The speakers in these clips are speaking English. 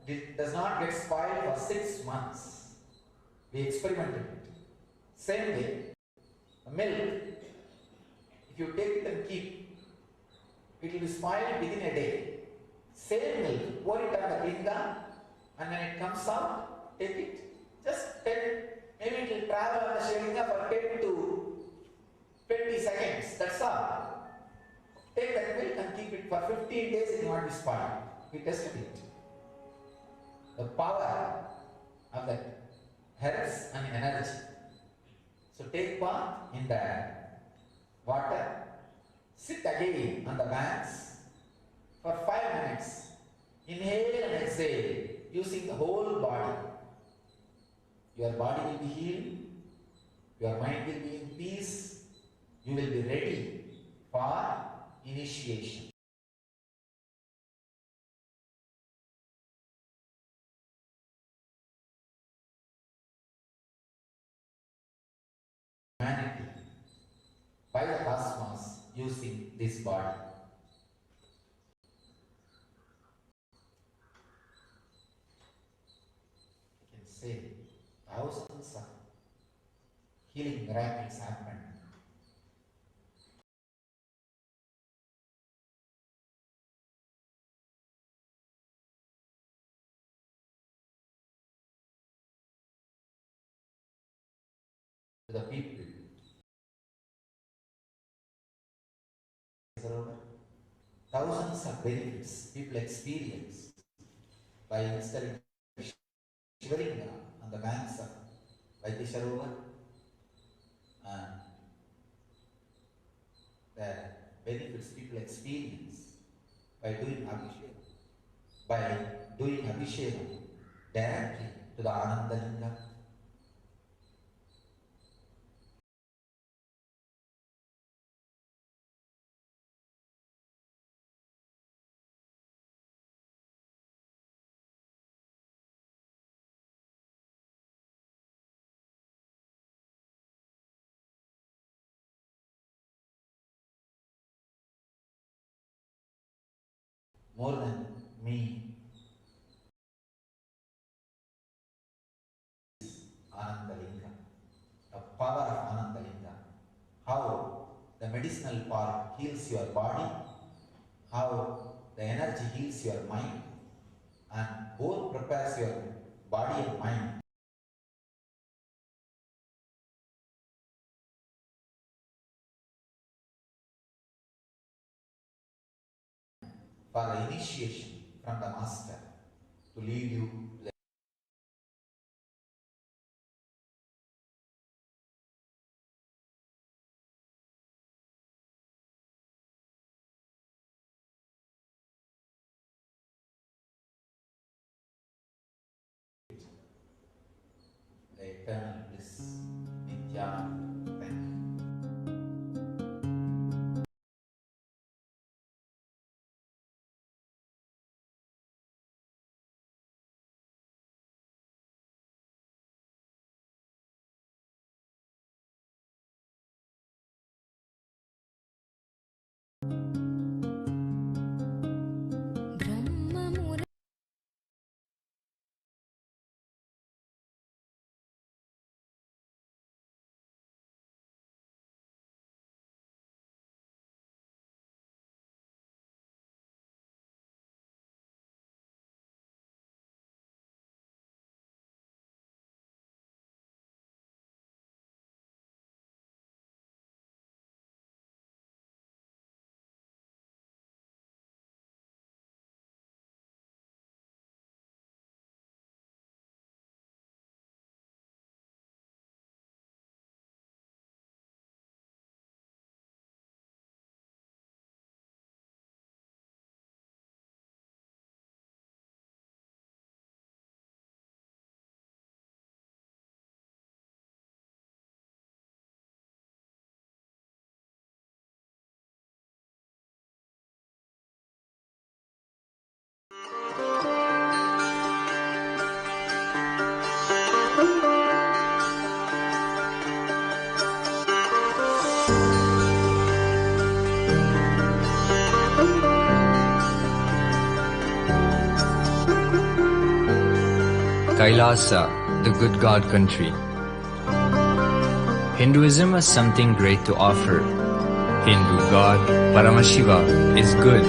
it does not get spoiled for 6 months. We experimented it. Same way, milk, if you take it and keep, it will be spoiled within a day. Same milk, pour it on the linga, and when it comes out, take it. Just 10, maybe it will travel on the Shivalinga for 10 to 20 seconds, that's all. Take that milk and keep it for 15 days, it will not be spoiled. We tested it. The power of that herbs and energy. So take bath in the water, sit again on the banks for 5 minutes. Inhale and exhale using the whole body. Your body will be healed, your mind will be in peace, you will be ready for initiation. Humanity by the cosmos using this body. You can say thousands of healing miracles happen. To the people. Thousands of benefits people experience by installing Shivalinga on the banks of Vaidisharovar, and the benefits people experience by doing Abhishekam directly to the Anandalinga. More than me, Anandalinga, the power of Anandalinga, how the medicinal part heals your body, how the energy heals your mind, and both prepares your body and mind for the initiation from the master to lead you to the eternal bliss, Nityananda. Kailasa, the good God country. Hinduism has something great to offer. Hindu God, Paramashiva, is good.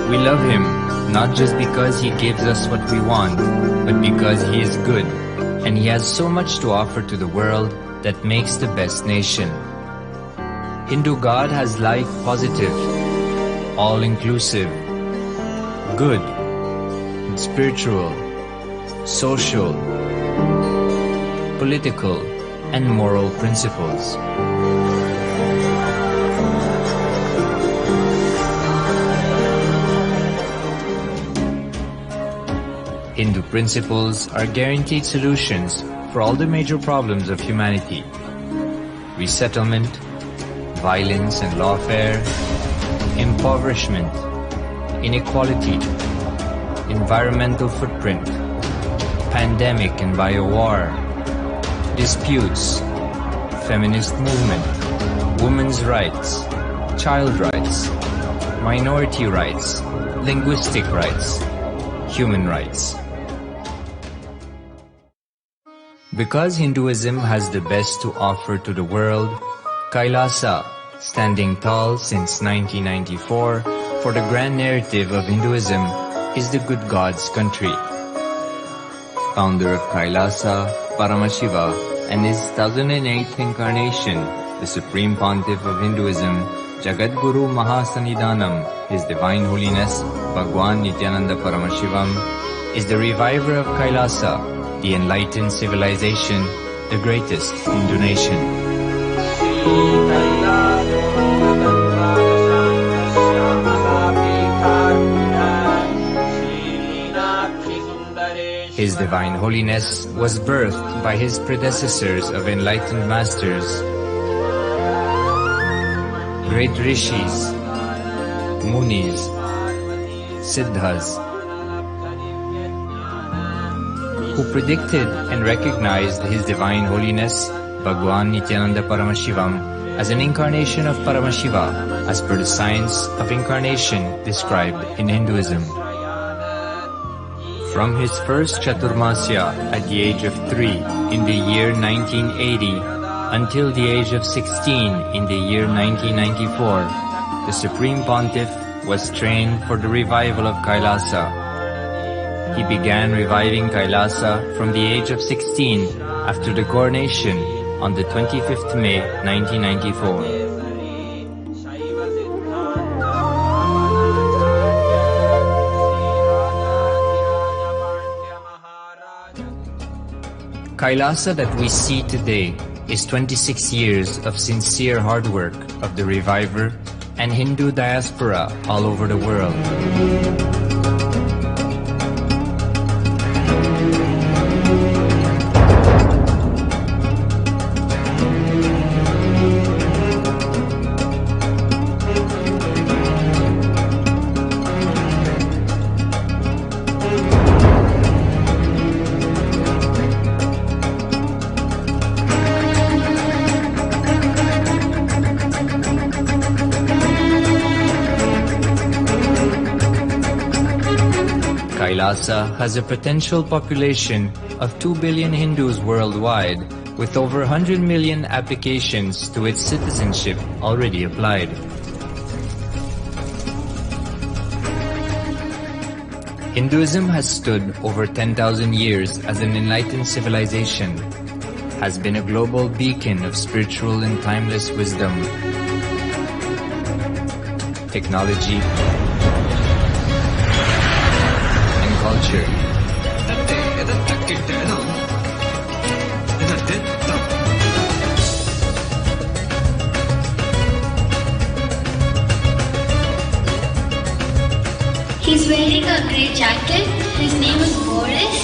We love him not just because he gives us what we want, but because he is good, and he has so much to offer to the world that makes the best nation. Hindu God has life positive, all-inclusive, good, spiritual, social, political, and moral principles. Hindu principles are guaranteed solutions for all the major problems of humanity: resettlement, violence and lawfare, impoverishment, inequality, environmental footprint, pandemic and biowar, disputes, feminist movement, women's rights, child rights, minority rights, linguistic rights, human rights. Because Hinduism has the best to offer to the world, Kailasa, standing tall since 1994 for the grand narrative of Hinduism, is the good God's country. Founder of Kailasa, Paramashiva, and his 1008th incarnation, the Supreme Pontiff of Hinduism, Jagadguru Mahasannidhanam, His Divine Holiness, Bhagwan Nityananda Paramashivam, is the reviver of Kailasa, the enlightened civilization, the greatest Hindu nation. His Divine Holiness was birthed by his predecessors of enlightened masters, great rishis, munis, siddhas, who predicted and recognized His Divine Holiness, Bhagwan Nityananda Paramashivam, as an incarnation of Paramashiva, as per the science of incarnation described in Hinduism. From his first Chaturmasya at the age of 3 in the year 1980 until the age of 16 in the year 1994, the Supreme Pontiff was trained for the revival of Kailasa. He began reviving Kailasa from the age of 16 after the coronation on the 25th May 1994. Kailasa that we see today is 26 years of sincere hard work of the reviver and Hindu diaspora all over the world. Kailasa has a potential population of 2 billion Hindus worldwide, with over 100 million applications to its citizenship already applied. Hinduism has stood over 10,000 years as an enlightened civilization, has been a global beacon of spiritual and timeless wisdom, technology, culture. He's wearing a grey jacket. His name is Boris.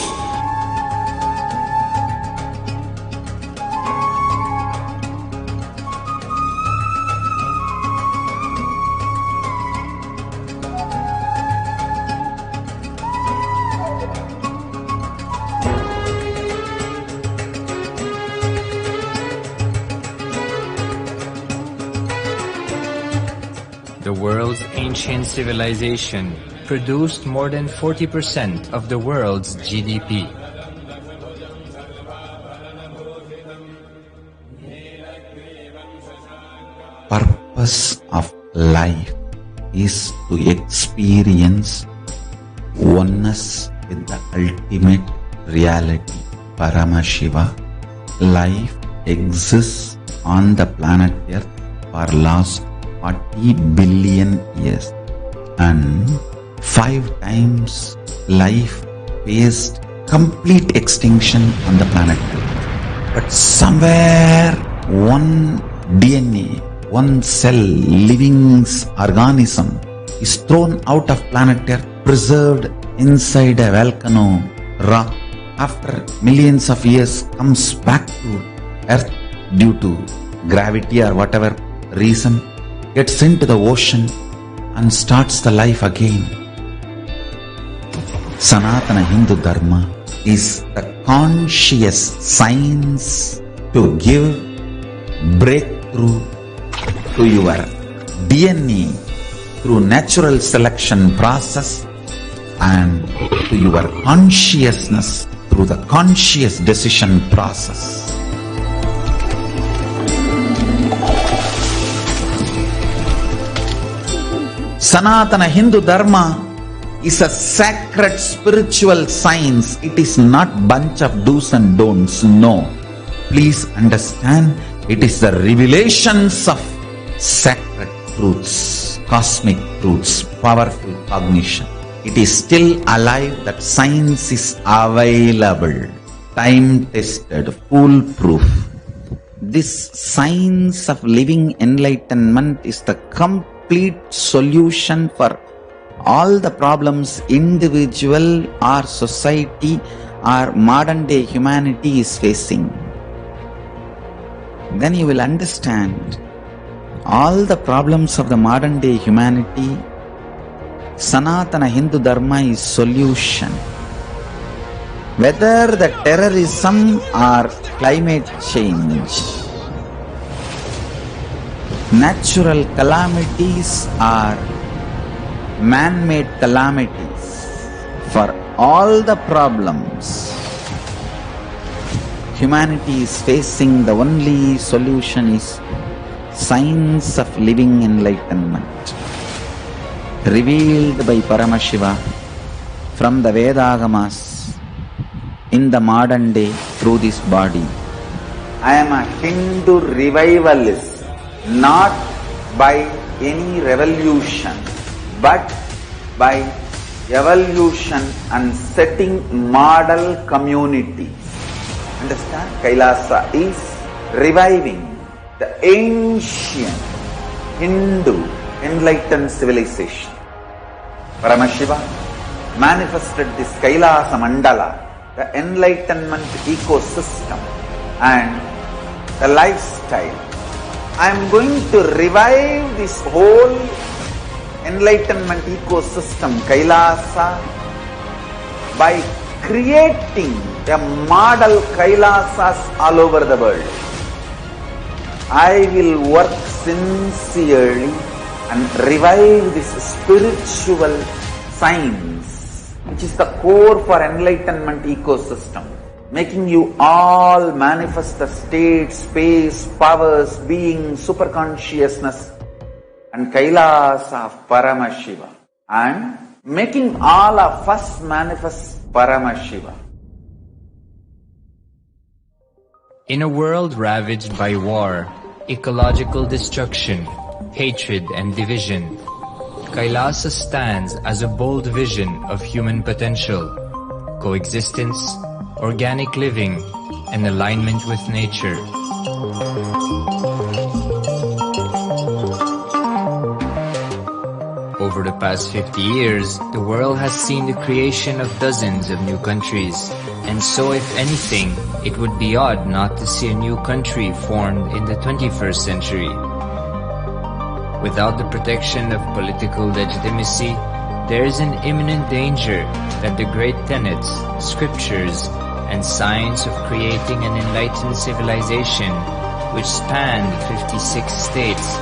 The world's ancient civilization produced more than 40% of the world's GDP. life is to experience oneness with the ultimate reality, Paramashiva. Life exists on the planet Earth for last 40 billion years, and 5 times life faced complete extinction on the planet Earth. But somewhere one DNA, one cell, living organism is thrown out of planet Earth, preserved inside a volcano rock. After millions of years comes back to Earth due to gravity or whatever reason, gets into the ocean and starts the life again. Sanatana Hindu Dharma is the conscious science to give breakthrough to your DNA through natural selection process and to your consciousness through the conscious decision process. Sanatana Hindu Dharma is a sacred spiritual science. It is not bunch of do's and don'ts. No. Please understand, it is the revelations of sacred truths, cosmic truths, powerful cognition. It is still alive, that science is available, time-tested, foolproof. This science of living enlightenment is the complete solution for all the problems individual or society or modern day humanity is facing. Then you will understand all the problems of the modern day humanity. Sanatana Hindu Dharma is solution. Whether the terrorism or climate change, natural calamities or man-made calamities, for all the problems humanity is facing, the only solution is science of living enlightenment, revealed by Paramashiva from the Vedagamas in the modern day through this body. I am a Hindu revivalist, not by any revolution, but by evolution and setting model communities. Understand? Kailasa is reviving the ancient Hindu enlightened civilization. Paramashiva manifested this Kailasa Mandala, the enlightenment ecosystem and the lifestyle. I am going to revive this whole enlightenment ecosystem, Kailasa, by creating a model Kailasas all over the world. I will work sincerely and revive this spiritual science, which is the core for enlightenment ecosystem, making you all manifest the state, space, powers, being, superconsciousness and Kailasa of Paramashiva, and making all of us manifest Paramashiva. In a world ravaged by war, ecological destruction, hatred and division, Kailasa stands as a bold vision of human potential, coexistence, organic living, and alignment with nature. Over the past 50 years, the world has seen the creation of dozens of new countries, and so if anything, it would be odd not to see a new country formed in the 21st century. Without the protection of political legitimacy, there is an imminent danger that the great tenets, scriptures, and science of creating an enlightened civilization, which spanned 56 states,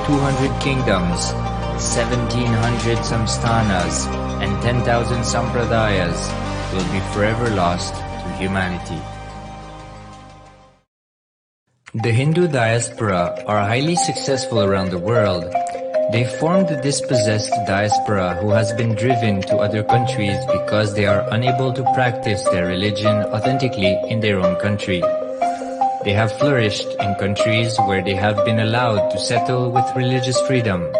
200 kingdoms, 1700 samsthanas, and 10,000 sampradayas, will be forever lost to humanity. The Hindu diaspora are highly successful around the world. They formed the dispossessed diaspora who has been driven to other countries because they are unable to practice their religion authentically in their own country. They have flourished in countries where they have been allowed to settle with religious freedom.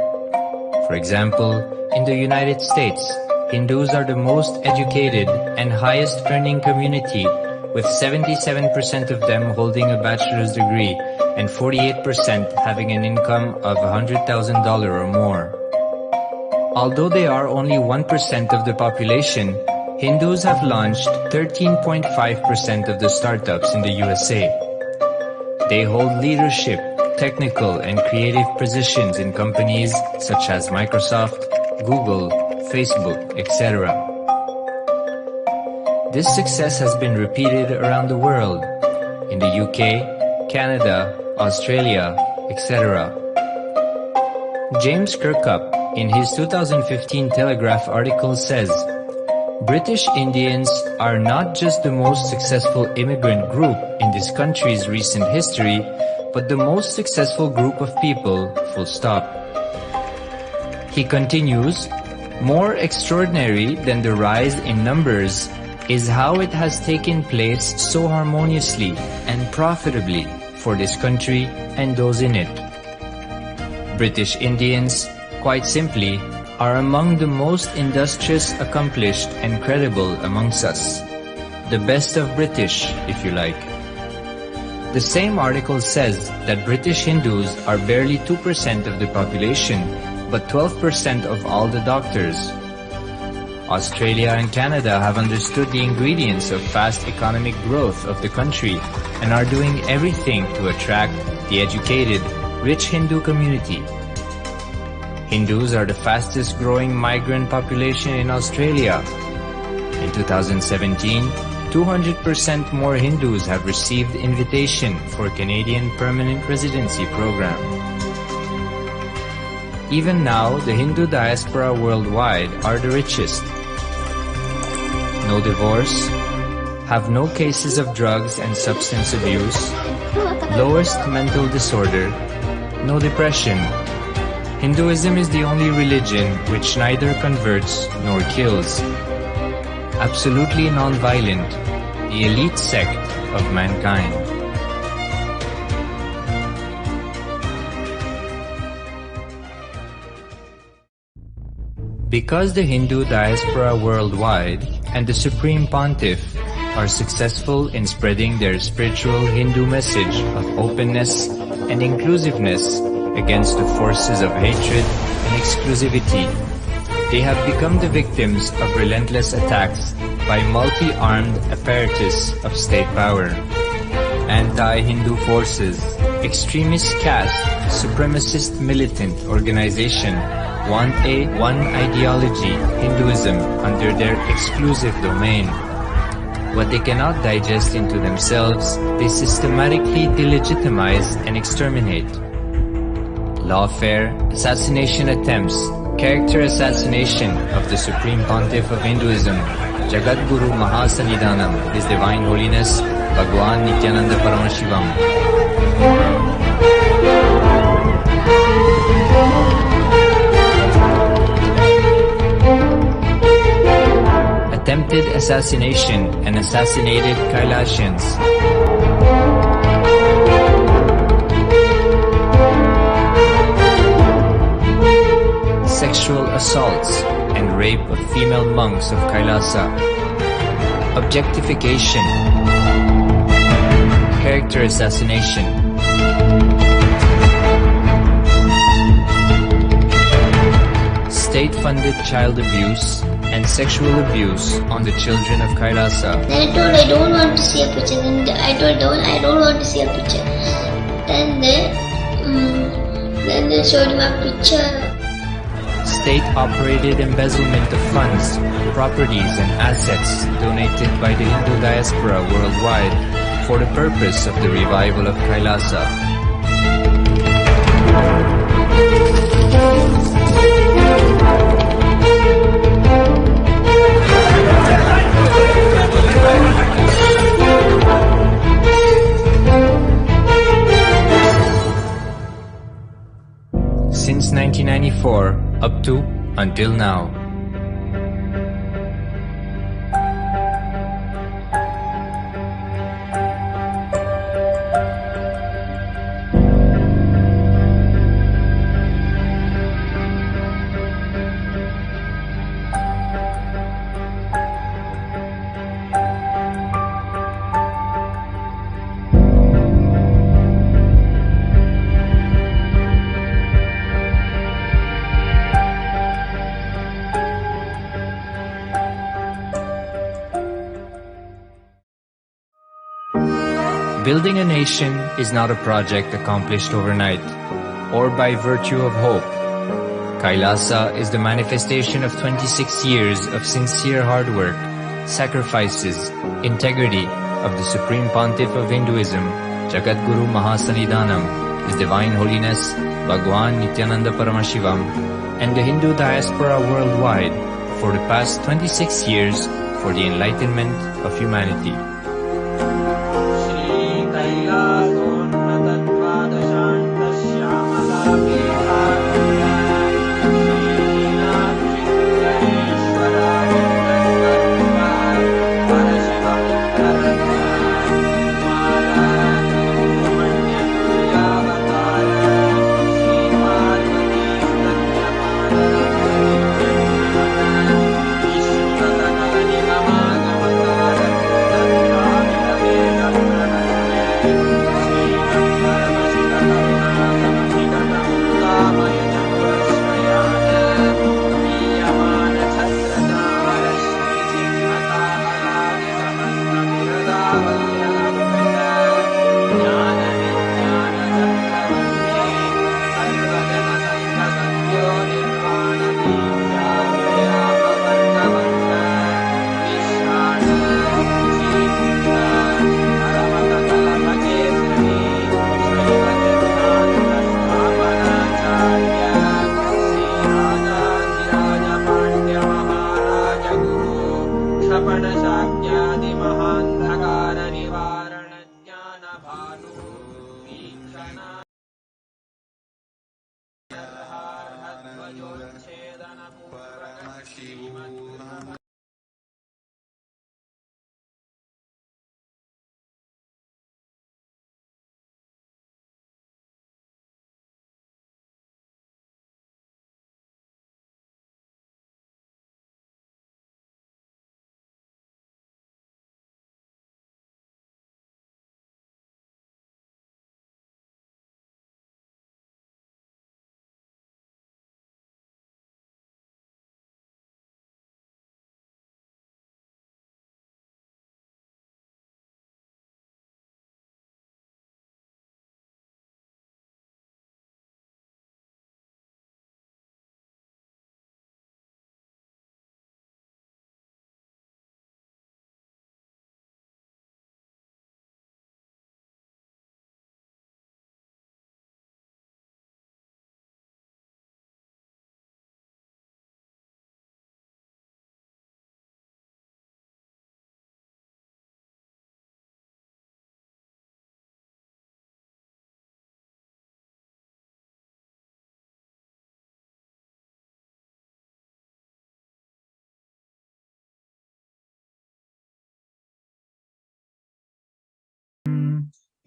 For example, in the United States, Hindus are the most educated and highest earning community, with 77% of them holding a bachelor's degree and 48% having an income of $100,000 or more. Although they are only 1% of the population, Hindus have launched 13.5% of the startups in the USA. They hold leadership, technical and creative positions in companies such as Microsoft, Google, Facebook, etc. This success has been repeated around the world, in the UK, Canada, Australia, etc. James Kirkup, in his 2015 Telegraph article says, British Indians are not just the most successful immigrant group in this country's recent history, but the most successful group of people, full stop. He continues, more extraordinary than the rise in numbers is how it has taken place so harmoniously and profitably for this country and those in it. British Indians, quite simply, are among the most industrious, accomplished and credible amongst us. The best of British, if you like. The same article says that British Hindus are barely 2% of the population, but 12% of all the doctors. Australia and Canada have understood the ingredients of fast economic growth of the country and are doing everything to attract the educated, rich Hindu community. Hindus are the fastest growing migrant population in Australia. In 2017, 200% more Hindus have received invitation for Canadian Permanent Residency Program. Even now, the Hindu diaspora worldwide are the richest. No divorce, have no cases of drugs and substance abuse, lowest mental disorder, no depression. Hinduism is the only religion which neither converts nor kills. Absolutely non-violent, the elite sect of mankind. Because the Hindu diaspora worldwide and the Supreme Pontiff are successful in spreading their spiritual Hindu message of openness and inclusiveness against the forces of hatred and exclusivity, they have become the victims of relentless attacks by multi-armed apparatus of state power. Anti-Hindu forces, extremist caste, supremacist militant organization want a one ideology, Hinduism, under their exclusive domain. What they cannot digest into themselves, they systematically delegitimize and exterminate. Lawfare, assassination attempts, character assassination of the Supreme Pontiff of Hinduism, Jagadguru Mahasannidhanam, His Divine Holiness, Bhagwan Nityananda Paramashivam. Attempted assassination and assassinated Kailasians. Sexual assaults and rape of female monks of Kailasa. Objectification. Character assassination. State-funded child abuse and sexual abuse on the children of Kailasa. Then I told I don't want to see a picture. Then I told I don't want to see a picture. Then they showed me a picture. State-operated embezzlement of funds, properties and assets donated by the Hindu diaspora worldwide for the purpose of the revival of Kailasa. Since 1994, until now. Building a nation is not a project accomplished overnight or by virtue of hope. Kailasa is the manifestation of 26 years of sincere hard work, sacrifices, integrity of the Supreme Pontiff of Hinduism, Jagadguru Mahasannidhanam, His Divine Holiness Bhagwan Nityananda Paramashivam, and the Hindu diaspora worldwide for the past 26 years for the enlightenment of humanity.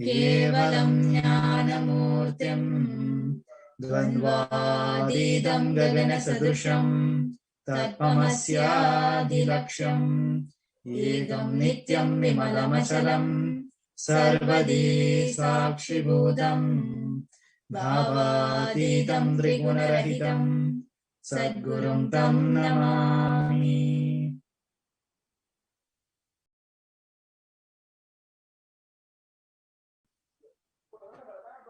केवलं ज्ञानमूर्तिं द्वन्द्वातीतं गगनसदृशं तत्त्वमस्यादिलक्ष्यम् एकं नित्यं विमलमचलं सर्वदी साक्षिभूतं भावातीतं त्रिगुणरहितं सद्गुरुं तं Namami.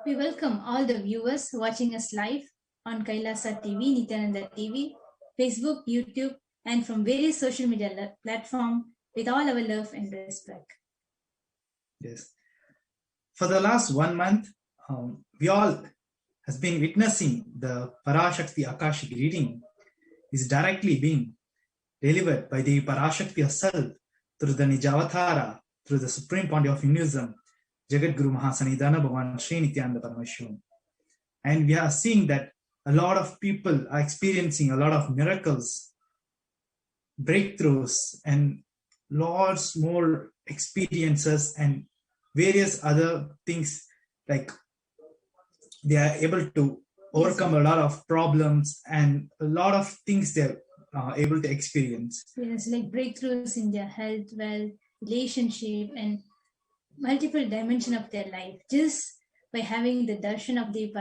We welcome all the viewers watching us live on Kailasa TV, Nityananda TV, Facebook, YouTube, and from various social media platforms with all our love and respect. Yes. For the last 1 month, we all has been witnessing the Parashakti Akashic reading is directly being delivered by the Parashakti herself through the Nijavatara, through the Supreme Pontiff of Hinduism, Jagadguru Mahasannidhanam Bhagavan Sri Nityananda Paramashivam. And we are seeing that a lot of people are experiencing a lot of miracles, breakthroughs, and lots more experiences and various other things, like they are able to overcome a lot of problems and a lot of things they're able to experience. Yes, like breakthroughs in their health, wealth, relationship, and multiple dimension of their life just by having the darshan of the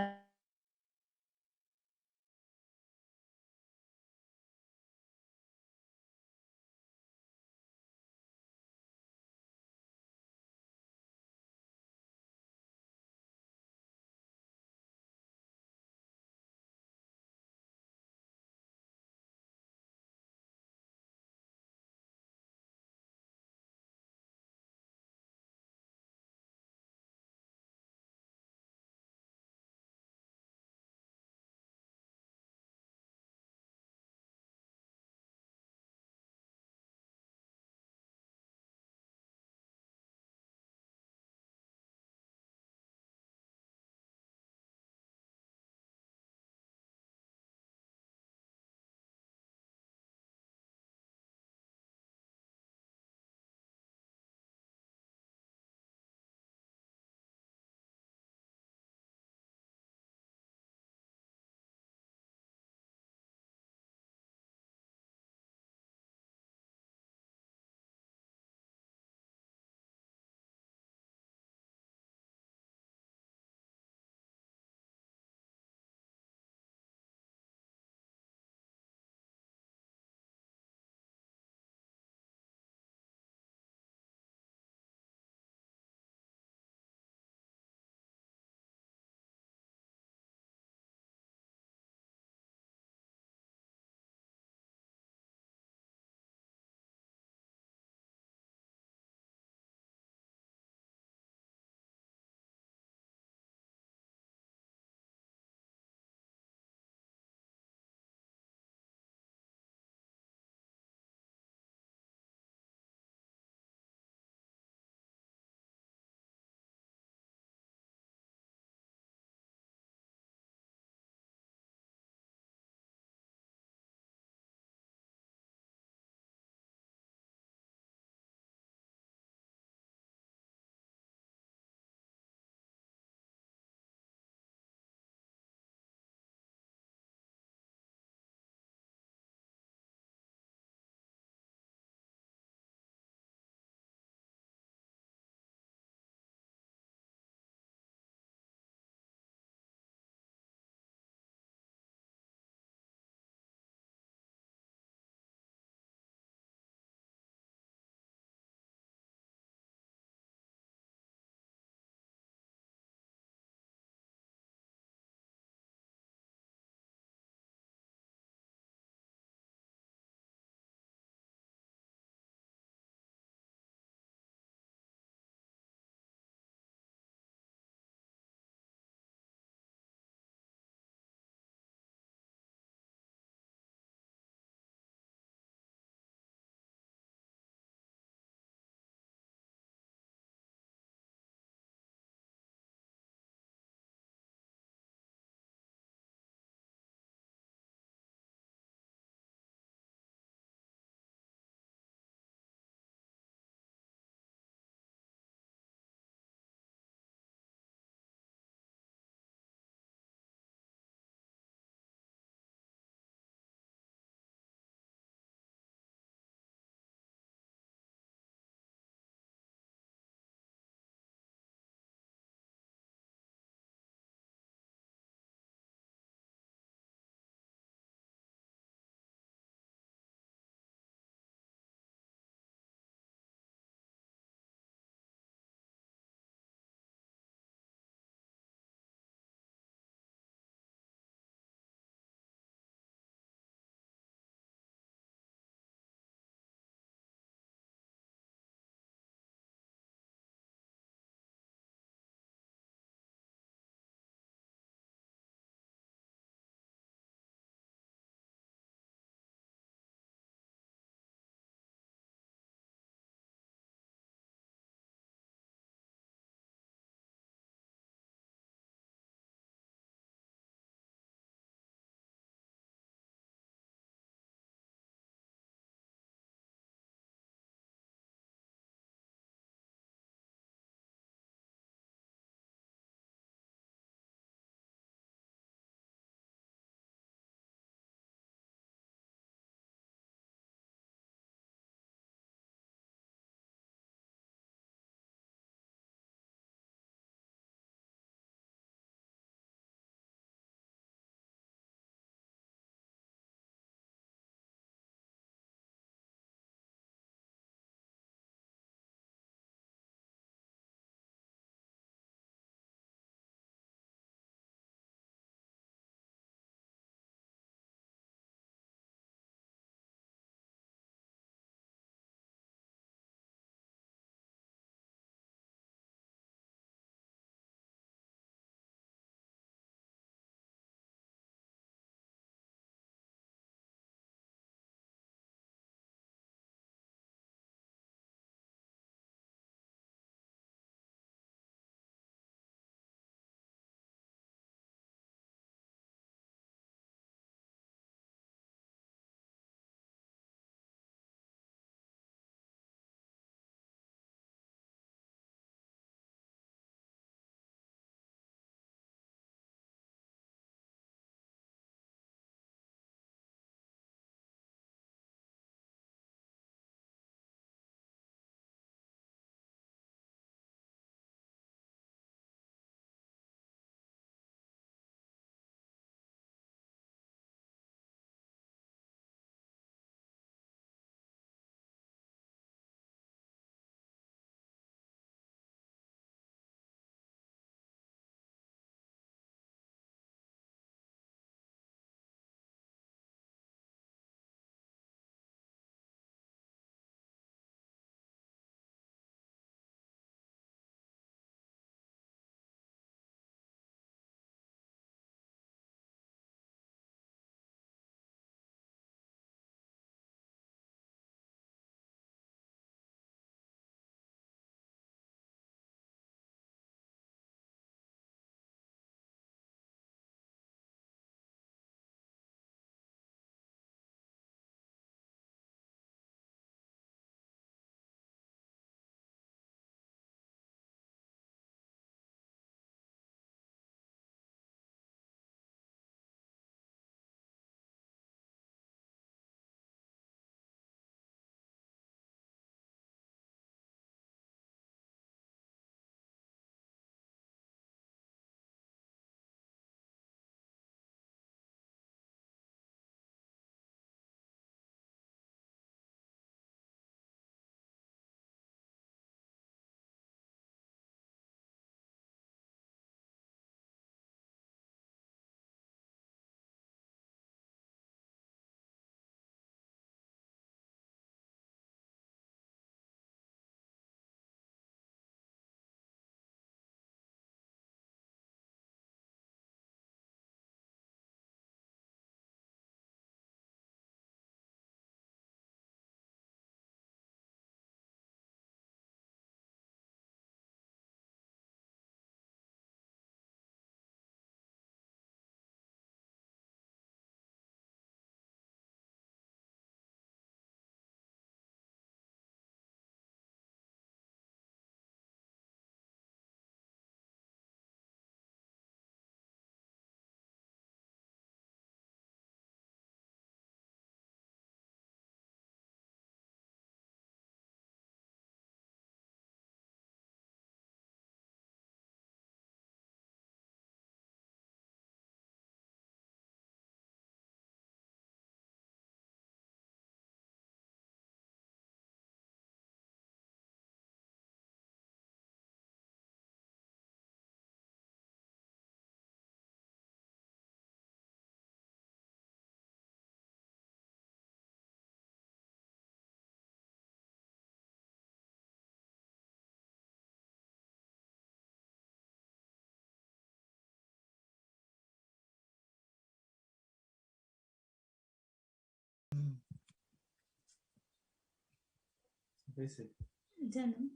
Janu.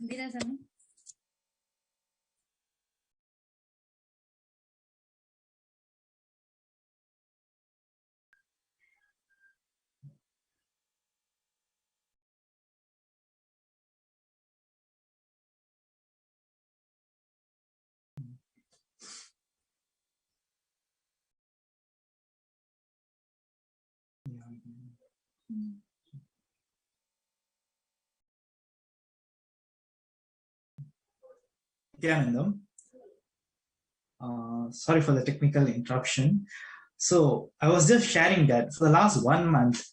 Virasanu. Nityanandam. Sorry for the technical interruption. So I was just sharing that for the last 1 month,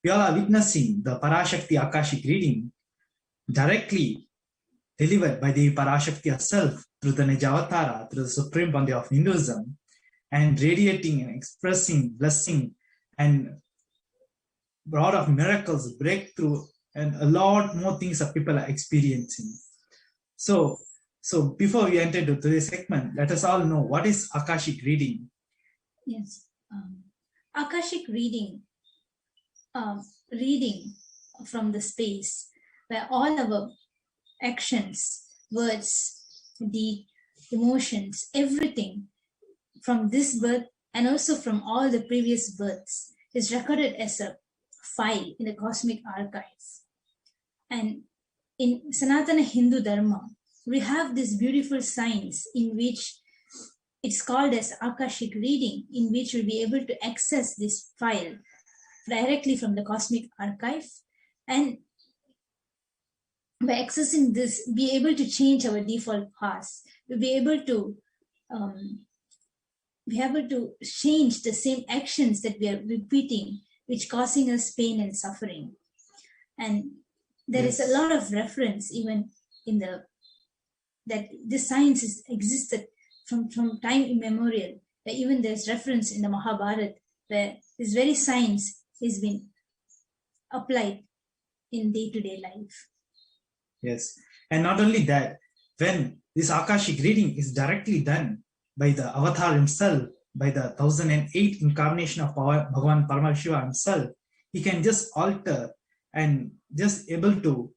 we all are witnessing the Parashakti Akashic reading directly delivered by the Parashakti herself through the Nijavatara, through the Supreme Bandi of Hinduism, and radiating and expressing blessing and a lot of miracles, breakthrough, and a lot more things that people are experiencing. So before we enter into today's segment, let us all know what is Akashic reading. Yes. Akashic reading, reading from the space where all our actions, words, deed, emotions, everything from this birth and also from all the previous births is recorded as a file in the cosmic archive. And in Sanatana Hindu Dharma, we have this beautiful science in which it's called as Akashic reading, in which we'll be able to access this file directly from the cosmic archive, and by accessing this, be able to change our default paths. We'll be able to change the same actions that we are repeating, which causing us pain and suffering. And there is a lot of reference even in that this science is existed from time immemorial. Where even there's reference in the Mahabharata where this very science is being applied in day-to-day life. Yes, and not only that, when this Akashic reading is directly done by the Avatar himself, by the 1008 incarnation of Bhagavan Paramashiva himself, he can just alter and just able to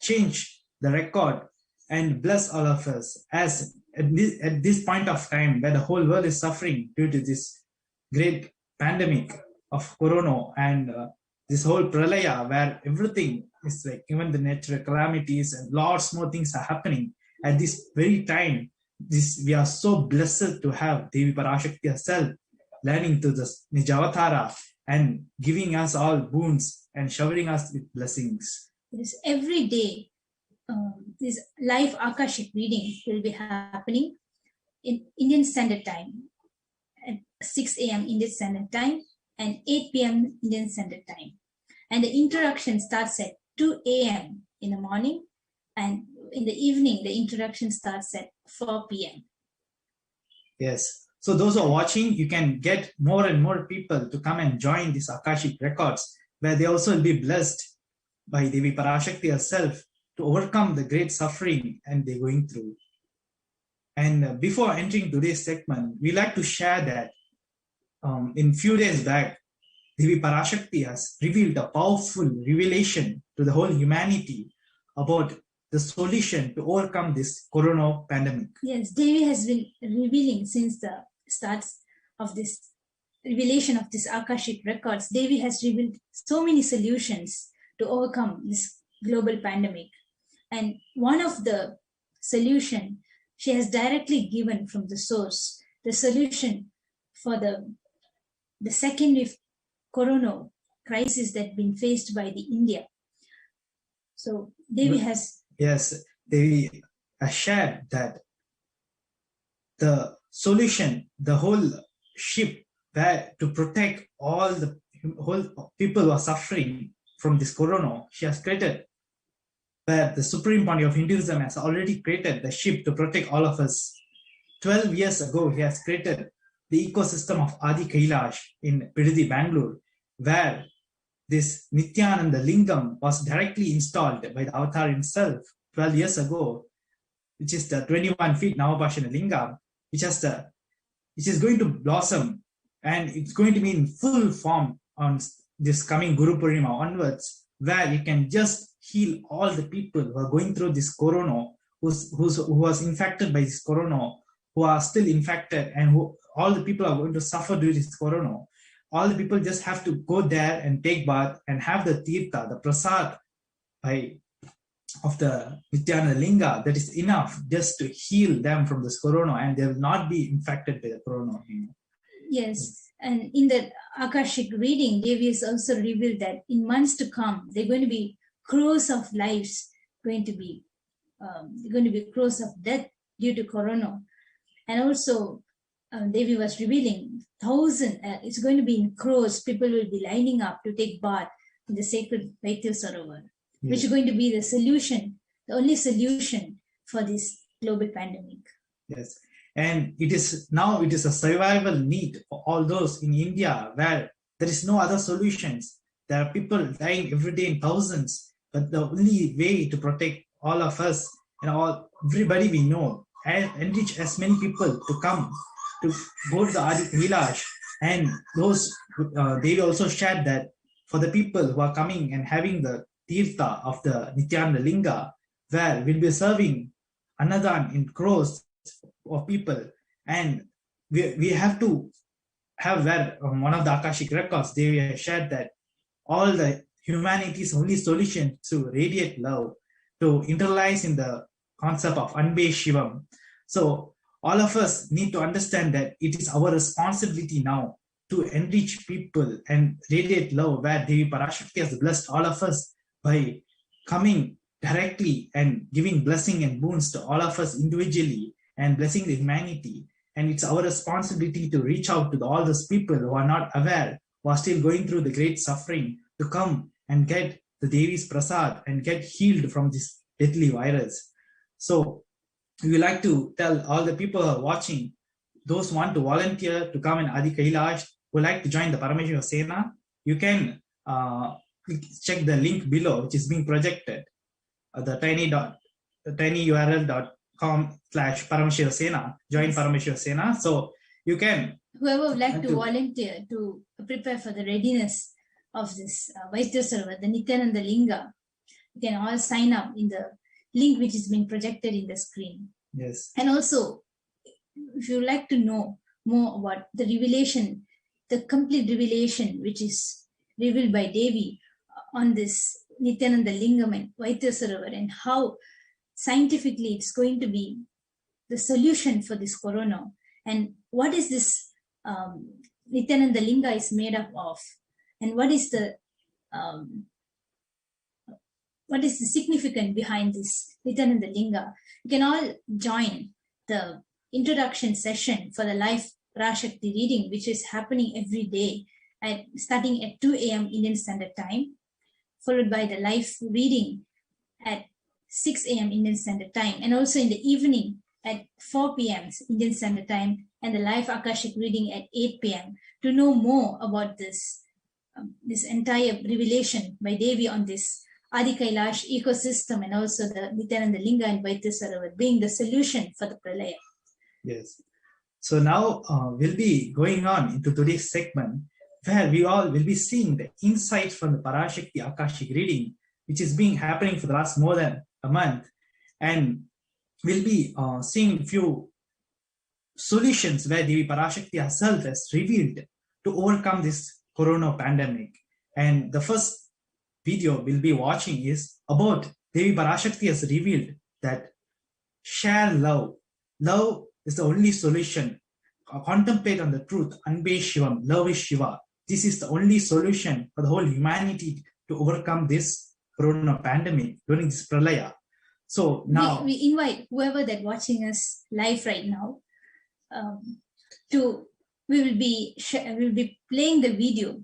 change the record and bless all of us, as at this point of time where the whole world is suffering due to this great pandemic of corona and this whole pralaya, where everything is like, even the natural calamities and lots more things are happening at this very time. We are so blessed to have Devi Parashakti herself learning to the Nijavatara and giving us all boons and showering us with blessings. Yes, every day this live Akashic reading will be happening in Indian Standard Time at 6 a.m. Indian Standard Time and 8 p.m. Indian Standard Time. And the introduction starts at 2 a.m. in the morning, and in the evening, the introduction starts at 4 p.m. Yes. So those who are watching, you can get more and more people to come and join these Akashic records, where they also will be blessed by Devi Parashakti herself to overcome the great suffering and they're going through. And before entering today's segment, we like to share that in few days back, Devi Parashakti has revealed a powerful revelation to the whole humanity about the solution to overcome this corona pandemic. Yes, Devi has been revealing since the starts of this revelation of this Akashic records. Devi has revealed so many solutions to overcome this global pandemic. And one of the solution she has directly given from the source, the solution for the second wave corona crisis that been faced by the India. So Devi has... Yes, Devi has shared that the solution, the whole ship where to protect all the whole people who are suffering from this corona, she has created, where the Supreme Body of Hinduism has already created the ship to protect all of us. 12 years ago, he has created the ecosystem of Adi Kailash in Pididi, Bangalore, where this Nityananda Lingam was directly installed by the Avatar himself 12 years ago, which is the 21 feet Navapashana Lingam, which is going to blossom and it's going to be in full form on this coming Guru Purnima onwards, where you can just heal all the people who are going through this corona, who was infected by this corona, who are still infected, and who all the people are going to suffer due to this corona. All the people just have to go there and take bath and have the tirtha, the prasad of the Nityananda Linga. That is enough just to heal them from this corona, and they will not be infected by the corona. Yes, and in the Akashic reading, Devi has also revealed that in months to come, there are going to be crores of lives going to be crores of death due to corona. And also, Devi was revealing it's going to be in crores, people will be lining up to take bath in the sacred Vaidya Sarovar, which is going to be the solution, the only solution for this global pandemic. Yes, and it is a survival need for all those in India where there is no other solutions. There are people dying every day in thousands, but the only way to protect all of us and everybody we know and enrich as many people to come to go to the Adi Kailash. And those they also shared that for the people who are coming and having the tirtha of the Nityananda Linga, where we'll be serving Annadan in crores of people, and we have to have where one of the Akashic records they shared that all the humanity's only solution to radiate love, to internalize in the concept of Anbe Shivam. So all of us need to understand that it is our responsibility now to enrich people and radiate love, where Devi Parashakti has blessed all of us by coming directly and giving blessing and boons to all of us individually and blessing the humanity. And it's our responsibility to reach out to all those people who are not aware, who are still going through the great suffering, to come and get the Devi's prasad and get healed from this deadly virus. So we would like to tell all the people who are watching, those who want to volunteer to come in Adi Kailash, who like to join the Parameshwara Sena, you can check the link below, which is being projected, the tinyurl.com/Parameshwara Sena, join Parameshwara Sena. So you can, whoever would like to volunteer to prepare for the readiness of this Vaidya Sarovar, the Nityananda Linga, you can all sign up in the link which is being projected in the screen. Yes. And also, if you would like to know more about the revelation, the complete revelation which is revealed by Devi on this Nityananda Lingam and Vaidya Sarovar, and how scientifically it's going to be the solution for this corona, and what is this Nityananda Linga is made up of, and what is the significance behind this Nityananda Linga. You can all join the introduction session for the live Parashakti reading, which is happening every day starting at 2 a.m. Indian Standard Time, followed by the live reading at 6 a.m. Indian Standard Time, and also in the evening at 4 p.m. Indian Standard Time, and the live Akashic reading at 8 p.m. To know more about this entire revelation by Devi on this Adi Kailash ecosystem, and also the Nityananda Linga and Vaidya Sarovar being the solution for the Pralaya. Yes. So now we'll be going on into today's segment, where we all will be seeing the insights from the Parashakti Akashic reading, which is being happening for the last more than a month. And we'll be seeing a few solutions where Devi Parashakti herself has revealed to overcome this corona pandemic. And the first video we'll be watching is about Devi Parashakti has revealed that share love. Love is the only solution. Contemplate on the truth. Anbe Shivam. Love is Shiva. This is the only solution for the whole humanity to overcome this corona pandemic during this pralaya. So now we invite whoever that watching us live right now we will be playing the video,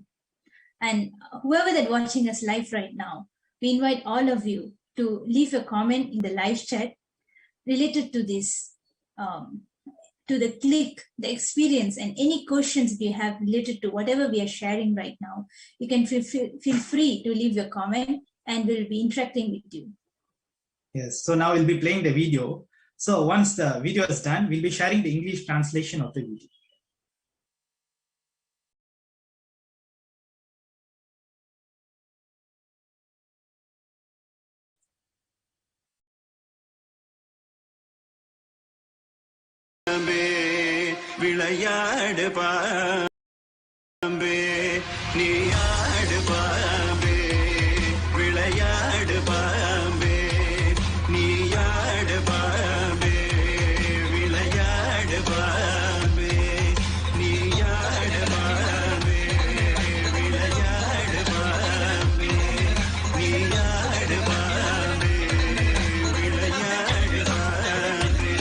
and whoever that watching us live right now, we invite all of you to leave a comment in the live chat related to this, to the click, the experience, and any questions you have related to whatever we are sharing right now. You can feel free to leave your comment, and we'll be interacting with you. Yes, so now we'll be playing the video. So once the video is done, we'll be sharing the English translation of the video. விளையாடு பாம்பே நீ ஆடு பாம்பே விளையாடு பாம்பே நீ ஆடு பாம்பே விளையாடு பாம்பே நீ ஆடு பாம்பே விளையாடு பாம்பே நீ ஆடு பாம்பே விளையாடு பாம்பே.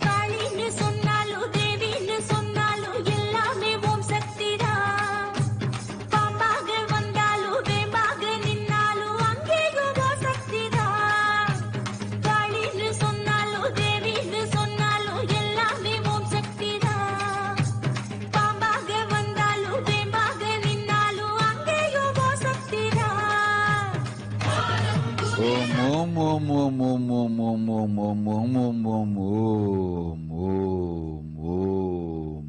காளின்னு சொன்னாலும் தேவின்னு சொன்னாலும் எல்லாமே ஓம் சக்திதான். பாம்பாக வந்தாலும் வேம்பாக நின்னாலும் அங்கேயும் ஓம் சக்திதான். காளின்னு சொன்னாலும் தேவின்னு சொன்னாலும் எல்லாமே ஓம் சக்திதான். பாம்பாக வந்தாலும் வேம்பாக நின்னாலும் அங்கேயும் ஓம் சக்திதான். ஓம் ஓம் ஓம் ஓம் ஓம் ஓம் ஓம் ஓம் ஓம் ஓம் ஓம் ஓம் ஓம்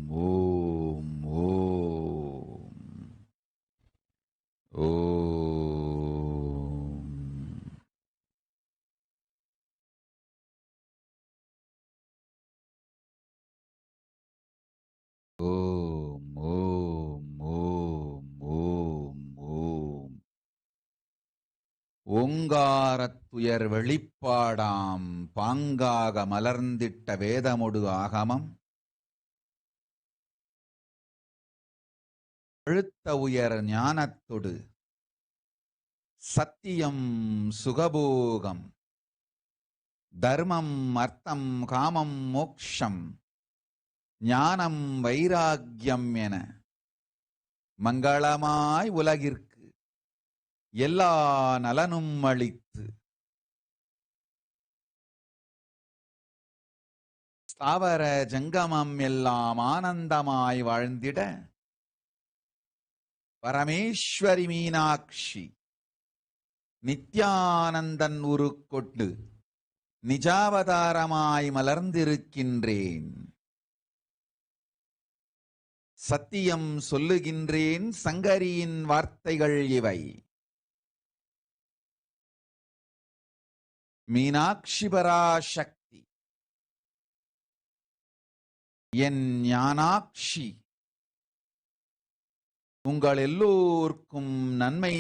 ஓம் ஓம் ஓம் ஓம். ஓம் ஓம் ஓம் ஓம் ஓம். ஓங்காரத்துயர் வெளிப்பாடாம் பாங்காக மலர்ந்திட்ட வேதமொடு ஆகமம் அழுத்த உயர் ஞானத்தொடு சத்தியம் சுகபோகம் தர்மம் அர்த்தம் காமம் மோக்ஷம் ஞானம் வைராக்கியம் என மங்களமாய் உலகிற்கு எல்லா நலனும் அளித்து ஸ்தாவர ஜங்கமம் எல்லாம் ஆனந்தமாய் வாழ்ந்திட பரமேஸ்வரி மீனாட்சி நித்யானந்தன் உருக்கொண்டு நிஜாவதாரமாய் மலர்ந்திருக்கின்றேன். சத்தியம் சொல்லுகின்றேன், சங்கரியின் வார்த்தைகள் இவை. மீனாட்சி பராசக்தி என் ஞானாட்சி உங்கள் எல்லோர்க்கும் நன்மை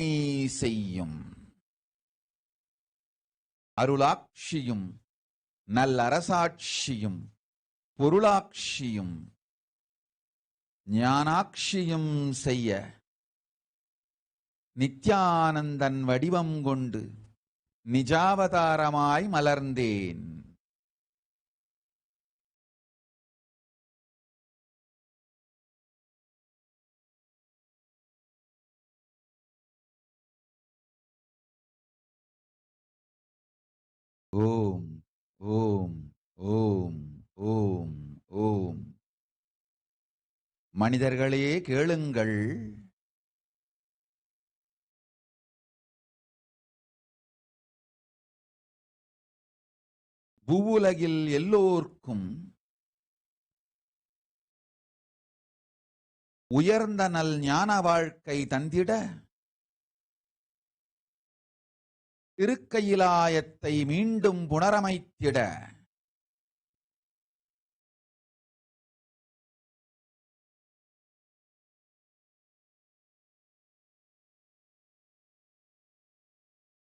செய்யும். அருளாட்சியும் நல்லரசாட்சியும் பொருளாட்சியும் ஞானாட்சியும் செய்ய நித்யானந்தன் வடிவம் கொண்டு நிஜாவதாரமாய் மலர்ந்தேன். ஓம் ஓம் ஓம் ஓம் ஓம். மனிதர்களே கேளுங்கள். பூவுலகில் எல்லோர்க்கும் உயர்ந்த நல் ஞான வாழ்க்கை தந்திட திருக்கையிலாயத்தை மீண்டும் புனரமைத்திட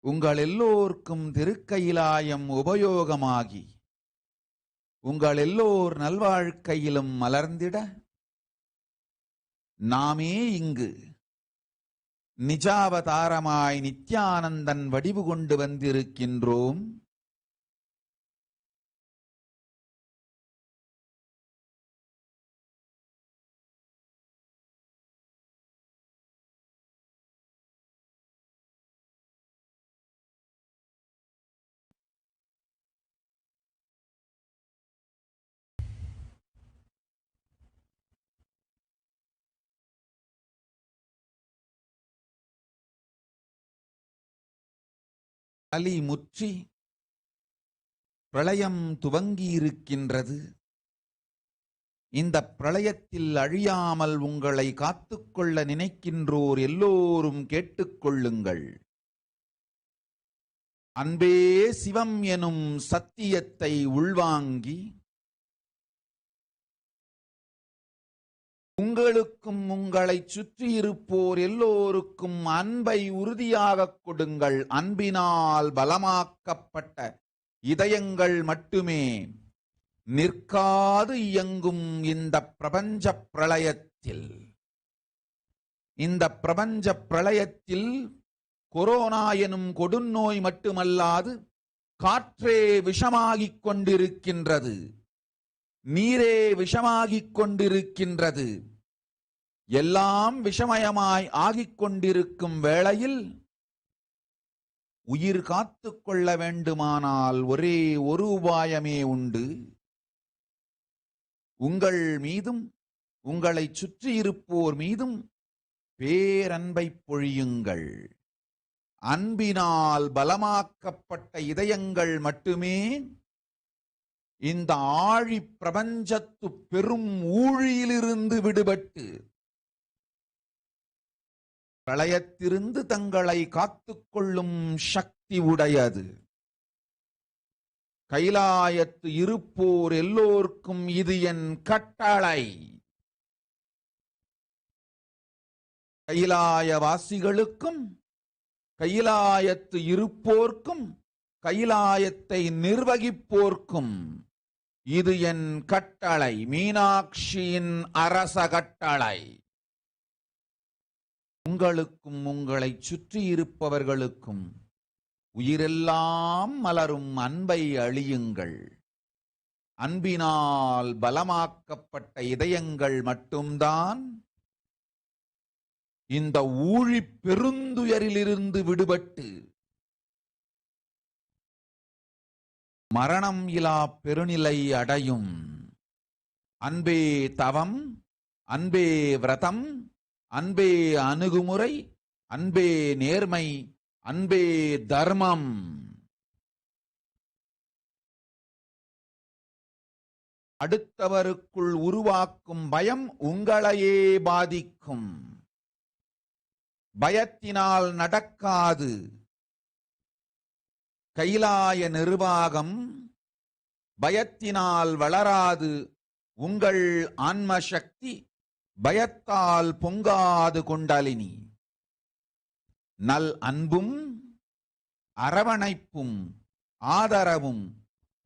உங்கள் எல்லோர்க்கும் திருக்கையிலாயம் உபயோகமாகி உங்கள் எல்லோர் நல்வாழ்க்கையிலும் மலர்ந்திட நாமே இங்கு நிஜாவதாரமாய் நித்யானந்தன் வடிவு கொண்டு வந்திருக்கின்றோம். அலி முற்றி பிரளயம் துவங்கியிருக்கின்றது. இந்த பிரளயத்தில் அழியாமல் உங்களை காத்துக்கொள்ள நினைக்கின்றோர் எல்லோரும் கேட்டுக்கொள்ளுங்கள். அன்பே சிவம் எனும் சத்தியத்தை உள்வாங்கி உங்களுக்கும் உங்களை சுற்றியிருப்போர் எல்லோருக்கும் அன்பை உறுதியாக கொடுங்கள். அன்பினால் பலமாக்கப்பட்ட இதயங்கள் மட்டுமே நிற்காது இயங்கும் இந்த பிரபஞ்ச பிரளயத்தில் கொரோனா எனும் கொடுநோய் மட்டுமல்லாது காற்றே விஷமாகிக் கொண்டிருக்கின்றது, நீரே விஷமாகிக் கொண்டிருக்கின்றது. எல்லாம் விஷமயமாய் ஆகிக் கொண்டிருக்கும் வேளையில் உயிர் காத்து கொள்ள வேண்டுமானால் ஒரே ஒரு உபாயமே உண்டு. உங்கள் மீதும் உங்களை சுற்றியிருப்போர் மீதும் பேரன்பை பொழியுங்கள். அன்பினால் பலமாக்கப்பட்ட இதயங்கள் மட்டுமே இந்த ஆழி பிரபஞ்சத்து பெரும் ஊழியிலிருந்து விடுபட்டு பிரளயத்திலிருந்து தங்களை காத்துக்கொள்ளும் சக்தி உடையது. கைலாயத்து இருப்போர் எல்லோருக்கும் இது என் கட்டளை. கைலாயவாசிகளுக்கும் கைலாயத்து இருப்போர்க்கும் கைலாயத்தை நிர்வகிப்போர்க்கும் இது என் கட்டளை, மீனாட்சியின் அரச கட்டளை. உங்களுக்கும் உங்களை சுற்றி இருப்பவர்களுக்கும் உயிரெல்லாம் மலரும் அன்பை அழியுங்கள். அன்பினால் பலமாக்கப்பட்ட இதயங்கள் மட்டும்தான் இந்த ஊழி பெருந்துயரிலிருந்து விடுபட்டு மரணம் இலா பெருநிலை அடையும். அன்பே தவம், அன்பே விரதம், அன்பே அணுகுமுறை, அன்பே நேர்மை, அன்பே தர்மம். அடுத்தவருக்குள் உருவாக்கும் பயம் உங்களையே பாதிக்கும். பயத்தினால் நடக்காது. கைலாய நிர்வாகம் பயத்தினால் வளராது. உங்கள் ஆன்ம சக்தி பயத்தால் பொங்காது. கொண்டாலினி நல் அன்பும் அரவணைப்பும் ஆதரவும்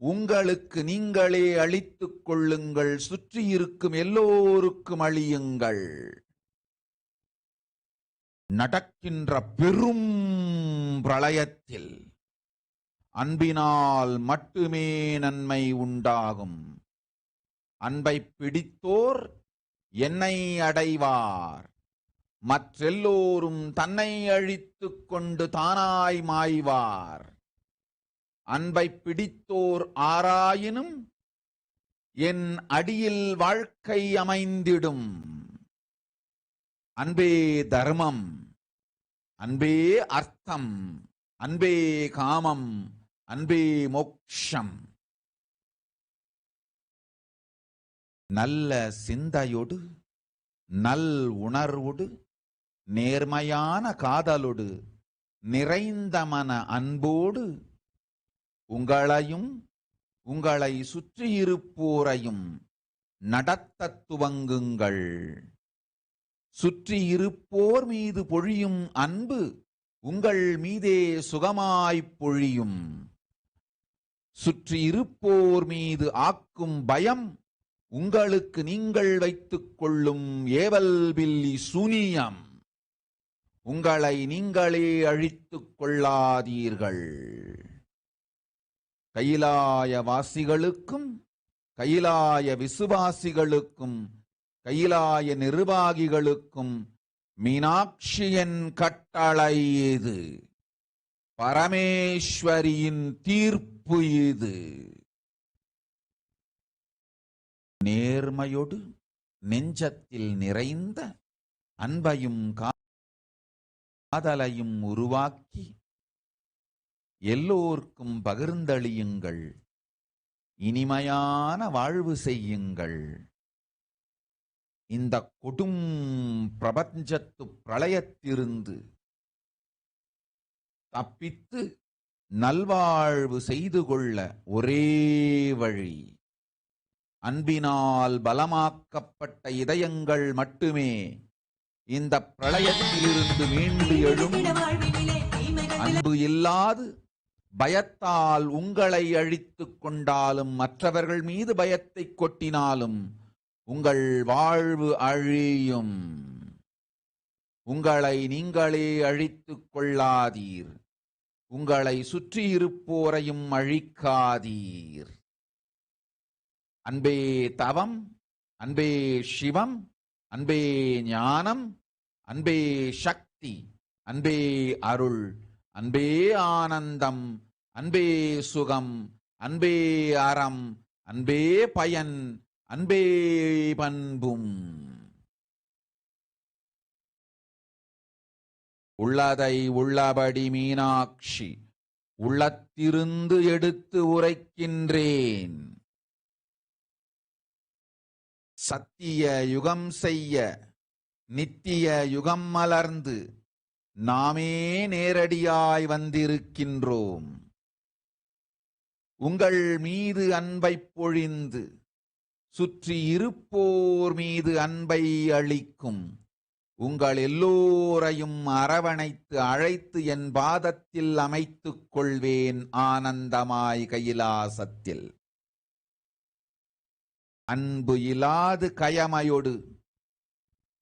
உங்களுக்கு நீங்களே அளித்துக் கொள்ளுங்கள். சுற்றியிருக்கும் எல்லோருக்கும் அளியுங்கள். நடக்கின்ற பெரும் பிரளயத்தில் அன்பினால் மட்டுமே நன்மை உண்டாகும். அன்பை பிடித்தோர் என்னை அடைவார். மற்றெல்லோரும் தன்னை அழித்துக் கொண்டு தானாய் மாய்வார். அன்பை பிடித்தோர் ஆராயினும் என் அடியில் வாழ்க்கை அமைந்திடும். அன்பே தர்மம், அன்பே அர்த்தம், அன்பே காமம், அன்பே மோக்ஷம். நல்ல சிந்தையோடு, நல் உணர்வோடு, நேர்மையான காதலோடு, நிறைந்த மன அன்போடு உங்களையும் உங்களை சுற்றியிருப்போரையும் நடத்தத் துவங்குங்கள். சுற்றியிருப்போர் மீது பொழியும் அன்பு உங்கள் மீதே சுகமாய்ப் பொழியும். சுற்றியிருப்போர் மீது ஆக்கும் பயம் உங்களுக்கு நீங்கள் வைத்துக் கொள்ளும் ஏவல் பில்லி சூனியம். உங்களை நீங்களே அழித்துக் கொள்ளாதீர்கள். கைலாய வாசிகளுக்கும் கைலாய விசுவாசிகளுக்கும் கைலாய நிர்வாகிகளுக்கும் மீனாட்சியின் கட்டளை இது. பரமேஸ்வரியின் தீர்ப்பு இது. நேர்மையோடு நெஞ்சத்தில் நிறைந்த அன்பையும் காதலையும் உருவாக்கி எல்லோர்க்கும் பகிர்ந்தளியுங்கள். இனிமையான வாழ்வு செய்யுங்கள். இந்த கொடும் பிரபஞ்சத்து பிரளயத்திலிருந்து தப்பித்து நல்வாழ்வு செய்து கொள்ள ஒரே வழி அன்பினால் பலமாக்கப்பட்ட இதயங்கள் மட்டுமே இந்த பிரளயத்திலிருந்து மீண்டு எழும். அன்பு இல்லாது பயத்தால் உங்களை அழித்துக் கொண்டாலும் மற்றவர்கள் மீது பயத்தை கொட்டினாலும் உங்கள் வாழ்வு அழியும். உங்களை நீங்களே அழித்துக் கொள்ளாதீர். உங்களை சுற்றியிருப்போரையும் அழிக்காதீர். அன்பே தவம், அன்பே சிவம், அன்பே ஞானம், அன்பே சக்தி, அன்பே அருள், அன்பே ஆனந்தம், அன்பே சுகம், அன்பே அறம், அன்பே பயன், அன்பே பண்பும். உள்ளதை உள்ளபடி மீனாட்சி உள்ளத்திருந்து எடுத்து உரைக்கின்றேன். சத்திய யுகம் செய்ய நித்திய யுகம் மலர்ந்து நாமே நேரடியாய் வந்திருக்கின்றோம். உங்கள் மீது அன்பை பொழிந்து சுற்றி இருப்போர் மீது அன்பை அளிக்கும் உங்கள் எல்லோரையும் அரவணைத்து அழைத்து என் பாதத்தில் அமைத்துக் கொள்வேன் ஆனந்தமாய் கைலாசத்தில். அன்பு இலாது கயமையோடு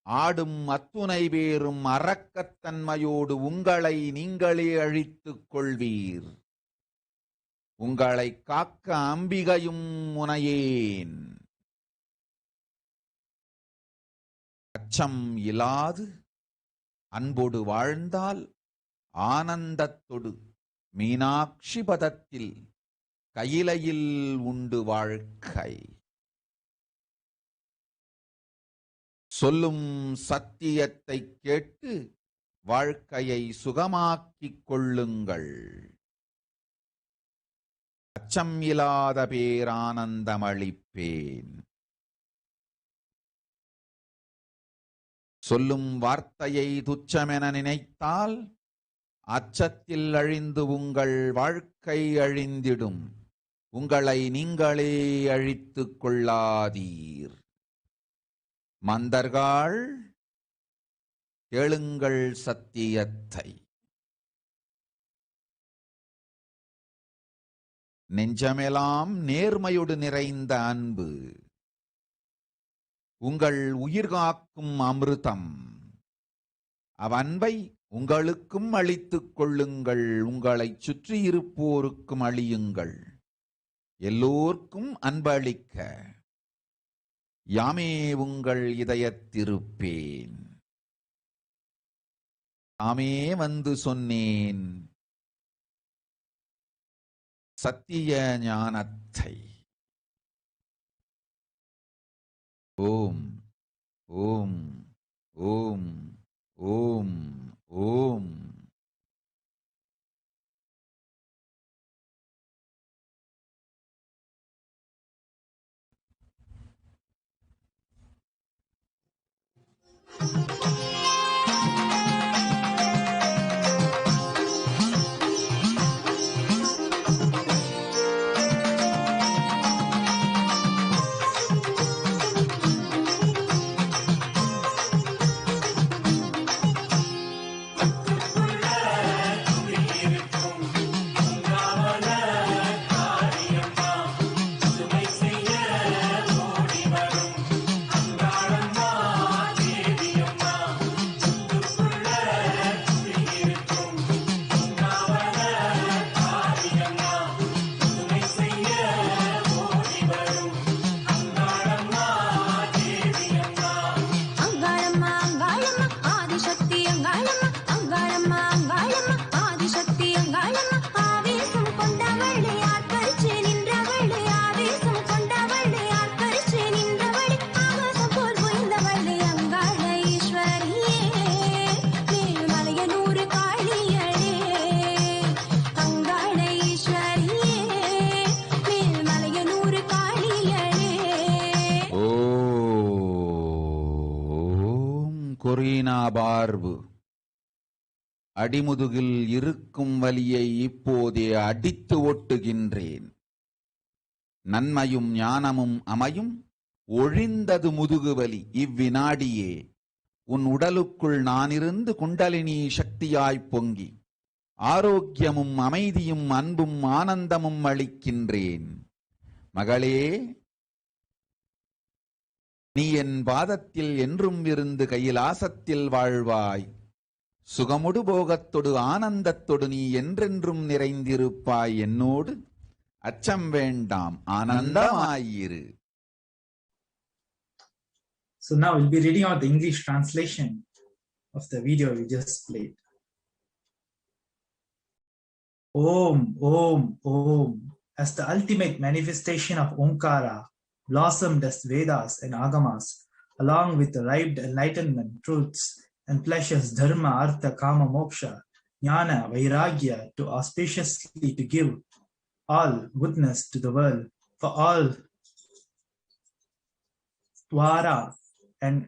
ஆடும் அத்துணை பேரும் அரக்கத்தன்மையோடு உங்களை நீங்களே அழித்துக் கொள்வீர். உங்களை காக்க அம்பிகையும் முனையேன். அச்சம் இலாது அன்போடு வாழ்ந்தால் ஆனந்தத்தொடு மீனாட்சி பதத்தில் கையிலையில் உண்டு வாழ்க்கை. சொல்லும் சத்தியத்தை கேட்டு வாழ்க்கையை சுகமாக்கிக் கொள்ளுங்கள். அச்சம் இல்லாத பேரானந்தமளிப்பேன். சொல்லும் வார்த்தையை துச்சமென நினைத்தால் அச்சத்தில் அழிந்து உங்கள் வாழ்க்கை அழிந்திடும். உங்களை நீங்களே அழித்துக் கொள்ளாதீர். மந்தர்கள் கேளுங்கள் சத்தியத்தை. நெஞ்சமெல்லாம் நேர்மையோடு நிறைந்த அன்பு உங்கள் உயிர்காக்கும் அமிர்தம். அவ்வன்பை உங்களுக்கும் அளித்துக் கொள்ளுங்கள். உங்களை சுற்றி இருப்போருக்கும் அளியுங்கள். எல்லோர்க்கும் அன்பளிக்க யாமே உங்கள் இதயத்திருப்பேன். தாமே வந்து சொன்னேன் சத்திய ஞானத்தை. ஓம் ஓம் ஓம் ஓம் ஓம். செய்ய ஓடி வரும் அங்காளம்மா தேவியம்மா. பார்வு. அடிமுதுகில் இருக்கும் வலியை இப்போதே அடித்து ஒட்டுகின்றேன். நன்மையும் ஞானமும் அமையும், ஒழிந்தது முதுகுவலி இவ்வினாடியே. உன் உடலுக்குள் நானிருந்து குண்டலினி சக்தியாய் பொங்கி ஆரோக்கியமும் அமைதியும் அன்பும் ஆனந்தமும் அளிக்கின்றேன். மகளே, நீ என் பாதத்தில் என்றும் இருந்து கைலாசத்தில் வாழ்வாய். சுகமுடு போகத்தொடு ஆனந்தத்தொடு நீ என்றென்றும் நிறைந்திருப்பாய். என்னோடு அச்சம் வேண்டாம், ஆனந்தமாயிரு. So now we'll be reading out the English translation of the video we just played. Om, Om, Om, as the ultimate manifestation of Omkara, blossomed as Vedas and Agamas, along with the arrived enlightenment, truths, and pleasures, Dharma, Artha, Kama, Moksha, Jnana, Vairagya, to auspiciously to give all goodness to the world, for all Dwara and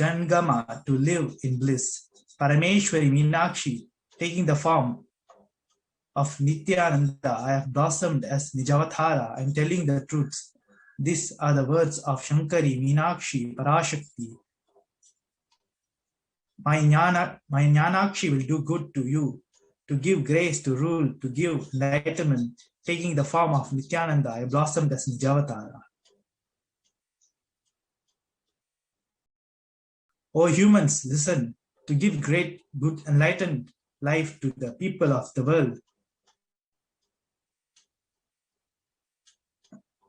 Jangama to live in bliss. Parameshwari Meenakshi, taking the form of Nityananda, I have blossomed as Nijavatara. I am telling the truths. These are the words of Shankari, Meenakshi, Parashakti. My Jnanakshi will do good to you, to give grace, to rule, to give enlightenment. Taking the form of Nityananda, I blossomed as Nijavatara. O humans, listen, to give great, good, enlightened life to the people of the world.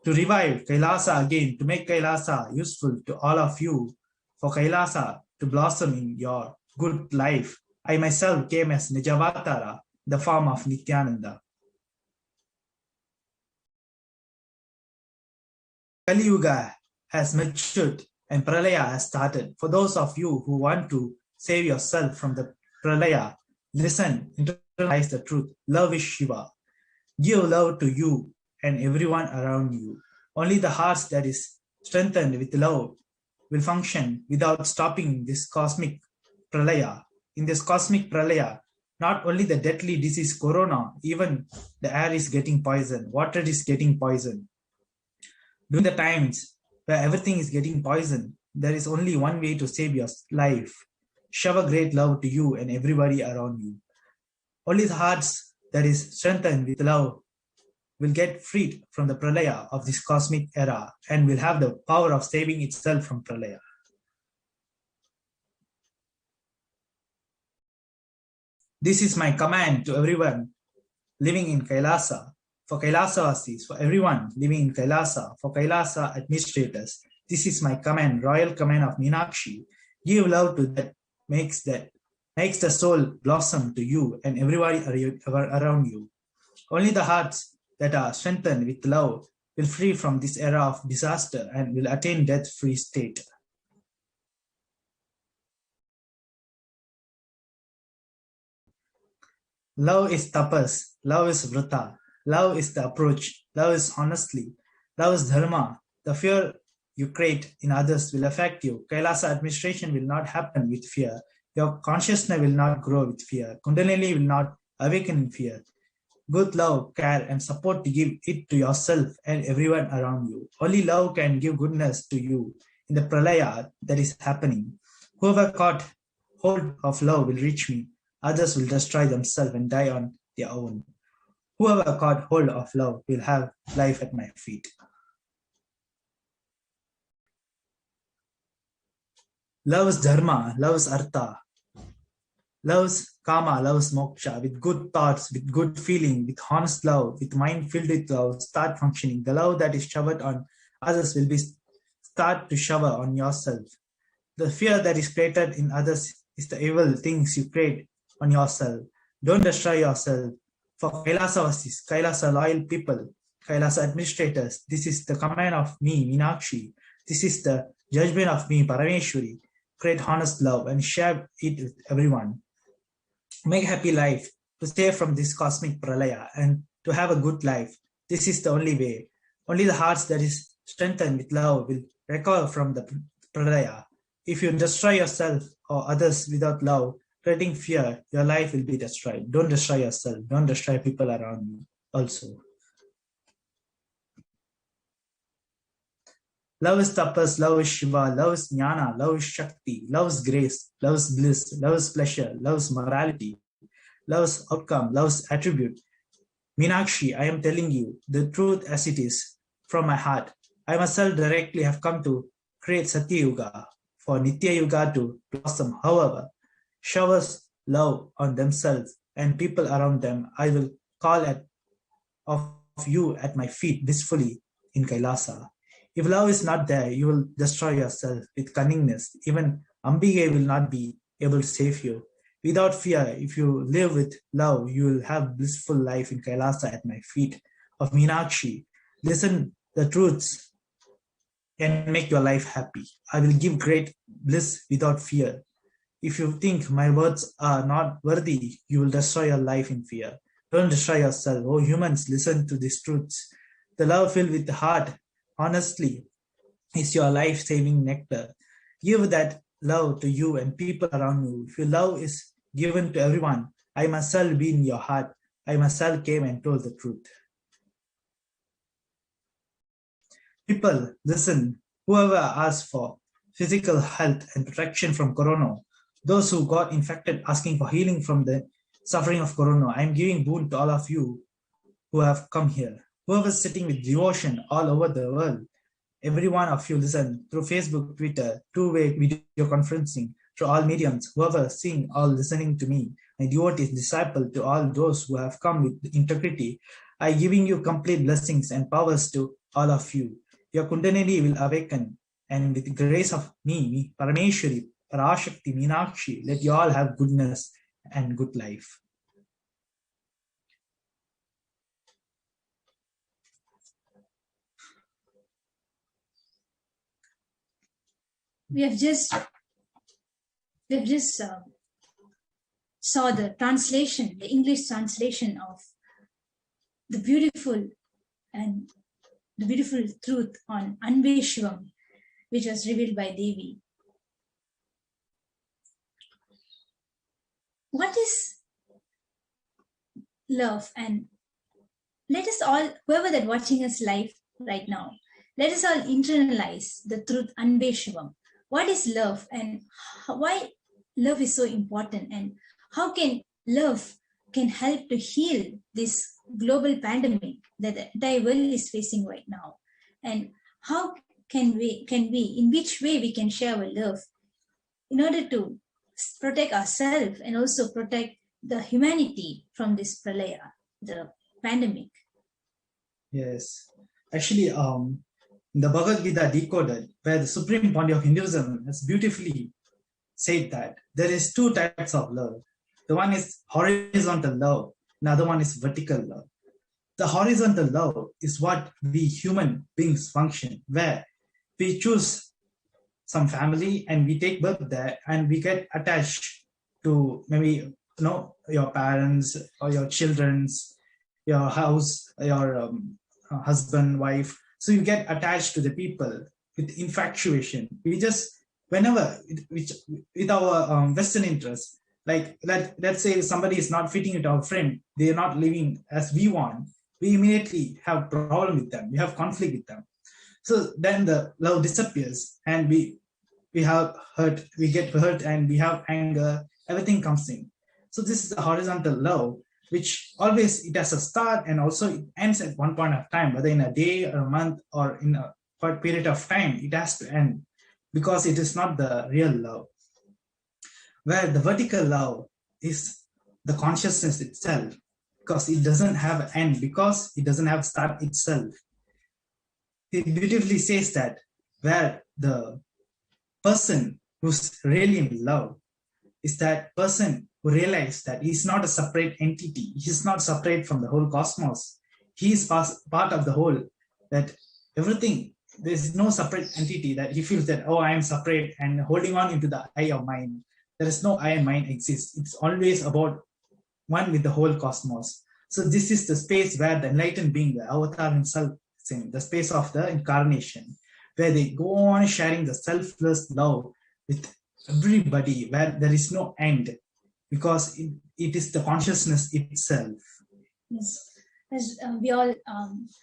To revive Kailasa again, to make Kailasa useful to all of you, for Kailasa to blossom in your good life. I myself came as Nijavatara, the form of Nityananda. Kali Yuga has matured and Pralaya has started. For those of you who want to save yourself from the Pralaya, listen, internalize the truth. Love is Shiva. Give love to you and everyone around you. Only the heart that is strengthened with love will function without stopping this cosmic Pralaya. In this cosmic Pralaya, not only the deadly disease corona, even the air is getting poisoned, water is getting poisoned. During the times where everything is getting poisoned, there is only one way to save your life. Shower great love to you and everybody around you. Only the hearts that is strengthened with love will get freed from the Pralaya of this cosmic era and will have the power of saving itself from Pralaya. This is my command to everyone living in Kailasa, for Kailasa-vasis, for everyone living in Kailasa, for Kailasa administrators. This is my command, royal command of Meenakshi. Give love to that makes the soul blossom to you and everybody around you. Only the hearts that are strengthened with love will free from this era of disaster and will attain death-free state. Love is tapas, love is vrata, love is the approach, love is honestly, love is dharma. The fear you create in others will affect you. Kailasa administration will not happen with fear. Your consciousness will not grow with fear. Kundalini will not awaken in fear. Good love, care, and support to give it to yourself and everyone around you. Only love can give goodness to you in the pralaya that is happening. Whoever caught hold of love will reach me. Others will destroy themselves and die on their own. Whoever caught hold of love will have life at my feet. Love is dharma, love is artha, love is kama, love is moksha. With good thoughts, with good feeling, with honest love, with mind filled with love, start functioning. The love that is showered on others will be start to shower on yourself. The fear that is created in others is the evil things you create on yourself. Don't destroy yourself. For Kailasa-vasis, Kailasa loyal people, Kailasa administrators, this is the command of me, Meenakshi. This is the judgment of me, Parameshwari. Create honest love and share it with everyone. Make happy life to save from this cosmic pralaya and to have a good life. This is the only way. Only the hearts that is strengthened with love will recover from the pralaya. If you destroy yourself or others without love, creating fear, your life will be destroyed. Don't destroy yourself. Don't destroy people around you also. Love is tapas, love is Shiva, love is jnana, love is Shakti, love is grace, love is bliss, love is pleasure, love is morality, love is outcome, love is attribute. Meenakshi, I am telling you the truth as it is from my heart. I myself directly have come to create Satya Yuga for Nitya Yuga to blossom. However, showers love on themselves and people around them. I will call of you at my feet blissfully in Kailasa. If love is not there, you will destroy yourself with cunningness. Even Ambige will not be able to save you. Without fear, if you live with love, you will have blissful life in Kailasa at my feet of Meenakshi. Listen the truths and make your life happy. I will give great bliss without fear. If you think my words are not worthy, you will destroy your life in fear. Don't destroy yourself. Oh, humans, listen to these truths. The love filled with the heart, honestly, is your life-saving nectar. Give that love to you and people around you. If your love is given to everyone, I myself be in your heart. I myself came and told the truth. People, listen. Whoever asks for physical health and protection from corona, those who got infected asking for healing from the suffering of corona, I am giving boon to all of you who have come here. Whoever is sitting with devotion all over the world, every one of you listen through Facebook, Twitter, two-way video conferencing, through all mediums, whoever seeing, all listening to me, my devotee disciple to all those who have come with integrity, I giving you complete blessings and powers to all of you. Your Kundalini will awaken, and with the grace of me, Parameshwari, Parashakti, Meenakshi, let you all have goodness and good life. We have just saw the translation, the English translation of the beautiful truth on Anveshvam, which was revealed by Devi. What is love? And let us all, whoever that watching us live right now, let us all internalize the truth Anveshvam. What is love and why love is so important, and how can love can help to heal this global pandemic that the entire world is facing right now, and how can we in which way we can share our love in order to protect ourselves and also protect the humanity from this pralaya, the pandemic. Yes, actually, the Bhagavad Gita Decoded, where the supreme body of Hinduism has beautifully said that there is two types of love. The one is horizontal love, another one is vertical love. The horizontal love is what we human beings function, where we choose some family and we take birth there and we get attached to maybe your parents or your children's, your house, your husband, wife. So you get attached to the people with infatuation. We just, whenever, with our Western interests, like let's say somebody is not fitting with our friend, they are not living as we want, we immediately have problem with them, we have conflict with them. So then the love disappears and we have hurt, we get hurt and we have anger, everything comes in. So this is the horizontal love, which always, it has a start and also it ends at one point of time, whether in a day or a month or in a short period of time, it has to end because it is not the real love. Where the vertical love is the consciousness itself, because it doesn't have an end, because it doesn't have start itself. It beautifully says that where the person who's really in love is that person who realizes that he's not a separate entity. He's not separate from the whole cosmos. He is part of the whole, that everything, there's no separate entity that he feels that, oh, I am separate and holding on into the I of mind. There is no I and mind exists. It's always about one with the whole cosmos. So this is the space where the enlightened being, the avatar himself, is in the space of the incarnation, where they go on sharing the selfless love with everybody, where there is no end, because it is the consciousness itself. Yes. As we all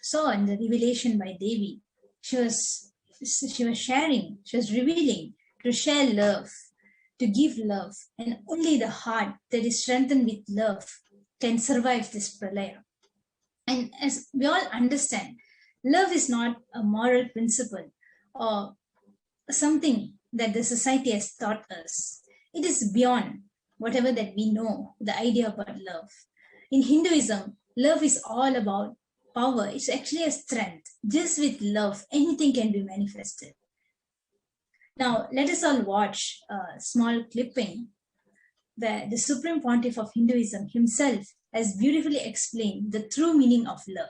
saw in the revelation by Devi, she was sharing, she was revealing to share love, to give love, and only the heart that is strengthened with love can survive this pralaya. And as we all understand, love is not a moral principle or something that the society has taught us. It is beyond whatever that we know, the idea about love. In Hinduism, love is all about power. It's actually a strength. Just with love, anything can be manifested. Now, let us all watch a small clipping where the Supreme Pontiff of Hinduism himself has beautifully explained the true meaning of love.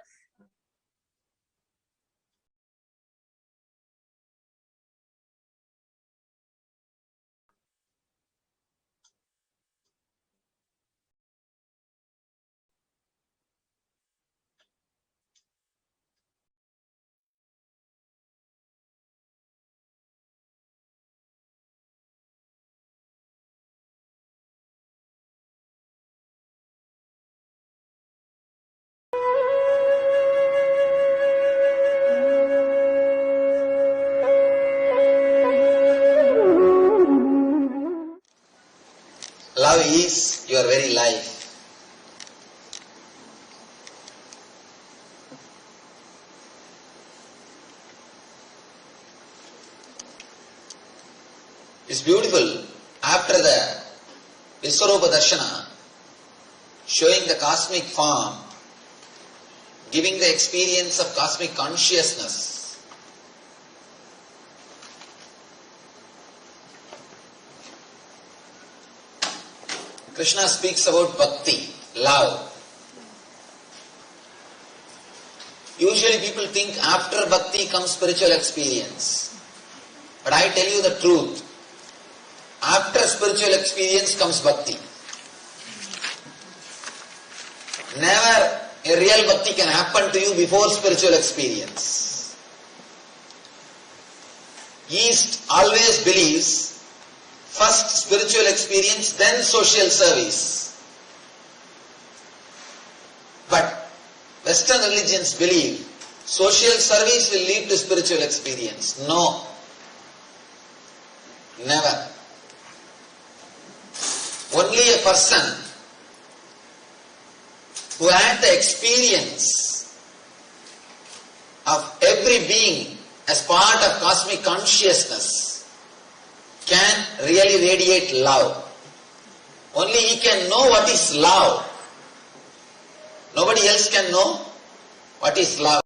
Love is your very life. It's beautiful. After the Viswarupa Darshana, showing the cosmic form, giving the experience of cosmic consciousness, Krishna speaks about bhakti, love. Usually people think after bhakti comes spiritual experience. But I tell you the truth. After spiritual experience comes bhakti. Never a real bhakti can happen to you before spiritual experience. East always believes first spiritual experience, then social service. But Western religions believe social service will lead to spiritual experience. No. Never. Only a person who had the experience of every being as part of cosmic consciousness can really radiate love. Only he can know what is love. Nobody else can know what is love.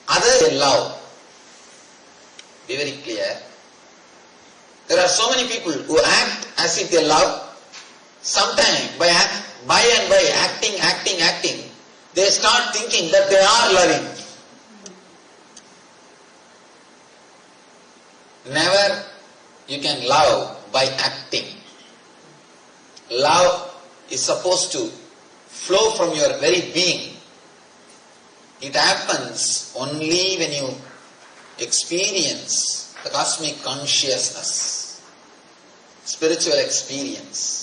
Other than love. Be very clear. There are so many people who act as if they love. Sometimes by acting, they start thinking that they are loving. Never you can love by acting. Love is supposed to flow from your very being. It happens only when you experience the cosmic consciousness, spiritual experience.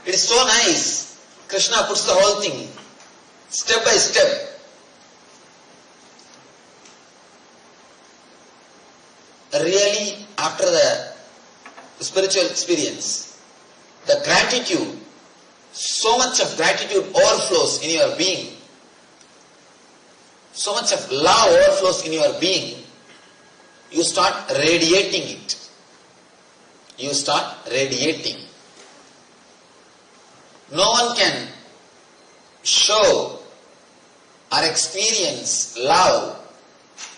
It is so nice. Krishna puts the whole thing step by step. Really, after the spiritual experience, the gratitude, so much of gratitude overflows in your being. So much of love overflows in your being. You start radiating it. You start radiating. No one can show or experience love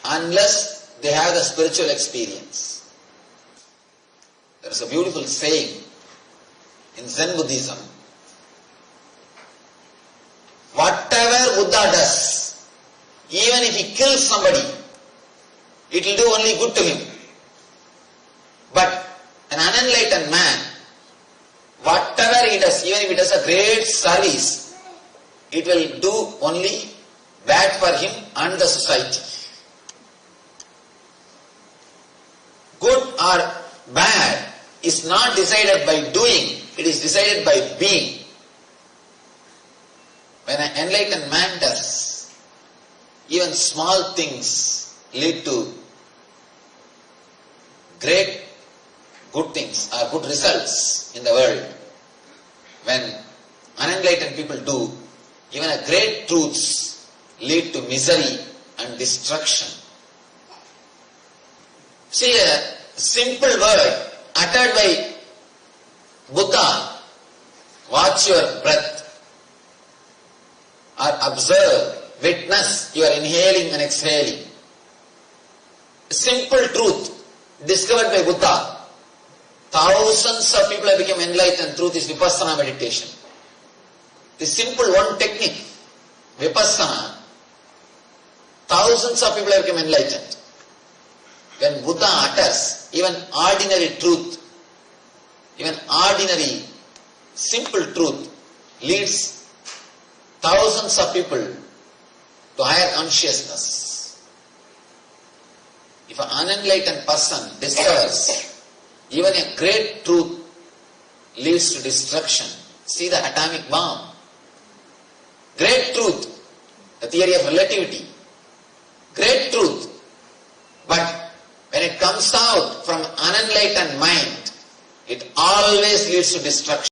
unless they have the spiritual experience. There is a beautiful saying in Zen Buddhism. Whatever Buddha does, even if he kills somebody, it will do only good to him. But an unenlightened man, whatever he does, even if he does a great service, it will do only bad for him and the society. or bad is not decided by doing, it is decided by being. When an enlightened man does, even small things lead to great good things or good results in the world. When unenlightened people do, even a great truths lead to misery and destruction. See, a simple word uttered by Buddha, watch your breath, or observe, witness your inhaling and exhaling. A simple truth discovered by Buddha. Thousands of people have become enlightened through this Vipassana meditation. The simple one technique, Vipassana, thousands of people have become enlightened. When Buddha utters even ordinary truth, even ordinary simple truth leads thousands of people to higher consciousness. If an unenlightened person discovers even a great truth leads to destruction. See the atomic bomb. Great truth, the theory of relativity. Great truth. But when it comes out from unenlightened mind, it always leads to destruction.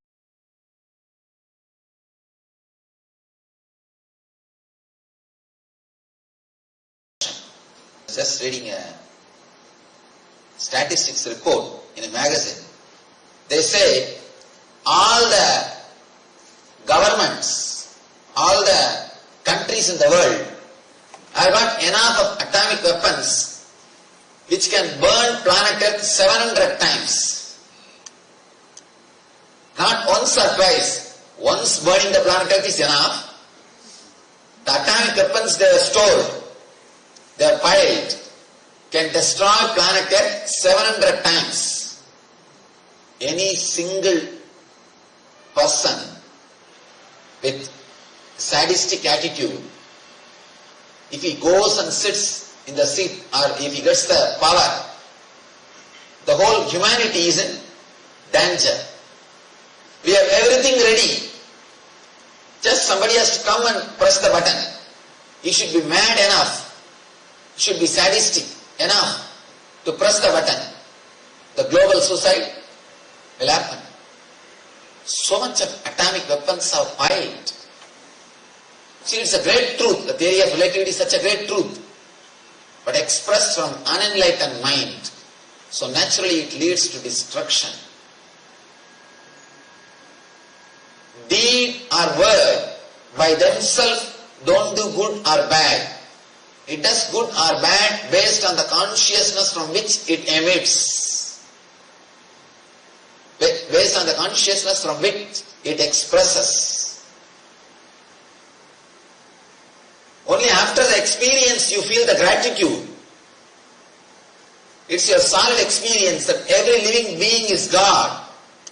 Just reading a statistics report in a magazine. They say all the governments, all the countries in the world have got enough of atomic weapons which can burn planet Earth 700 times. Not once or twice. Once burning the planet Earth is enough. The atomic weapons they have stored, they have piled, can destroy planet Earth 700 times. Any single person with sadistic attitude, if he goes and sits in the seat or if he gets the power, the whole humanity is in danger. We have everything ready. Just somebody has to come and press the button. He should be mad enough, should be sadistic enough to press the button. The global suicide will happen. So much of atomic weapons are piled. See, it's a great truth. The theory of relativity is such a great truth, but expressed from unenlightened mind. So naturally it leads to destruction. Deed or word by themselves don't do good or bad. It does good or bad based on the consciousness from which it emits. Based on the consciousness from which it expresses. Only after the experience you feel the gratitude. It's your solid experience that every living being is God.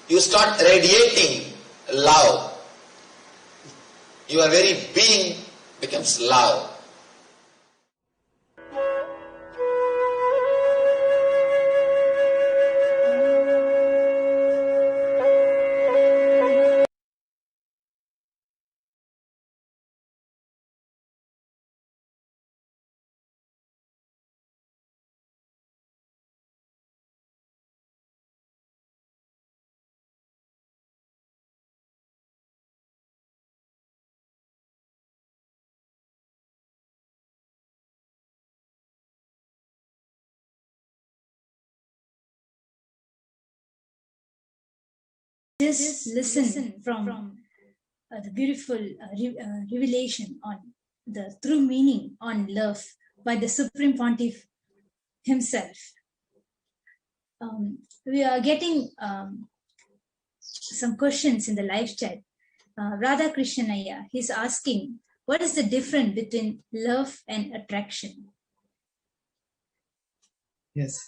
You start radiating love. Your very being becomes love. Just listen from the beautiful revelation on the true meaning on love by the Supreme Pontiff himself. We are getting some questions in the live chat. Radha Krishnaya, he's asking, what is the difference between love and attraction? Yes.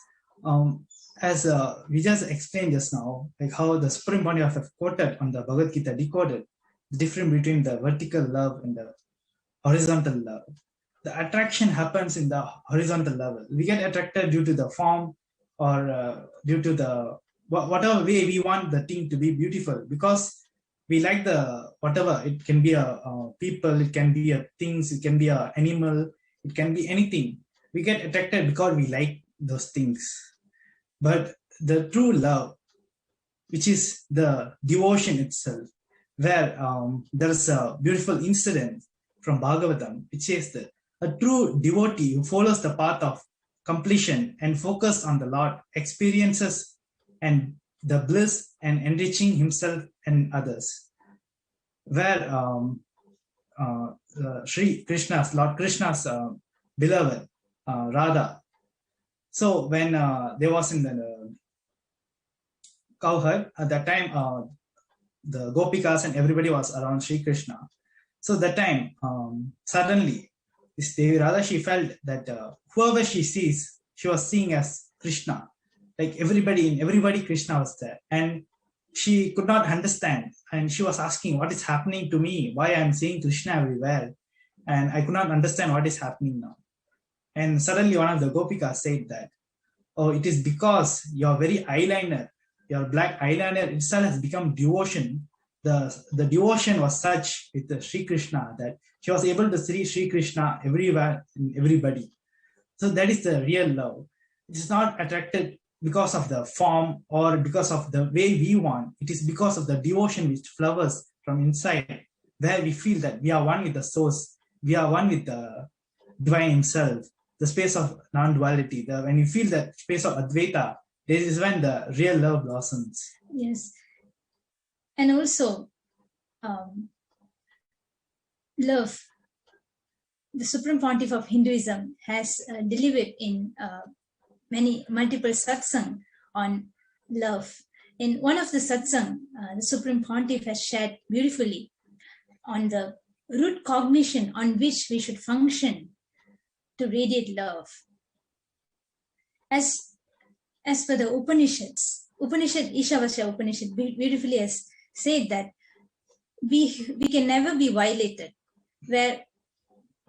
As we just explained just now, like how the Supreme Pontiff have quoted on the Bhagavad Gita, decoded the difference between the vertical love and the horizontal love. The attraction happens in the horizontal level. We get attracted due to the form or due to the whatever way we want the thing to be beautiful, because we like the whatever. It can be a people, it can be a things, it can be a animal, it can be anything. We get attracted because we like those things. But the true love, which is the devotion itself, where there's a beautiful incident from Bhagavatam, which says that a true devotee who follows the path of completion and focus on the Lord experiences and the bliss and enriching himself and others. Where Sri Krishna's, Lord Krishna's beloved Radha. So when there was in the cowherd, at that time the Gopikas and everybody was around Sri Krishna. So that time suddenly this Devi Radha, she felt that whoever she sees, she was seeing as Krishna. Like everybody Krishna was there. And she could not understand. And she was asking, what is happening to me? Why I am seeing Krishna everywhere? And I could not understand what is happening now. And suddenly one of the Gopikas said that, oh, it is because your very eyeliner, your black eyeliner itself has become devotion. The devotion was such with the Sri Krishna that she was able to see Sri Krishna everywhere in everybody. So that is the real love. It is not attracted because of the form or because of the way we want. It is because of the devotion which flowers from inside, where we feel that we are one with the source, we are one with the divine himself, the space of non-duality. When you feel that space of Advaita, this is when the real love blossoms. Yes. And also, love, the Supreme Pontiff of Hinduism has delivered in multiple satsang on love. In one of the satsang, the Supreme Pontiff has shared beautifully on the root cognition on which we should function to radiate love. As per the Upanishads, Ishavasya Upanishad beautifully has said that we can never be violated, where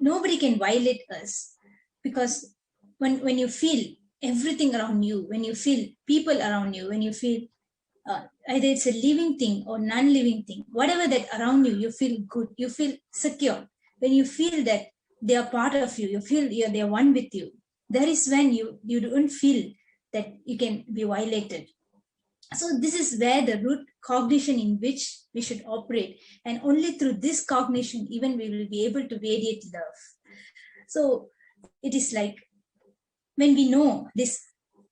nobody can violate us, because when you feel everything around you, when you feel people around you, when you feel either it's a living thing or non-living thing, whatever that around you, you feel good, you feel secure. When you feel that they are part of you, you feel they are one with you, that is when you don't feel that you can be violated. So this is where the root cognition in which we should operate, and only through this cognition even we will be able to radiate love. So it is like when we know this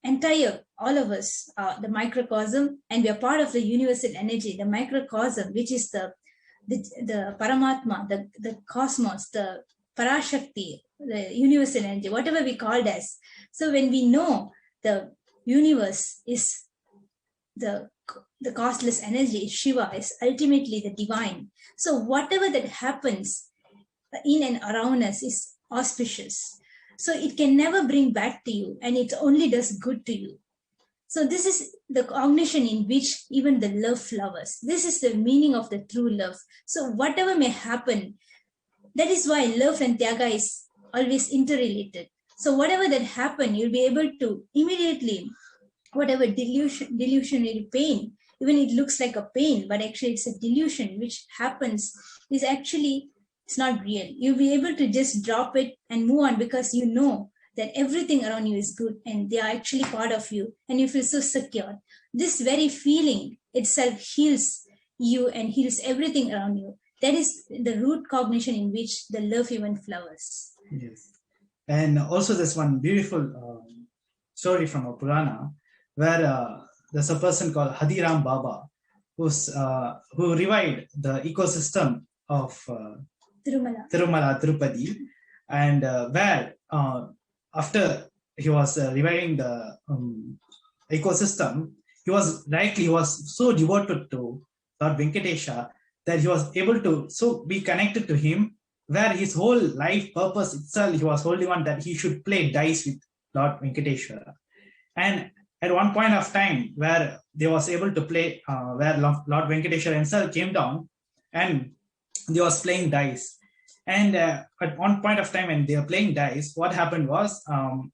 entire, all of us are the microcosm, and we are part of the universal energy, the microcosm, which is the Paramatma, the cosmos, the Parashakti, the universal energy, whatever we call it as. So when we know the universe is the costless energy, Shiva is ultimately the divine. So whatever that happens in and around us is auspicious. So it can never bring bad to you, and it only does good to you. So this is the cognition in which even the love flowers. This is the meaning of the true love. So whatever may happen, that is why love and Tyaga is always interrelated. So whatever that happen, you'll be able to immediately, whatever delusionary pain, even it looks like a pain, but actually it's a delusion which happens, is actually, it's not real. You'll be able to just drop it and move on, because you know that everything around you is good and they are actually part of you, and you feel so secure. This very feeling itself heals you and heals everything around you. That is the root cognition in which the love even flowers. Yes. And also there's one beautiful story from a Purana where there's a person called Hadiram Baba who revived the ecosystem of Tirumala, Tirupati, and where after he was reviving the ecosystem, he was so devoted to Lord Venkatesha that he was able to so be connected to him, where his whole life purpose itself, he was holding on that he should play dice with Lord Venkateshwara. And at one point of time where they was able to play, where Lord Venkateshwara himself came down and they was playing dice. And at one point of time when they were playing dice, what happened was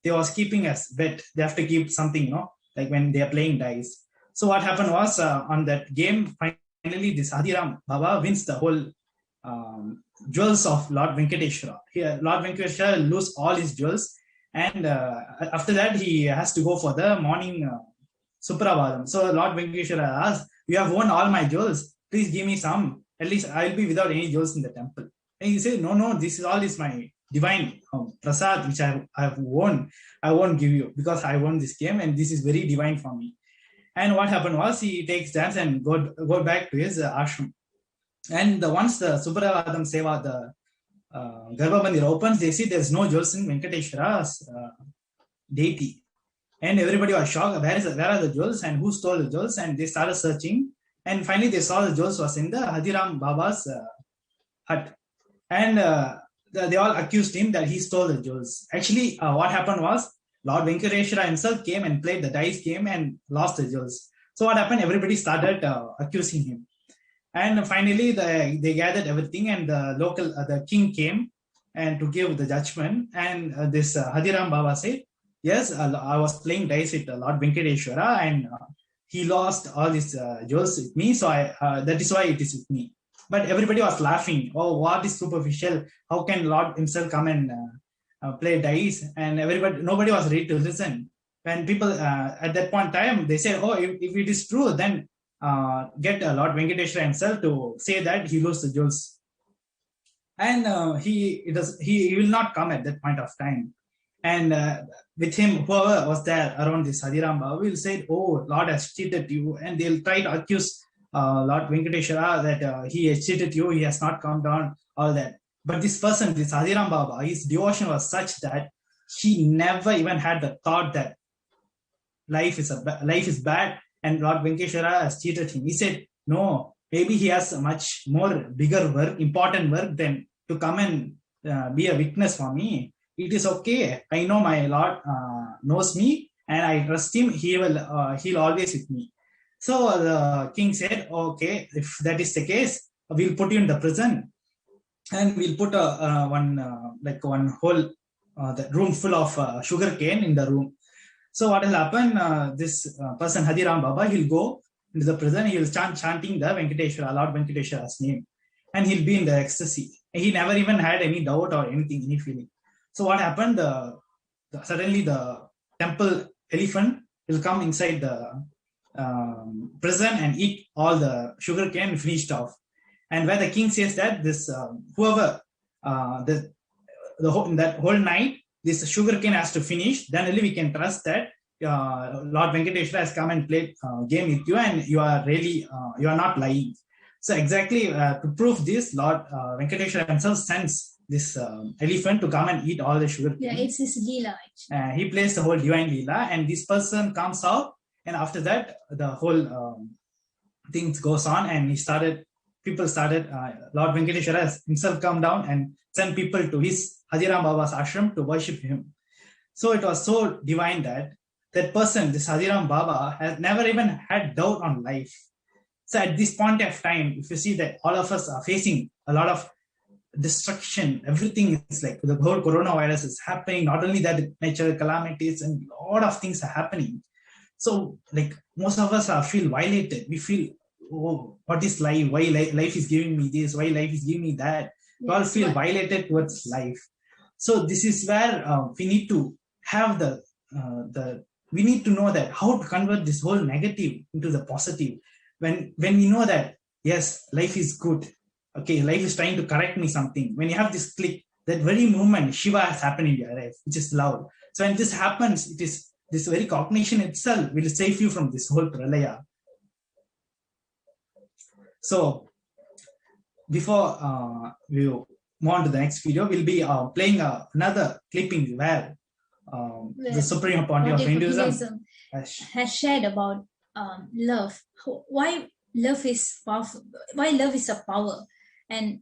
they was keeping as bet. They have to keep something, like when they are playing dice. So what happened was on that game, finally this Hadiram Baba wins the whole jewels of Lord Venkateshwara. Here, Lord Venkateshwara lose all his jewels, and after that he has to go for the morning Supravadam. So Lord Venkateshwara asked, "You have won all my jewels. Please give me some. At least I will be without any jewels in the temple." And he said, "No, this is all is my divine prasad which I have won. I won't give you because I won this game and this is very divine for me." And what happened was he takes dance and go back to his ashram. And once the Supravadam Seva, the Garbha Mandir opens, they see there's no jewels in Venkateshwara's deity. And everybody was shocked. Where are the jewels and who stole the jewels? And they started searching. And finally, they saw the jewels was in the Hadiram Baba's hut. And they all accused him that he stole the jewels. Actually, what happened was Lord Venkateshwara himself came and played the dice game and lost the jewels. So what happened? Everybody started accusing him. And finally, they gathered everything, and the king came and to give the judgment. And this Hadiram Baba said, "Yes, I was playing dice with Lord Venkateshwara, and he lost all his jewels with me. So that is why it is with me." But everybody was laughing. "Oh, what is superficial? How can Lord himself come and play dice?" And nobody was ready to listen. When people at that point in time, they said, "Oh, if it is true, then get Lord Venkateshwara himself to say that he lost the jewels." And he will not come at that point of time. And with him, whoever was there around this Hadiram Baba will say, "Oh, Lord has cheated you," and they'll try to accuse Lord Venkateshwara that he has cheated you, he has not come down, all that. But this person, this Hadiram Baba, his devotion was such that he never even had the thought that life is bad and Lord Venkateshwara has cheated him. He said, "No, maybe he has a much more bigger work, important work than to come and be a witness for me. It is okay. I know my Lord knows me, and I trust him. He'll always with me." So the king said, "Okay, if that is the case, we'll put you in the prison, and we'll put one whole the room full of sugar cane in the room." So what will happen? This person Hadiram Baba, he'll go into the prison. He'll chanting the Lord Venkateshwara's name, and he'll be in the ecstasy. He never even had any doubt or anything, any feeling. So what happened? Suddenly the temple elephant will come inside the prison and eat all the sugar cane finished off. And where the king says that this whoever in that whole night this sugar cane has to finish, then only we can trust that Lord Venkateshwara has come and played game with you, and you are really you are not lying. So exactly to prove this, Lord Venkateshwara himself sends this elephant to come and eat all the sugar cane. Yeah, it's his Leela. He plays the whole divine Leela, and this person comes out, and after that the whole things goes on, and people started Lord Venkateshwara has himself come down and send people to his Hadiram Baba's ashram to worship him. So it was so divine that person, this Hadiram Baba, has never even had doubt on life. So at this point of time, if you see that all of us are facing a lot of destruction, everything is like the whole coronavirus is happening, not only that, natural calamities and a lot of things are happening. So like most of us feel violated. We feel, oh, what is life? Why life is giving me this? Why life is giving me that? We all feel violated towards life. So this is where we need to have we need to know that how to convert this whole negative into the positive. When we know that, yes, life is good. Okay, life is trying to correct me something. When you have this click, that very moment, Shiva has happened in your life, which is love. So when this happens, it is this very cognition itself will save you from this whole pralaya. So before we move on to the next video, we'll be playing another clipping where the Supreme Pontiff of Hinduism has shared about love. Why love is powerful? Why love is a power, and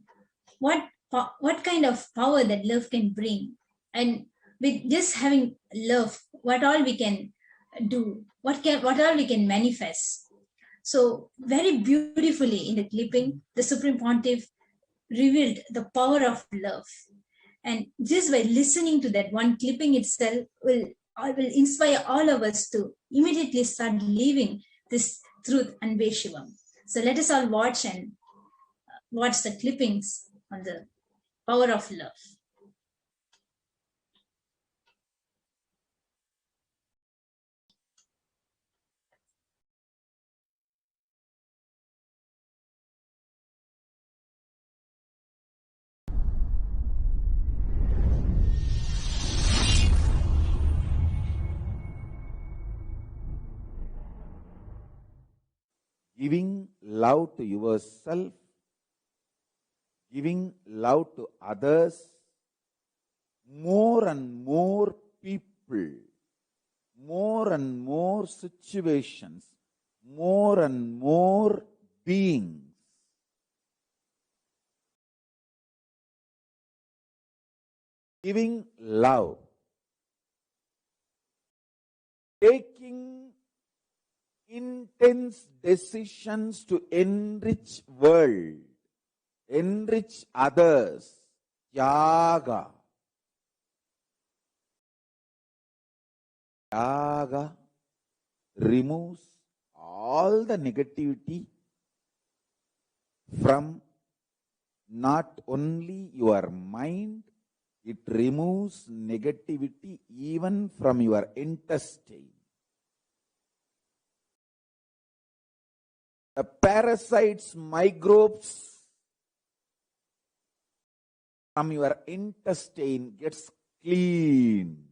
what kind of power that love can bring? And with just having love, what all we can do? What all we can manifest? So very beautifully in the clipping, the Supreme Pontiff revealed the power of love. And just by listening to that one clipping itself will I will inspire all of us to immediately start living this truth and Shivam. So let us all watch the clippings on the power of love. Giving love to yourself, giving love to others, more and more people, more and more situations, more and more beings giving love, taking intense decisions to enrich world, enrich others, Tyaga. Tyaga removes all the negativity from not only your mind, it removes negativity even from your intestine. The parasites, microbes from your intestine gets clean.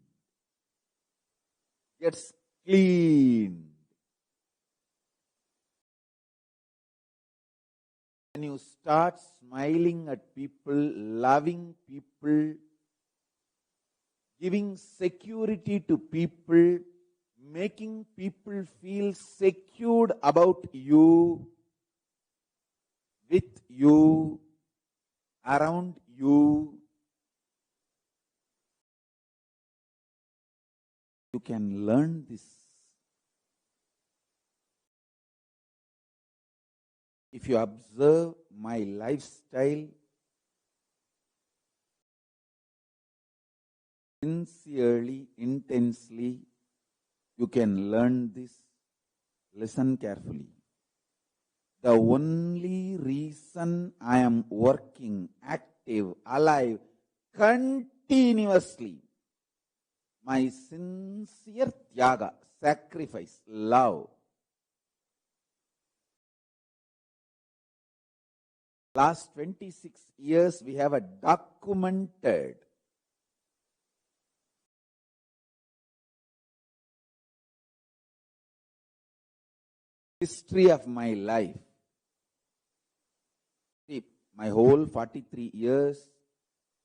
Gets clean. When you start smiling at people, loving people, giving security to people, making people feel secured about you, with you, around you, you can learn this. If you observe my lifestyle, sincerely, intensely, you can learn this. Listen carefully. The only reason I am working, active, alive, continuously, my sincere tyaga, sacrifice, love. Last 26 years, we have a documented history of my life. See, my whole 43 years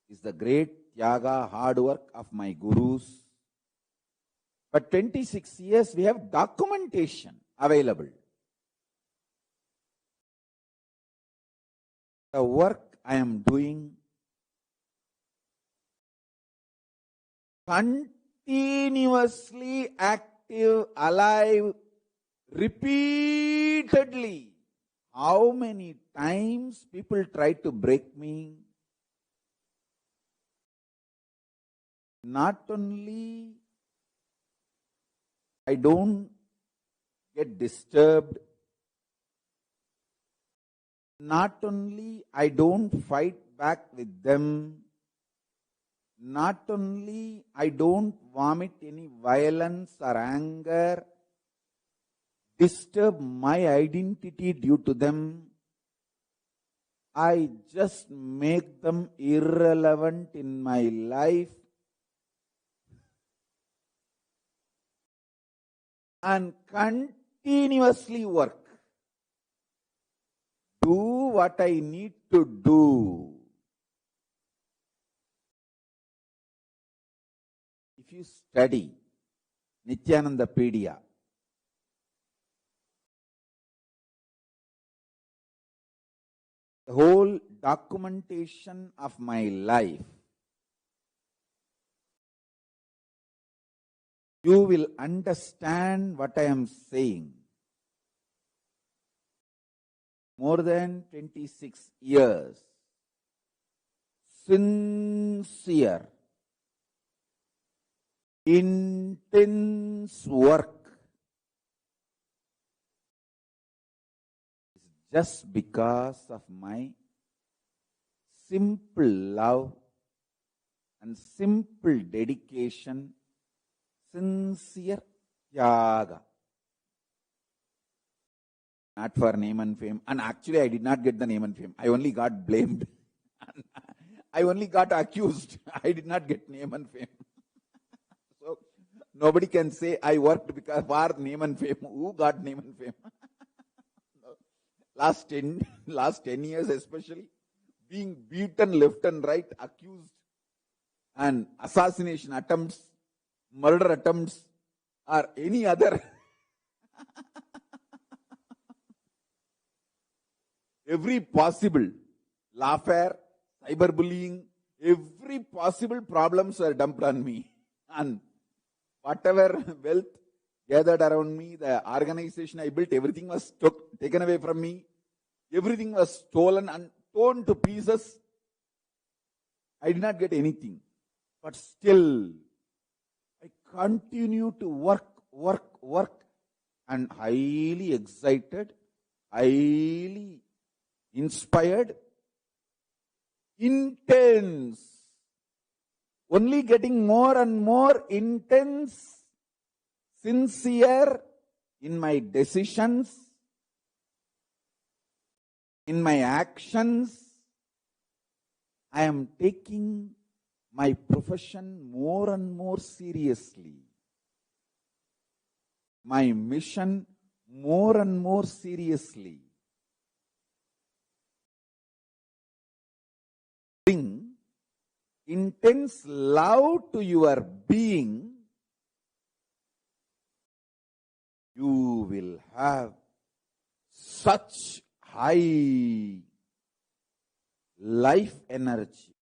is the great tyaga, hard work of my gurus. But 26 years, we have documentation available. The work I am doing continuously active, alive, repeatedly. How many times people try to break me? Not only I don't get disturbed, not only I don't fight back with them, not only I don't vomit any violence or anger, disturb my identity due to them, I just make them irrelevant in my life and continuously work. Do what I need to do. If you study Nityanandapedia, the whole documentation of my life, you will understand what I am saying. More than 26 years, sincere, intense work just because of my simple love and simple dedication, sincere yaga. Not for name and fame. And actually I did not get the name and fame. I only got blamed. I only got accused. I did not get name and fame. So nobody can say I worked because for name and fame. Who got name and fame? Last 10 years especially, being beaten left and right, accused, and assassination attempts, murder attempts, or any other. Every possible lawfare, cyberbullying, every possible problems were dumped on me. And whatever wealth gathered around me, the organization I built, everything was taken away from me. Everything was stolen and torn to pieces. I did not get anything. But still, I continue to work, and highly excited, highly inspired, intense, only getting more and more intense, sincere in my decisions, in my actions. I am taking my profession more and more seriously, my mission more and more seriously. Bring intense love to your being, you will have such high life energy.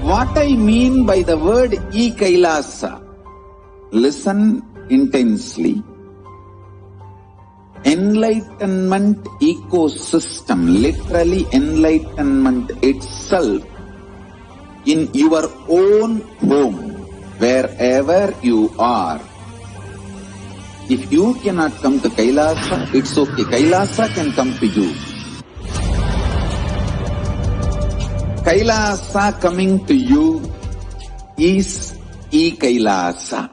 What I mean by the word e-Kailasa, listen intensely. Enlightenment ecosystem, literally enlightenment itself, in your own home, wherever you are. If you cannot come to Kailasa, it's okay. Kailasa can come to you. Kailasa coming to you is e-Kailasa.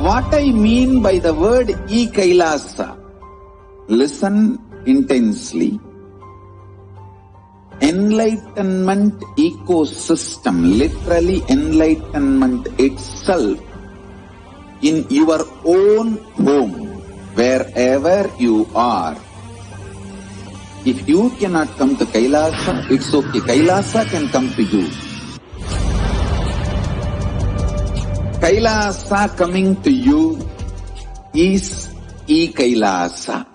What I mean by the word e-Kailasa, listen intensely. Enlightenment ecosystem, literally enlightenment itself, in your own home, wherever you are. If you cannot come to Kailasa, it's okay. Kailasa can come to you. Kailasa coming to you is e-Kailasa.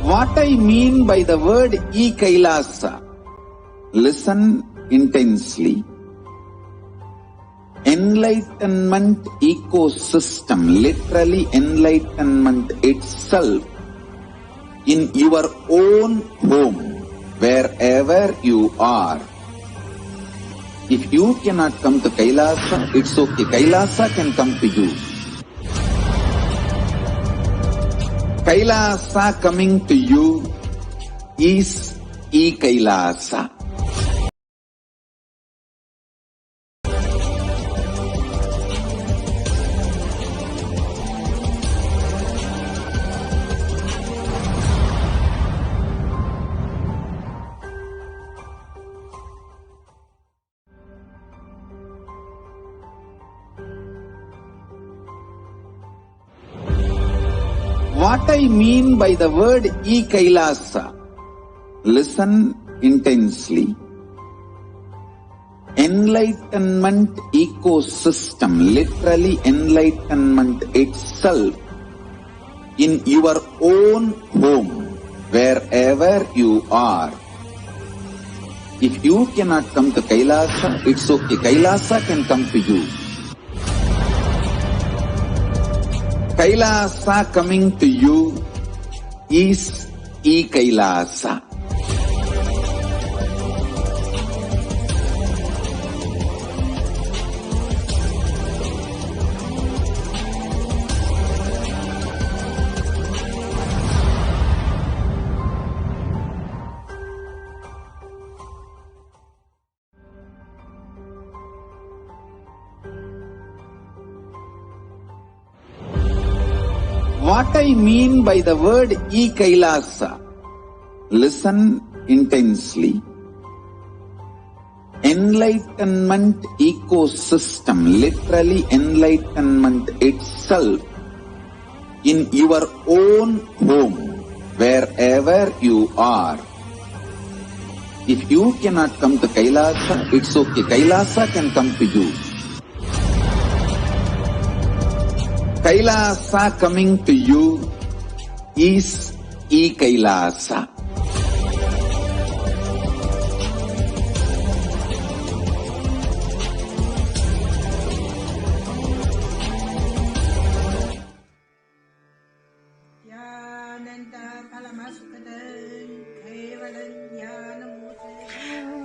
What I mean by the word e-Kailasa, listen intensely. Enlightenment ecosystem, literally enlightenment itself, in your own home, wherever you are. If you cannot come to Kailasa, it's okay. Kailasa can come to you. Kailasa coming to you is E-Kailasa. What I mean by the word E-Kailasa, listen intensely. Enlightenment ecosystem, literally enlightenment itself, in your own home, wherever you are. If you cannot come to Kailasa, it's okay. Kailasa can come to you. Kailasa coming to you is E-Kailasa. What I mean by the word E-Kailasa, listen intensely. Enlightenment ecosystem, literally enlightenment itself, in your own home, wherever you are. If you cannot come to Kailasa, it's okay. Kailasa can come to you. Kailasa coming to you is E-Kailasa.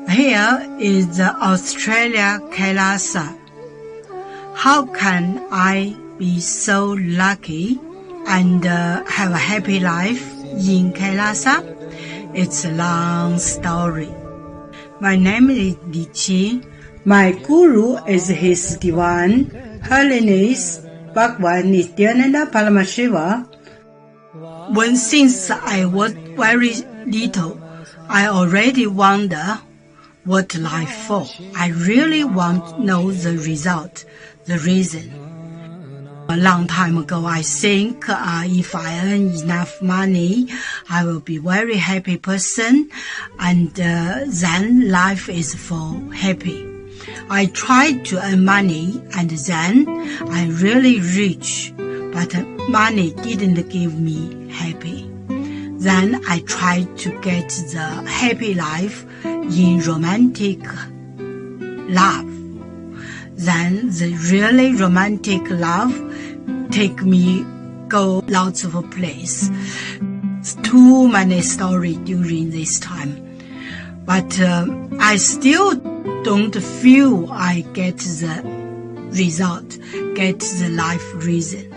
Here is the Australia Kailasa. How can I be so lucky and have a happy life in Kailasa? It's a long story. My name is Li Qi. My guru is His Divine Holiness Bhagwan Nityananda Paramashiva. Since I was very little, I already wonder what life for. I really want to know the result, the reason. A long time ago, I think if I earn enough money, I will be very happy person, and then life is for happy. I tried to earn money, and then I'm really rich, but money didn't give me happy. Then I tried to get the happy life in romantic love. Then the really romantic love take me go lots of place. Too many stories during this time. But I still don't feel I get the result, get the life reason.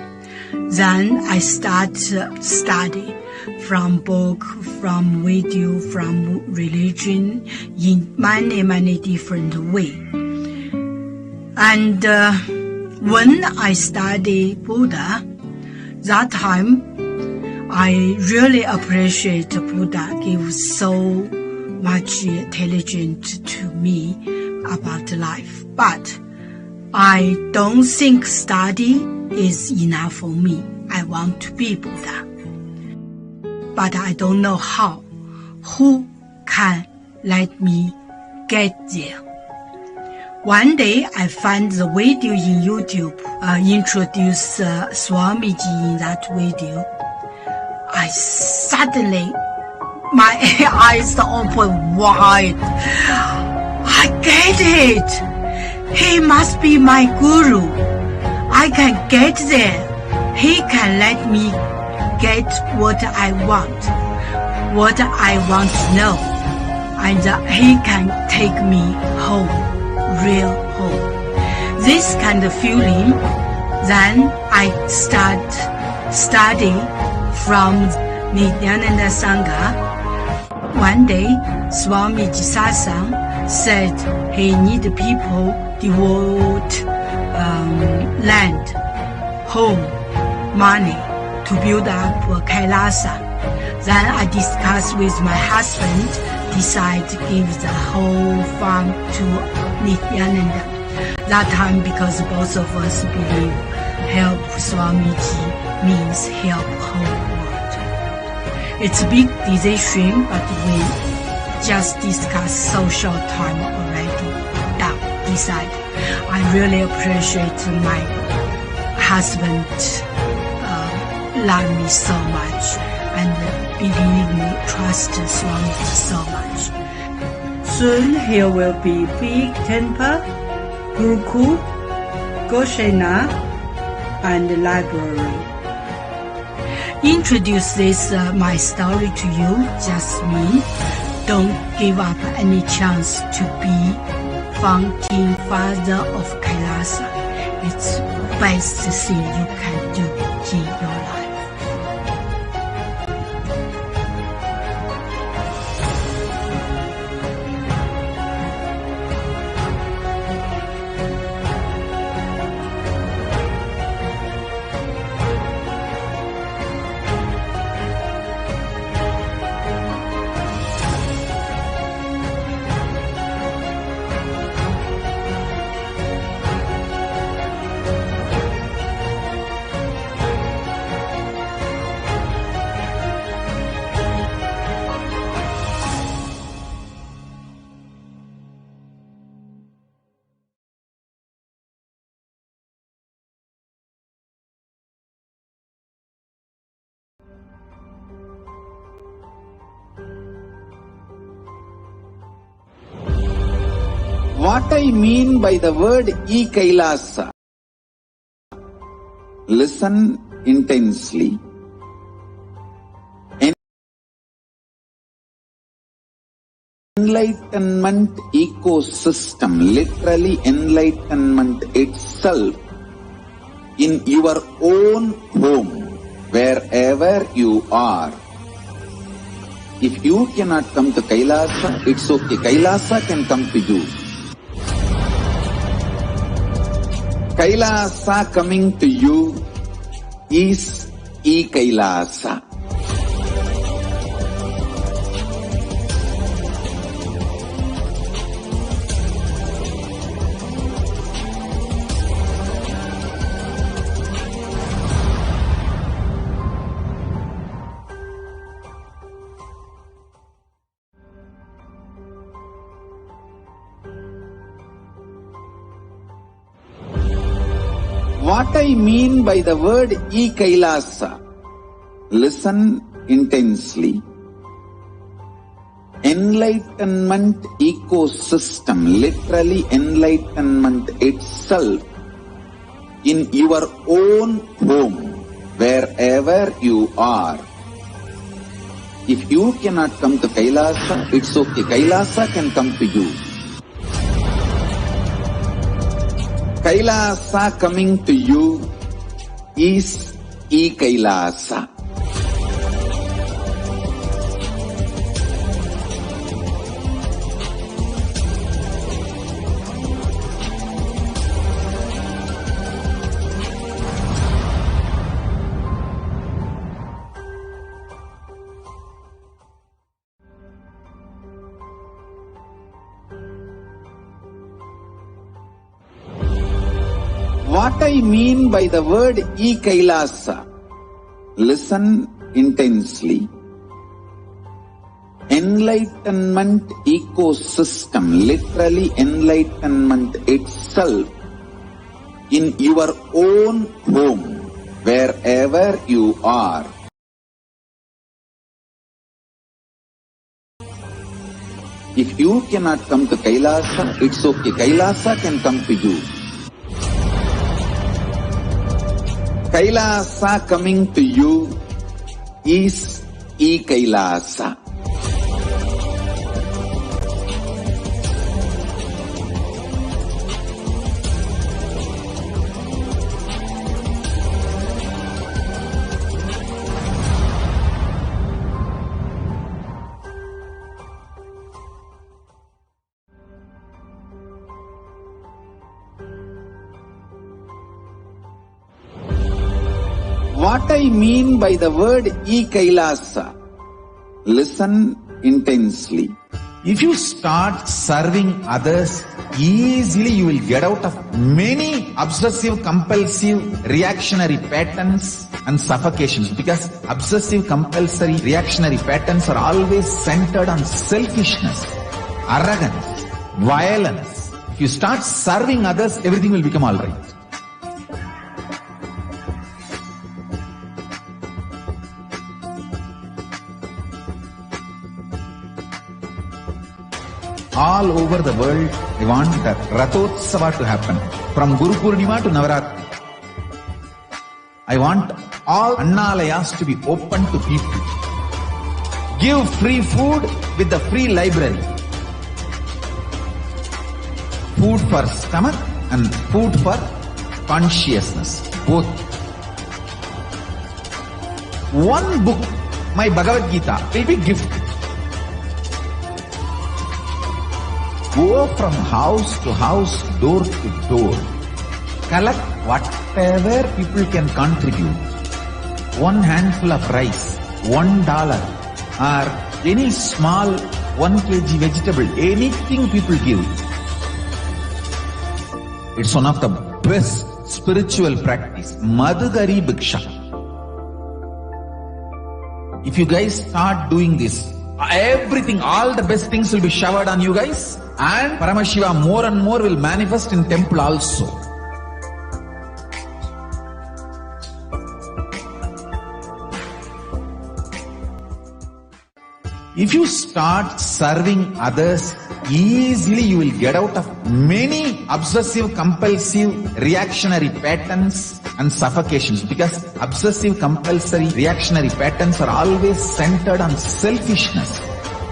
Then I start study from book, from video, from religion in many different ways. And when I study Buddha, that time I really appreciate Buddha gives so much intelligence to me about life. But I don't think study is enough for me. I want to be Buddha. But I don't know how. Who can let me get there? One day I found the video in YouTube, introduce Swamiji in that video. I suddenly, my eyes open wide. I get it. He must be my guru. I can get there. He can let me get what I want to know. And he can take me home real home. This kind of feeling, then I start studying from Nityananda Sangha. One day, Swami Jisasang said he need people devote land, home, money to build up Kailasa. Then I discussed with my husband, decide to give the whole farm to Nityananda. That time, because both of us believe help Swamiji means help whole world. It's a big decision, but we just discussed so short time already. Decide. I really appreciate my husband love me so much and believe me, trust Swamiji so much. Soon here will be big temple, Gurukul, Goshena, and library. Introduce this my story to you, just me. Don't give up any chance to be founding father of Kailasa. It's best thing you can do in your life. What I mean by the word Kailasa? Listen intensely. Enlightenment ecosystem, literally enlightenment itself, in your own home, wherever you are. If you cannot come to Kailasa, it's okay. Kailasa can come to you. Kailasa coming to you is Kailasa. What I mean by the word Kailasa? Listen intensely. Enlightenment ecosystem, literally enlightenment itself, in your own home, wherever you are. If you cannot come to Kailasa, it's okay. Kailasa can come to you. Kailasa coming to you is Kailasa. What I mean by the word Kailasa? Listen intensely. Enlightenment ecosystem, literally enlightenment itself, in your own home, wherever you are. If you cannot come to Kailasa, it's okay. Kailasa can come to you. Kailasa coming to you is Kailasa. what I mean by the word e-Kailasa? Listen intensely. If you start serving others, easily you will get out of many obsessive compulsive reactionary patterns and suffocations, because obsessive compulsory reactionary patterns are always centered on selfishness, arrogance, violence. If you start serving others, everything will become alright. All over the world, they want the Rathotsava to happen. From Guru Purnima to Navaratri. I want all Annalayas to be open to people. Give free food with the free library. Food for stomach and food for consciousness. Both. One book, my Bhagavad Gita, will be gift. Go from house to house, door to door. Collect whatever people can contribute. One handful of rice, $1, or any small 1 kg vegetable, anything people give. It's one of the best spiritual practice. Madhugari Bhiksha. If you guys start doing this, everything, all the best things will be showered on you guys. And Paramashiva more and more will manifest in temple also. If you start serving others, easily you will get out of many obsessive compulsive reactionary patterns and suffocations, because obsessive compulsory reactionary patterns are always centered on selfishness,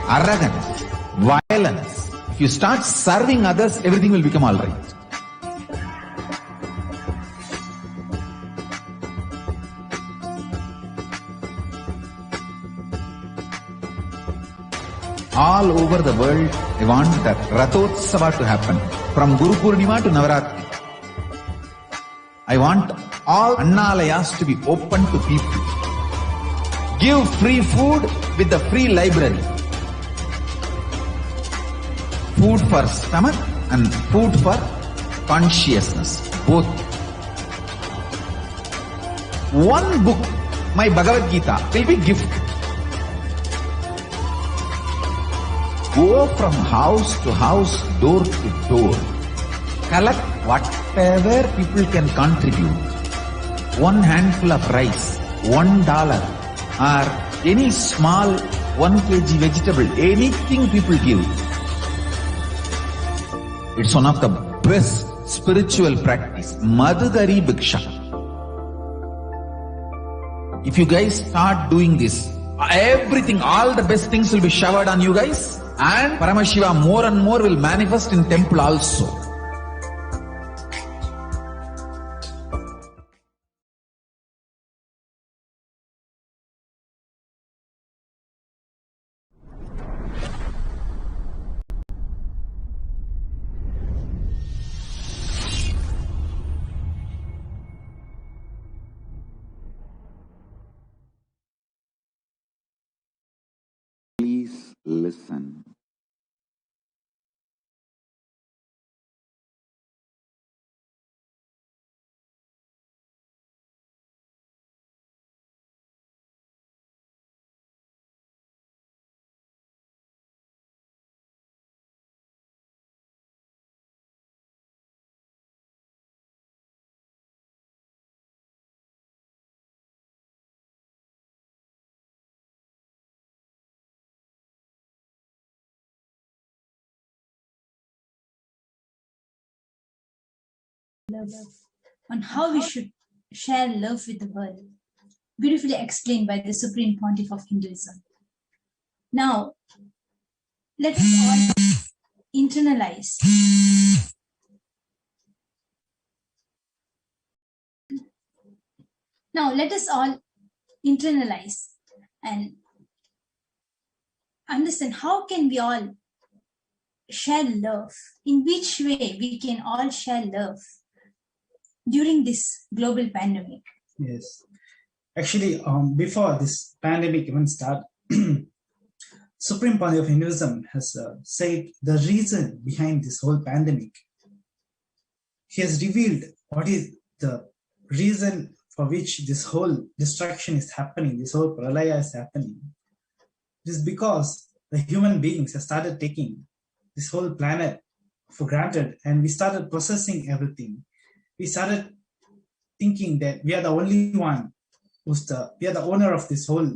arrogance, violence. If you start serving others, everything will become alright. All over the world, they want the Rathotsava to happen. From Guru Purnima to Navaratri. I want all Annalayas to be open to people. Give free food with the free library. Food for stomach and food for consciousness. Both. One book, my Bhagavad Gita, will be gift. Go from house to house, door to door. Collect whatever people can contribute. One handful of rice, $1, or any small 1 kg vegetable, anything people give. It's one of the best spiritual practice. Madhugari Bhiksha. If you guys start doing this, everything, all the best things will be showered on you guys. And Paramashiva more and more will manifest in temple also. Please listen. On how we should share love with the world, beautifully explained by the Supreme Pontiff of Hinduism. Now, let us all internalize and understand how can we all share love, in which way we can all share love during this global pandemic. Yes. Actually, before this pandemic even started, Supreme Pandiya of Hinduism has said the reason behind this whole pandemic. He has revealed what is the reason for which this whole destruction is happening, this whole pralaya is happening. It is because the human beings have started taking this whole planet for granted, and we started processing everything. We started thinking that we are the only one we are the owner of this whole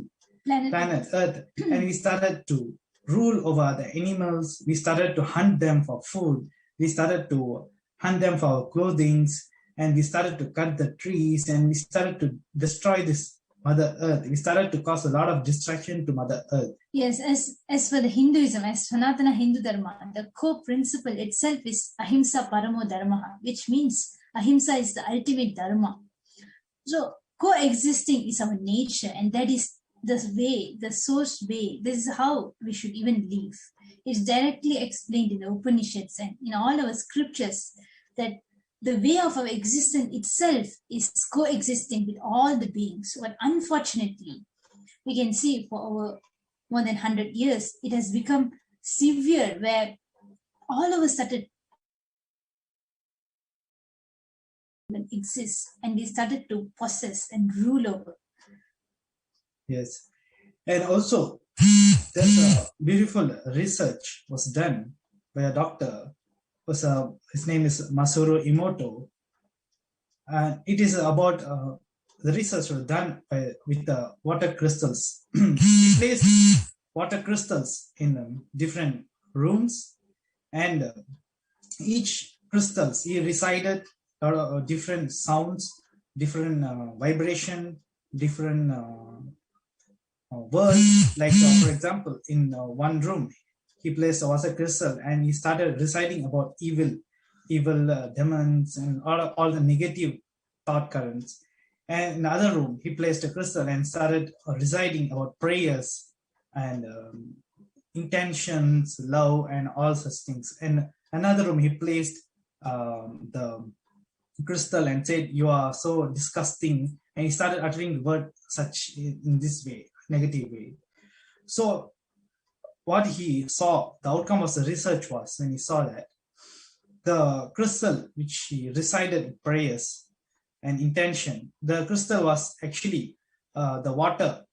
planet Earth, and we started to rule over the animals. We started to hunt them for food. We started to hunt them for our clothing, and we started to cut the trees, and we started to destroy this Mother Earth. We started to cause a lot of destruction to Mother Earth. Yes, as for the Hinduism, as Sanatana Hindu Dharma, the core principle itself is Ahimsa Paramo Dharma, which means Ahimsa is the ultimate Dharma. So coexisting is our nature, and that is the way, the source way. This is how we should even live. It's directly explained in the Upanishads and in all our scriptures that the way of our existence itself is coexisting with all the beings. But unfortunately, we can see for over more than 100 years, it has become severe, where all of us started exist, and we started to possess and rule over. Yes, and also there's a beautiful research was done by a doctor. His name is Masaru Emoto, and it is about the research was done with the water crystals. He placed water crystals in different rooms, and each crystals he recited different sounds, different vibration, different words. Like for example, in one room, he placed a water crystal and he started reciting about evil demons and all the negative thought currents. And in the other room, he placed a crystal and started reciting about prayers and intentions, love, and all such things. And another room, he placed the crystal and said, "You are so disgusting," and he started uttering the word such in this way, negative way. So what he saw, the outcome of the research was, when he saw that the crystal which he recited prayers and intention, the crystal was actually the water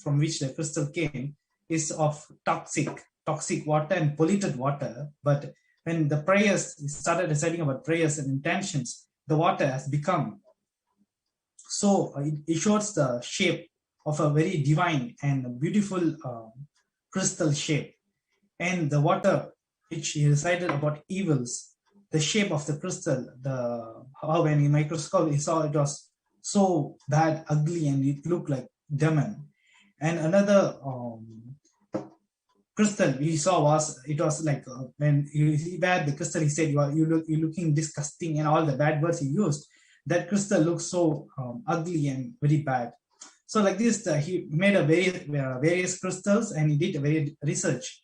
from which the crystal came is of toxic water and polluted water. But when the prayers started reciting about prayers and intentions, the water has become so it shows the shape of a very divine and beautiful crystal shape. And the water which he recited about evils, the shape of the crystal, how when in microscope he saw it was so bad, ugly, and it looked like demon. And another crystal he saw was, it was like when he had the crystal, he said, you're looking disgusting, and all the bad words he used. That crystal looks so ugly and very bad. So like this, he made a various crystals, and he did a very research.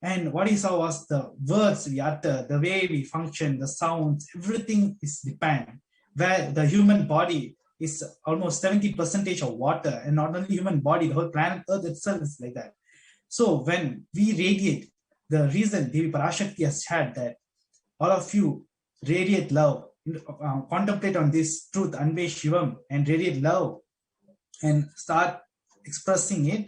And what he saw was the words we utter, the way we function, the sounds, everything is depend. Where the human body is almost 70% of water, and not only human body, the whole planet Earth itself is like that. So when we radiate, the reason Devi Parashakti has had that all of you radiate love, contemplate on this truth, Anve Shivam, and radiate love, and start expressing it,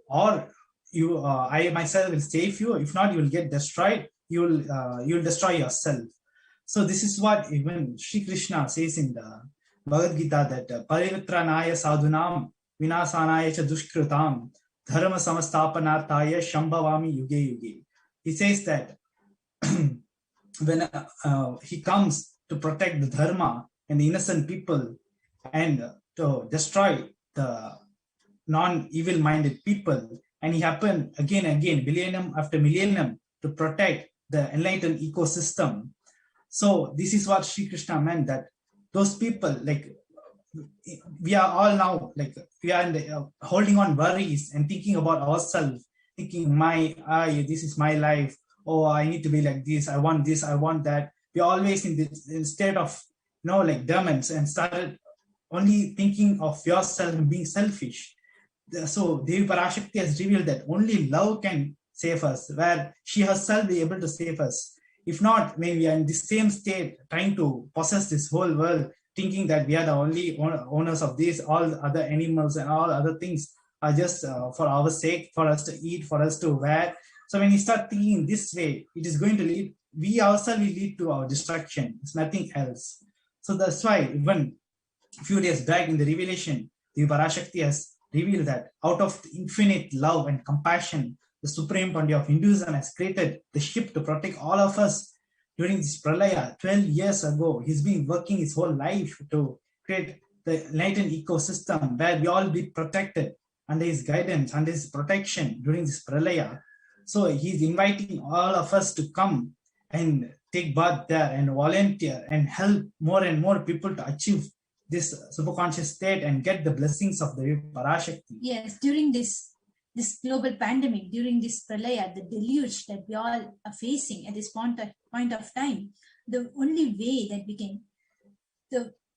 or you, I myself will save you. If not, you will get destroyed. You'll destroy yourself. So this is what even Sri Krishna says in the Bhagavad Gita, that Parivitranaya sadhunam vinasanaya cha dushkritam dharma samastapanarthaya shambhavami yuge yuge. He says that when he comes to protect the dharma and the innocent people, and to destroy the non-evil minded people, and he happened again and again, millennium after millennium, to protect the enlightened ecosystem. So this is what Sri Krishna meant, that those people, like we are all now, like we are in the, holding on worries and thinking about ourselves, thinking this is my life, oh, I need to be like this, I want that. We're always in this state of like demons, and started only thinking of yourself and being selfish. So Devi Parashakti has revealed that only love can save us, where she herself be able to save us. If not, when we are in the same state, trying to possess this whole world, thinking that we are the only owners of this, all other animals and all other things are just for our sake, for us to eat, for us to wear. So when you start thinking this way, it is going to lead, we ourselves will lead to our destruction. It's nothing else. So that's why even a few days back in the revelation, the Parashakti has revealed that out of the infinite love and compassion, the Supreme Pandya of Hinduism has created the ship to protect all of us during this Pralaya 12 years ago. He's been working his whole life to create the enlightened ecosystem where we all be protected under his guidance, under his protection during this Pralaya. So he's inviting all of us to come and take part there and volunteer and help more and more people to achieve this superconscious state and get the blessings of the Parashakti. Yes, during this global pandemic, during this pralaya, the deluge that we all are facing at this point of time, the only way that we can,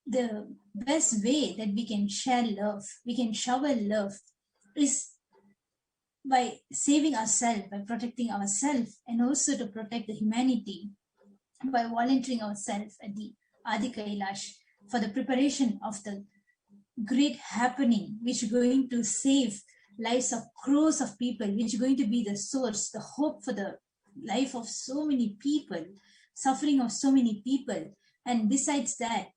the best way that we can share love, we can shower love, is by saving ourselves, by protecting ourselves, and also to protect the humanity by volunteering ourselves at the Adi Kailash for the preparation of the great happening which is going to save lives of crores of people, which is going to be the source, the hope for the life of so many people, suffering of so many people. And besides that,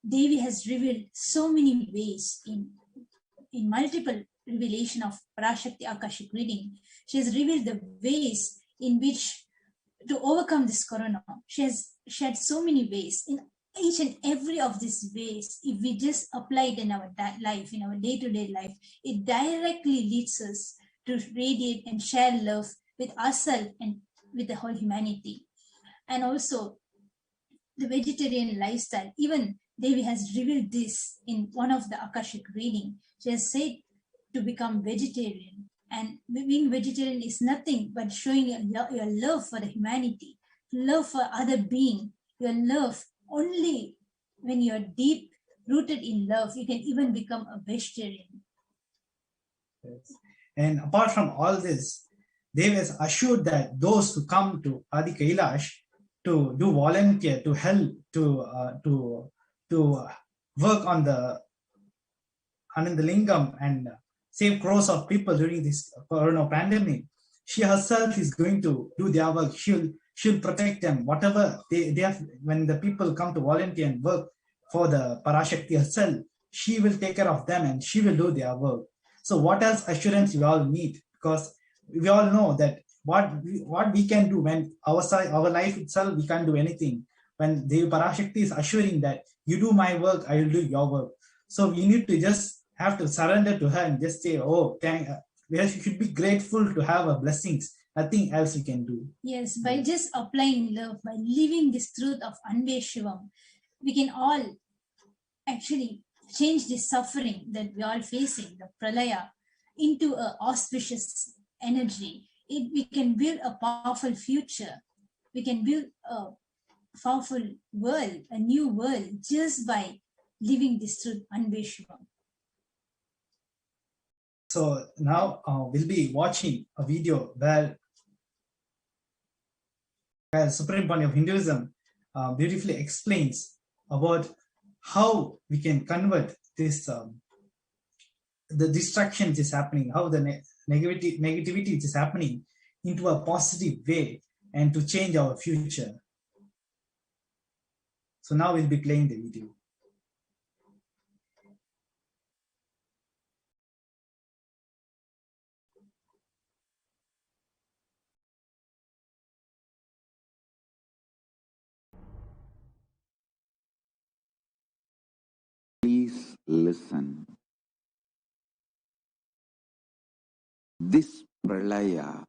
Devi has revealed so many ways in multiple revelation of Parashakti Akashic reading. She has revealed the ways in which to overcome this corona. She has shared so many ways. In each and every of these ways, if we just apply it in our life, in our day-to-day life, it directly leads us to radiate and share love with ourselves and with the whole humanity. And also the vegetarian lifestyle, even Devi has revealed this in one of the Akashic reading. She has said to become vegetarian, and being vegetarian is nothing but showing your love for the humanity, love for other being, your love. Only when you're deep rooted in love, you can even become a vegetarian. Yes. And apart from all this, Dev has assured that those who come to Adi Kailash to do volunteer, to help, to work on the Anandalingam and save crores of people during this corona pandemic, she herself is going to do their work. She'll protect them. Whatever they have, when the people come to volunteer and work for the Parashakti herself, she will take care of them and she will do their work. So what else assurance we all need? Because we all know that what we can do when our life itself, we can't do anything. When the Parashakti is assuring that you do my work, I will do your work. So we need to just have to surrender to her and just say, oh, we should be grateful to have her blessings. Nothing else we can do. Yes, by just applying love, by living this truth of Anve Shivam, we can all actually change the suffering that we are facing, the pralaya, into an auspicious energy. We can build a powerful future. We can build a powerful world, a new world, just by living this truth, Anve Shivam. So now we'll be watching a video where Supreme Pandya of Hinduism beautifully explains about how we can convert this the destruction which is happening, how the negativity which is happening into a positive way and to change our future. So now we'll be playing the video. Please listen. This pralaya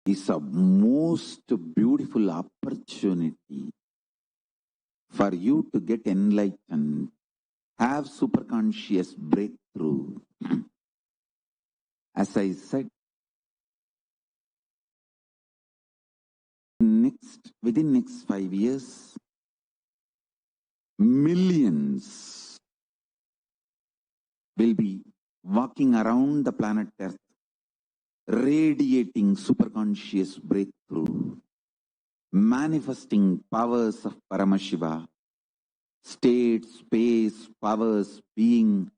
is a most beautiful opportunity for you to get enlightened, have superconscious breakthrough. As I said, within next 5 years, millions will be walking around the planet Earth, radiating superconscious breakthrough, manifesting powers of Paramashiva, state, space, powers, being,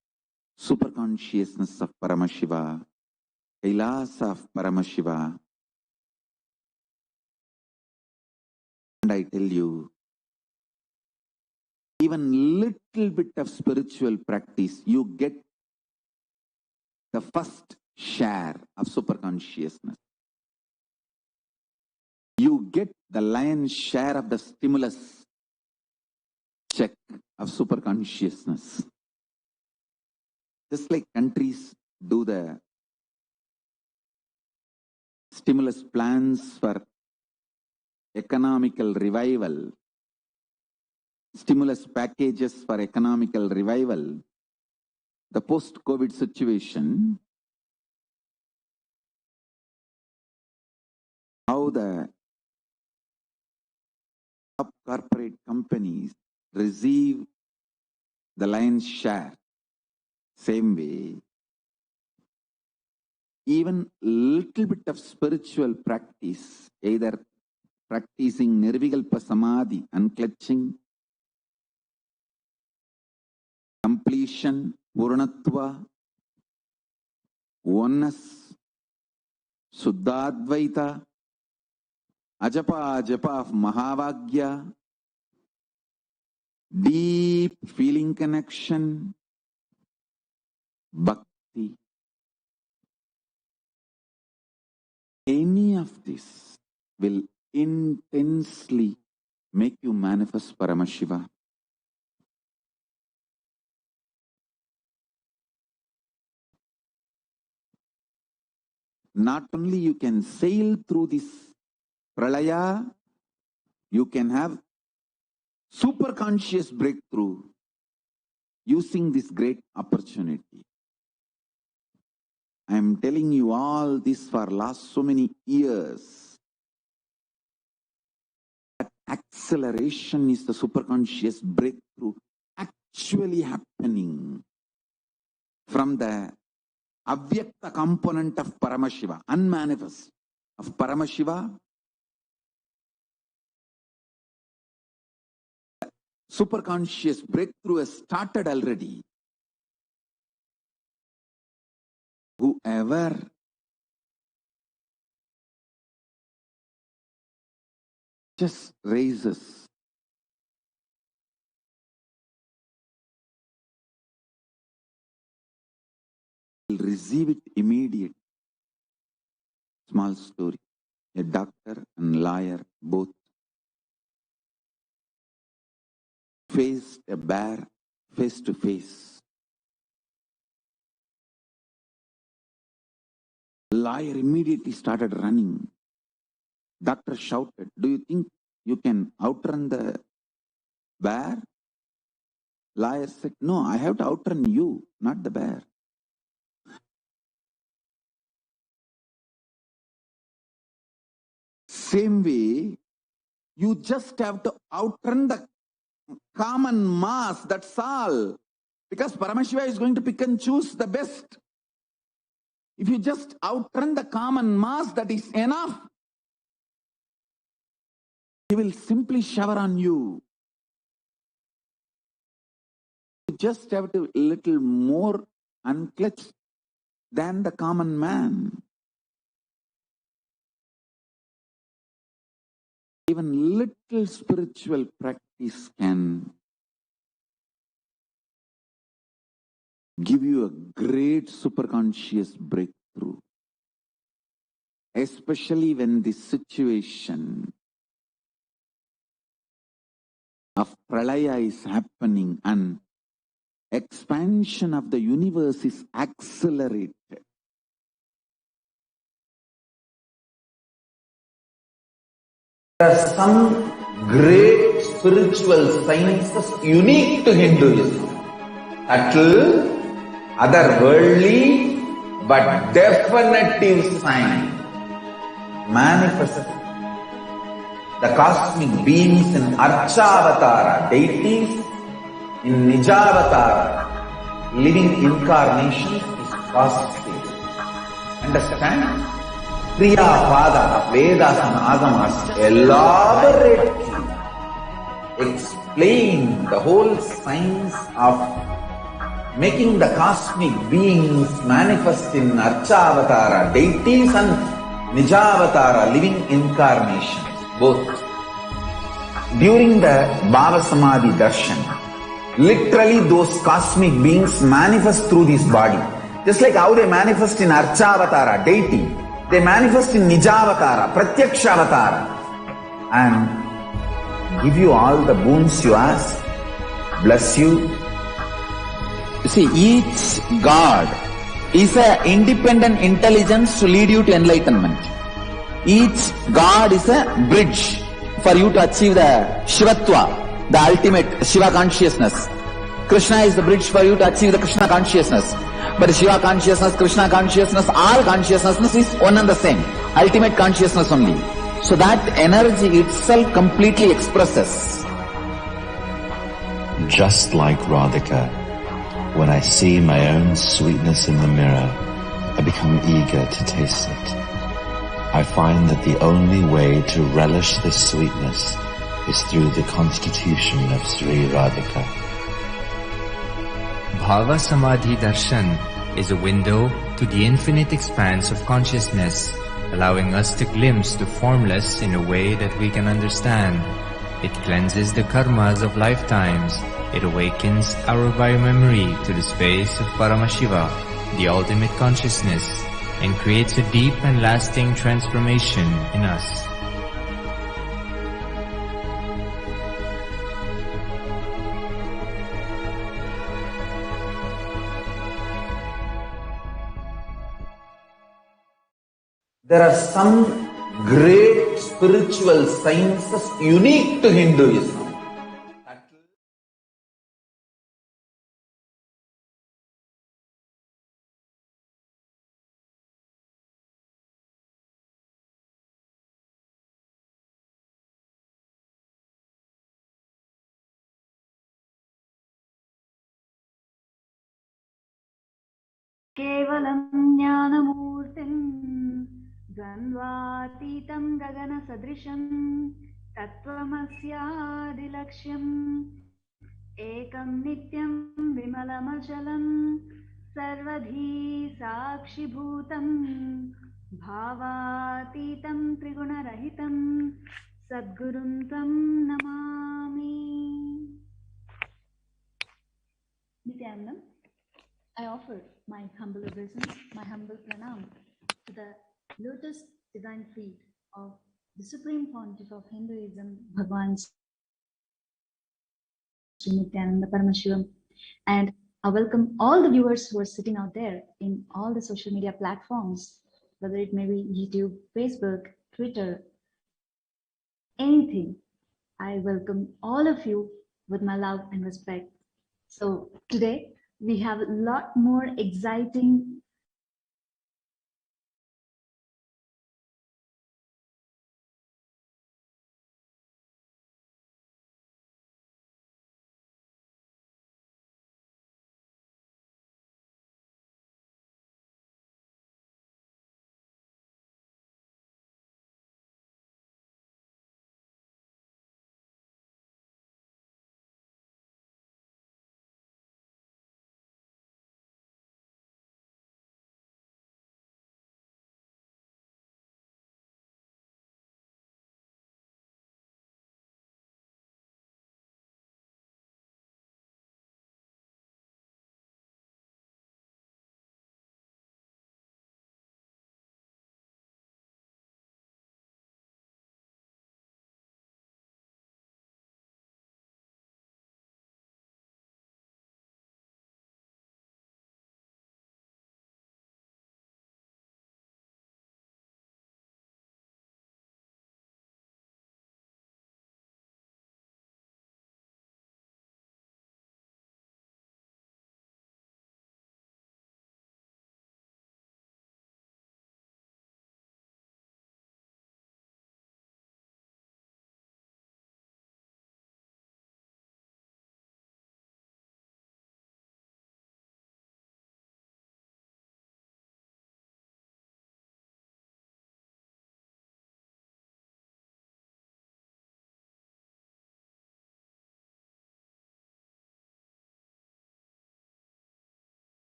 superconsciousness of Paramashiva, Kailasa of Paramashiva. And I tell you, even little bit of spiritual practice, you get the first share of superconsciousness. You get the lion's share of the stimulus check of superconsciousness. Just like countries do the stimulus plans for economical revival, stimulus packages for economical revival, the post-COVID situation, how the top corporate companies receive the lion's share. Same way, even little bit of spiritual practice, either practicing Nirvikalpa Samadhi, unclutching, completion, Purnatva, oneness, Suddhadvaita, Ajapa of Mahavagya, deep feeling connection, Bhakti. Any of this will intensely make you manifest Paramashiva. Not only you can sail through this pralaya, you can have super conscious breakthrough using this great opportunity. I am telling you all this for last so many years. That acceleration is the super conscious breakthrough actually happening from the avyakta component of Paramashiva, unmanifest of Paramashiva. Superconscious breakthrough has started already. Whoever just raises will receive it immediately. Small story. A doctor and lawyer both faced a bear face to face. Lawyer immediately started running. Doctor shouted, "Do you think you can outrun the bear?" Lawyer said, "No, I have to outrun you, not the bear." Same way, you just have to outrun the common mass, that's all. Because Paramashiva is going to pick and choose the best. If you just outrun the common mass, that is enough. He will simply shower on you. You just have to be a little more unclutched than the common man. Even little spiritual practice can give you a great superconscious breakthrough. Especially when the situation of pralaya is happening and expansion of the universe is accelerated. There are some great spiritual sciences unique to Hinduism. Subtle, otherworldly, but definitive sign. Manifest the cosmic beings in Archavatara, deities in Nijavatara, living incarnation is positive. Understand? Priya Pada of Vedas and Agamas elaborately explain the whole science of making the cosmic beings manifest in Archavatara, deities, and Nijavatara, living incarnations, both. During the Bhava Samadhi Darshan, literally those cosmic beings manifest through this body. Just like how they manifest in Archavatara, deity, they manifest in Nijavatara, Pratyakshavatara, and give you all the boons you ask, bless you. You see, each God is an independent intelligence to lead you to enlightenment. Each God is a bridge for you to achieve the Shivatva, the ultimate Shiva consciousness. Krishna is the bridge for you to achieve the Krishna consciousness. But Shiva consciousness, Krishna consciousness, all consciousness is one and the same. Ultimate consciousness only. So that energy itself completely expresses. Just like Radhika, when I see my own sweetness in the mirror, I become eager to taste it. I find that the only way to relish this sweetness is through the constitution of Sri Radhika. Bhava Samadhi Darshan is a window to the infinite expanse of consciousness, allowing us to glimpse the formless in a way that we can understand. It cleanses the karmas of lifetimes. It awakens our biomemory to the space of Paramashiva, the ultimate consciousness, and creates a deep and lasting transformation in us. There are some great spiritual sciences unique to Hinduism. केवलं ज्ञानमूर्तिं द्वन्द्वातीतं गगनसदृशं तत्त्वमस्यादिलक्ष्यम् एकं नित्यं विमलमचलं सर्वधी साक्षिभूतं भावातीतं त्रिगुणरहितं सद्गुरुं त्वं Namami. Nityanandam, I offer my humble obeisance, my humble pranam to the lotus divine feet of the Supreme Pontiff of Hinduism, Bhagwan Sri Nityananda Paramashivam. And I welcome all the viewers who are sitting out there in all the social media platforms, whether it may be YouTube, Facebook, Twitter, anything. I welcome all of you with my love and respect. So today, we have a lot more exciting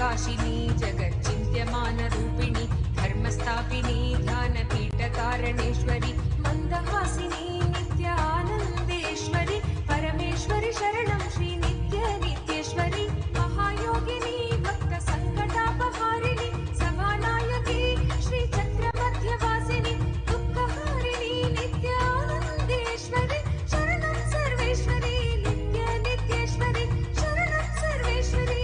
प्रकाशिनी जगच्चिन्त्यमानरूपिणी धर्मस्थापिनी ध्यानपीठकारणेश्वरि मन्दहासिनी नित्यानन्देश्वरि परमेश्वरि शरणं श्री नित्येश्वरि महायोगिनी भक्तसङ्कटापहारिणि सभानायकी श्रीचक्रमध्यवासिनि दुःखहारिणि नित्यानन्देश्वरि शरणं सर्वेश्वरि नित्येश्वरि शरणं सर्वेश्वरि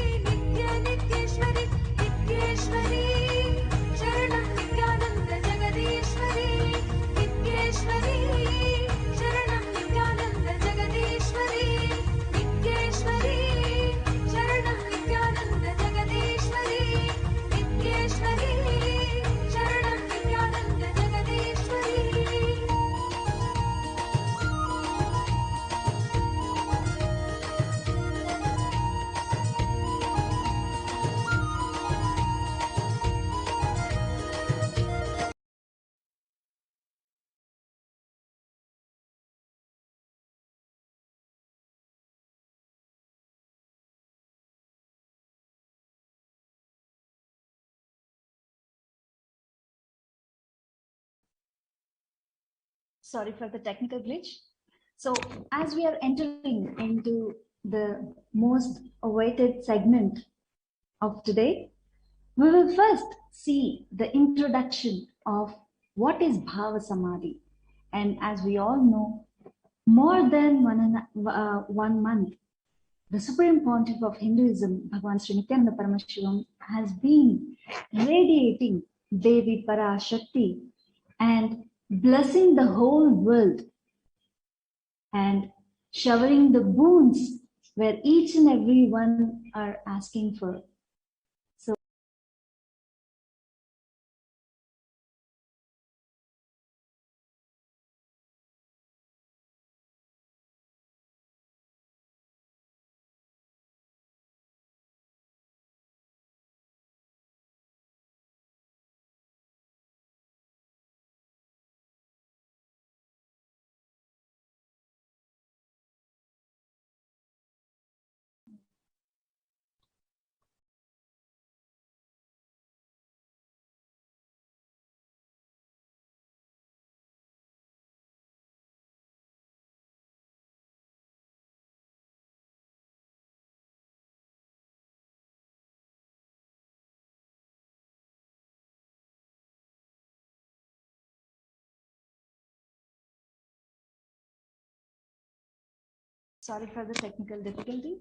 नित्येश्वरि नित्येश्वरि शरणं नित्यानन्द जगदीश्वरि नित्येश्वरि शरणं नित्यानन्द जगदीश्वरि नित्येश्वरि शरणं नित्यानन्द जगदीश्वरि नित्येश्वरि शरणं Nityanand जगदीश्वरि Sorry for the technical glitch. So as we are entering into the most awaited segment of today, we will first see the introduction of what is Bhava Samadhi. And as we all know, more than 1 month, the Supreme Pontiff of Hinduism, Bhagavan Sri Nityananda Paramashivam, has been radiating Devi Parashakti and blessing the whole world and showering the boons where each and every one are asking for. So sorry for the technical difficulty.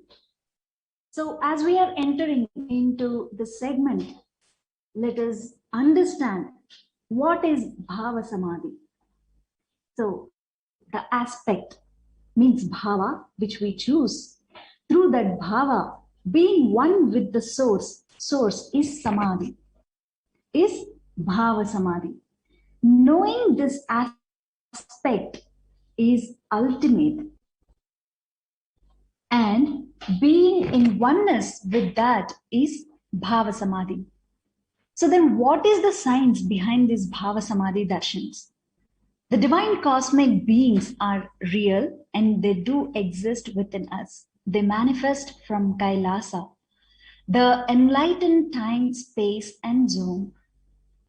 So as we are entering into the segment, let us understand what is Bhava Samadhi. So the aspect means Bhava, which we choose. Through that Bhava, being one with the source is Samadhi, is Bhava Samadhi. Knowing this aspect is ultimate, and being in oneness with that is Bhava Samadhi. So then what is the science behind these Bhava Samadhi darshans? The divine cosmic beings are real and they do exist within us. They manifest from Kailasa, the enlightened time, space and zone,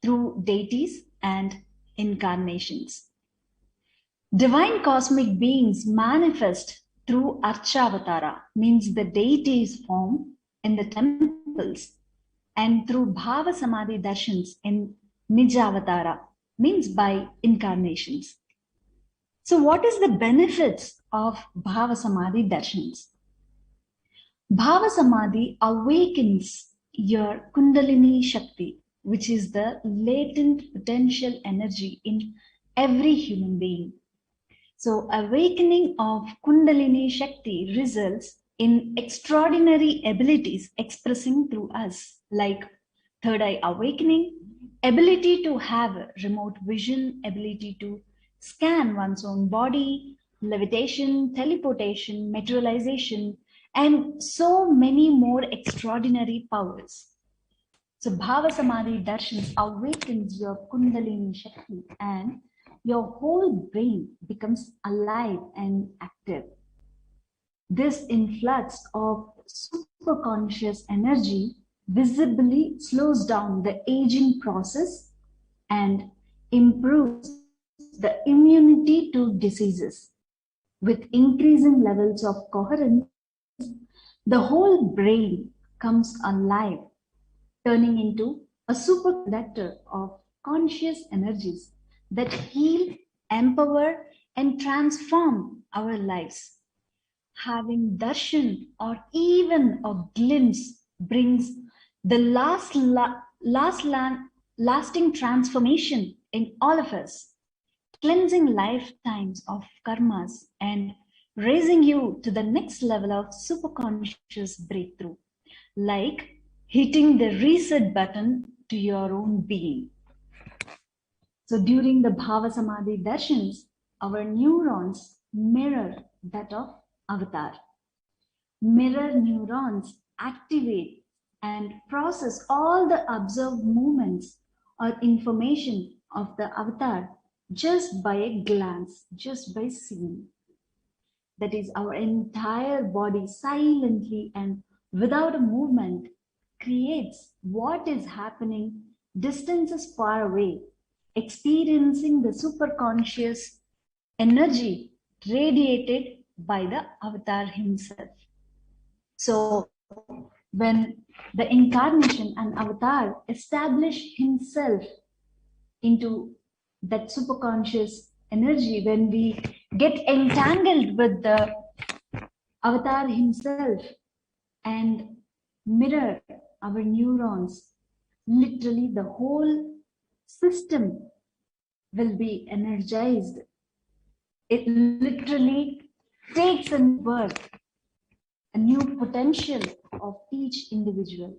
through deities and incarnations. Divine cosmic beings manifest through Archavatara, means the deities form in the temples, and through Bhava Samadhi darshans in Nijavatara, means by incarnations. So what is the benefits of Bhava Samadhi darshans? Bhava Samadhi awakens your Kundalini Shakti, which is the latent potential energy in every human being. So awakening of Kundalini Shakti results in extraordinary abilities expressing through us, like third eye awakening, ability to have remote vision, ability to scan one's own body, levitation, teleportation, materialization, and so many more extraordinary powers. So Bhava Samadhi Darshans awakens your Kundalini Shakti and your whole brain becomes alive and active. This influx of superconscious energy visibly slows down the aging process and improves the immunity to diseases. With increasing levels of coherence, the whole brain comes alive, turning into a superconductor of conscious energies that heal, empower, and transform our lives. Having darshan or even a glimpse brings the lasting transformation in all of us, cleansing lifetimes of karmas and raising you to the next level of superconscious breakthrough, like hitting the reset button to your own being. So during the Bhava Samadhi darshans, our neurons mirror that of avatar. Mirror neurons activate and process all the observed movements or information of the avatar just by a glance, just by seeing. That is, our entire body silently and without a movement creates what is happening distances far away, experiencing the superconscious energy radiated by the avatar himself. So when the incarnation and avatar establish himself into that superconscious energy, when we get entangled with the avatar himself and mirror our neurons, literally the whole system will be energized. It literally takes a new birth, a new potential of each individual.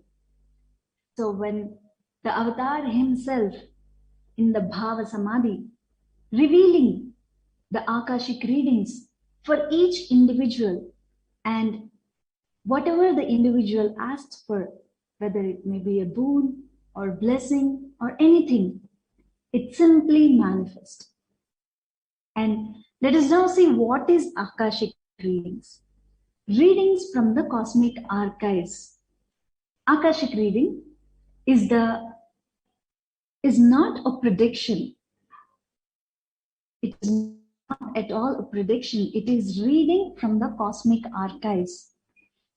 So when the avatar himself in the Bhava Samadhi, revealing the Akashic readings for each individual, and whatever the individual asks for, whether it may be a boon or blessing or anything, it simply manifests. And let us now see what is Akashic readings. Readings from the cosmic archives. Akashic reading is not a prediction. It is not at all a prediction. It is reading from the cosmic archives.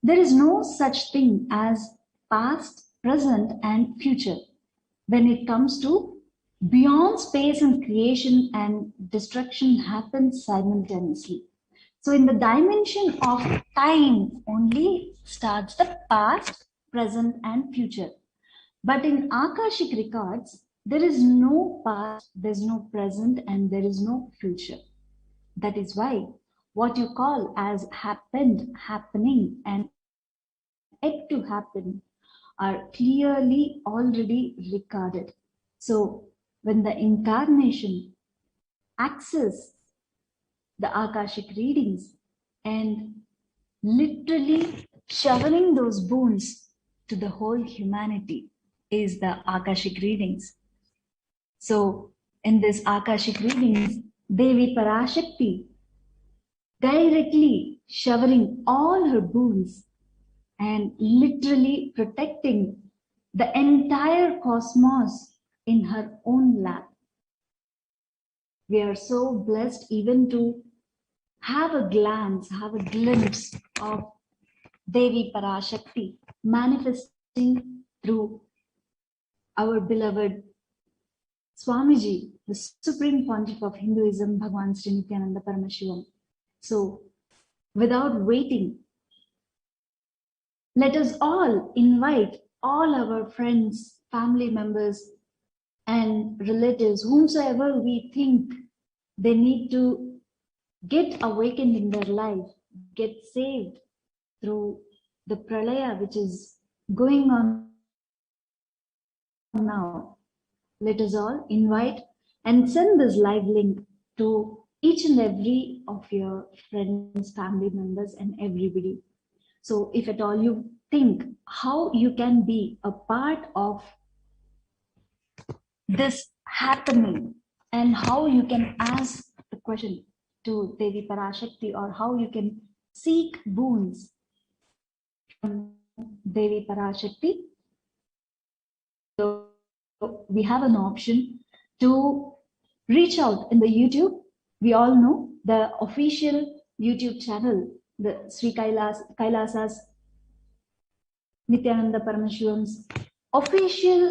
There is no such thing as past, present, and future when it comes to beyond space and creation and destruction happens simultaneously. So in the dimension of time only starts the past, present, and future. But in Akashic records, there is no past, there is no present, and there is no future. That is why what you call as happened, happening, and yet to happen are clearly already recorded. So when the incarnation access the Akashic readings and literally showering those boons to the whole humanity is the Akashic readings. So in this Akashic readings, Devi Parashakti directly showering all her boons and literally protecting the entire cosmos in her own lap. We are so blessed even to have a glance, have a glimpse of Devi Parashakti manifesting through our beloved Swamiji, the Supreme Pontiff of Hinduism, Bhagwan Sri Nityananda Paramashivam. So, without waiting, let us all invite all our friends, family members, and relatives, whomsoever we think they need to get awakened in their life, get saved through the pralaya which is going on now. Let us all invite and send this live link to each and every of your friends, family members, and everybody. So if at all you think how you can be a part of this happening and how you can ask the question to Devi Parashakti, or how you can seek boons from Devi Parashakti, we have an option to reach out in the YouTube. We all know the official YouTube channel, the Sri Kailasa's Nityananda Paramashivan's official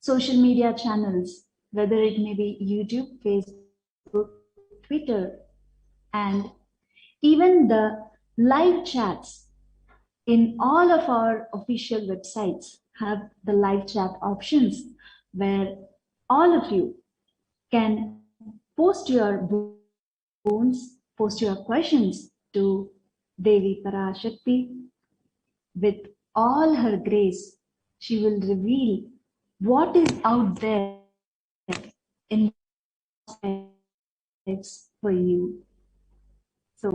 social media channels, whether it may be YouTube, Facebook, Twitter, and even the live chats in all of our official websites have the live chat options where all of you can post your bones, post your questions to Devi Parashakti. With all her grace, she will reveal what is out there in lives for you. So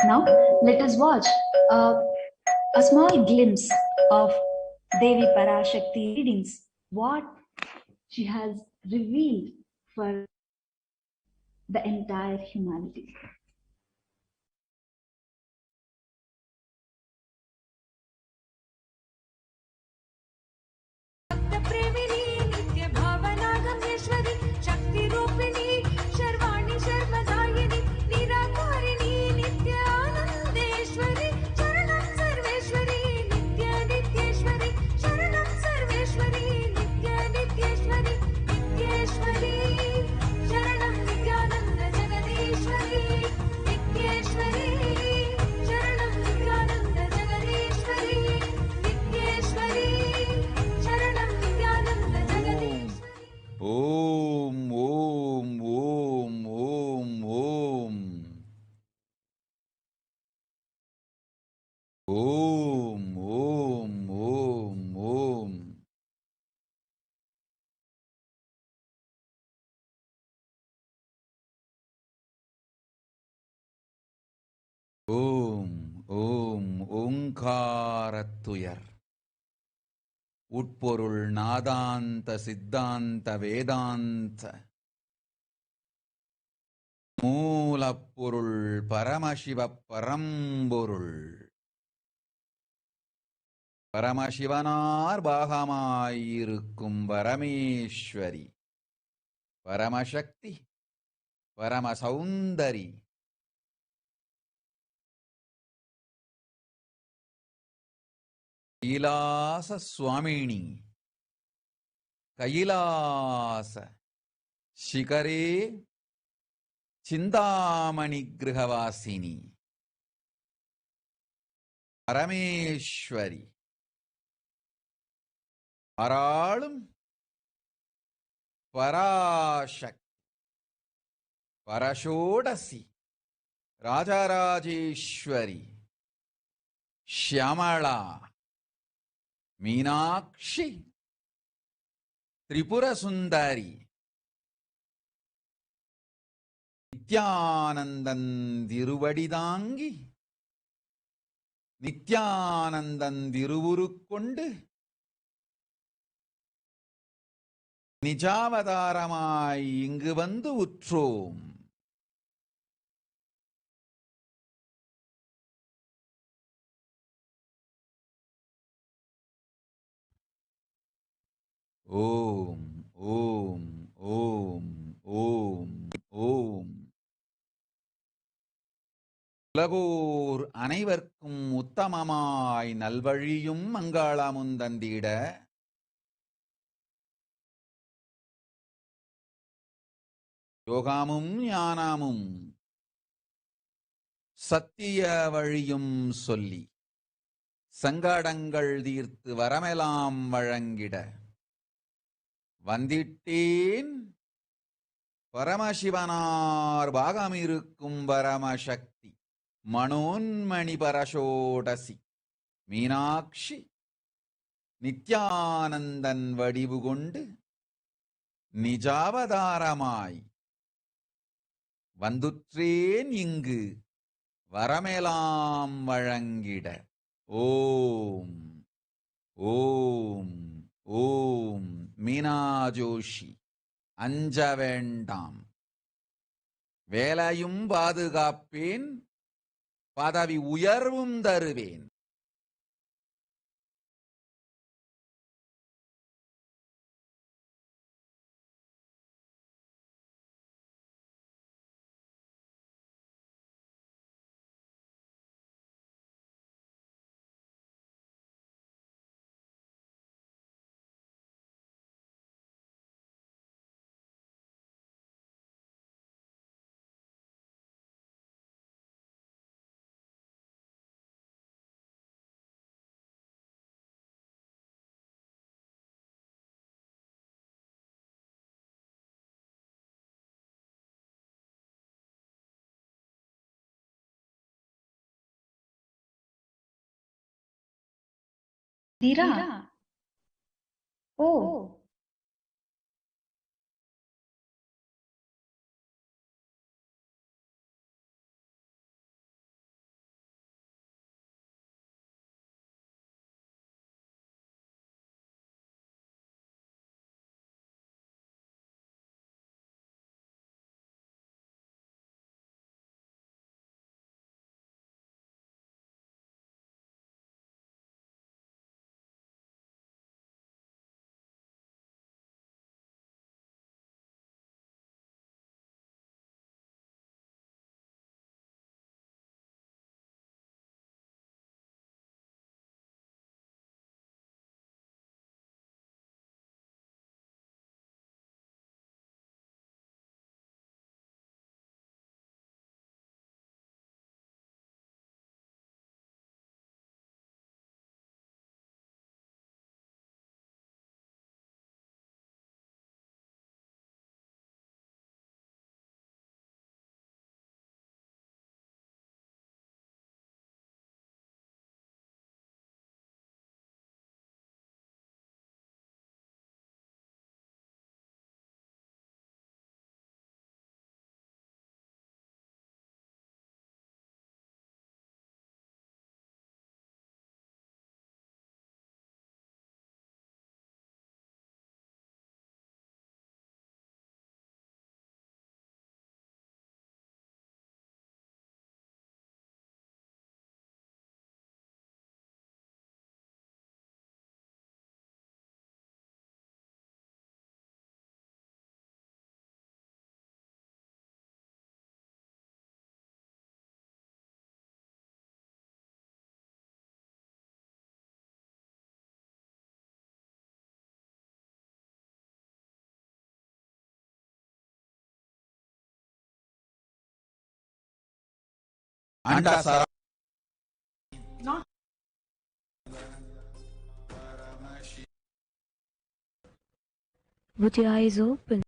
now let us watch a small glimpse of Devi Parashakti readings, what she has revealed for the entire humanity. प्रेमिनी नित्य भावना गंगेश्वरी शक्ति रूपिणी शर्वाणी शर्मदायिनी निराकारिणी नित्य आनंदेश्वरी शरणं सर्वेश्वरी नित्य नित्येश्वरी शरणं सर्वेश्वरी नित्य नित्येश्वरी नित्येश्वरी शरणं नित्यानंद जगदीश्वरी नित्येश्वरी शरणं नित्यानंद जगदीश्वरी नित्येश्वरी शरणं Nityanand Jagadishwari Om, Om, Om, Om, Om. Om, Om, Om, Om. Om, Om, Omkaratuyar. உட்பொருள் நாதாந்த சித்தாந்த வேதாந்த மூலப்பொருள் பரமசிவ பரம்பொருள் பரமசிவனார் பாகமாயிருக்கும் பரமேஸ்வரி பரமசக்தி பரமசௌந்தரி கைலாச சுவாமினி கைலாச ಶಿಖರೇ ಚಿಂತಾಮಣಿ ಗೃಹವಾಸಿನಿ பரமேஸ்வரி ஆராளும் பராசக்தி பரஷோடசி ராஜராஜேஸ்வரி ಶ್ಯಾಮಳಾ மீனாட்சி திரிபுர சுந்தரி நித்யானந்தன் திருவடிதாங்கி நித்யானந்தன் திருவுருக்கொண்டு நிஜாவதாரமாய் இங்கு வந்து உற்றோம். ஓம் ஓம் ஓம் ஓம் ஓம். உலகோர் அனைவர்க்கும் உத்தமமாய் நல்வழியும் மங்களமும் தந்திட யோகமும் ஞானமும் சத்திய வழியும் சொல்லி சங்கடங்கள் தீர்த்து வரமெல்லாம் வழங்கிட வந்திட்டேன் பரமசிவனார் பாகமிருக்கும் பரமசக்தி மனோன்மணி பரஷோடசி மீனாட்சி நித்யானந்தன் வடிவு கொண்டு நிஜாவதாரமாய் வந்துற்றேன் இங்கு வரமெலாம் வழங்கிட. ஓம் ஓம் ஓம். மீனா ஜோஷி, அஞ்ச வேண்டாம், வேலையும் பாதுகாப்பேன், பதவி உயர்வும் தருவேன். தீரா ஓ Antasara. With your eyes open.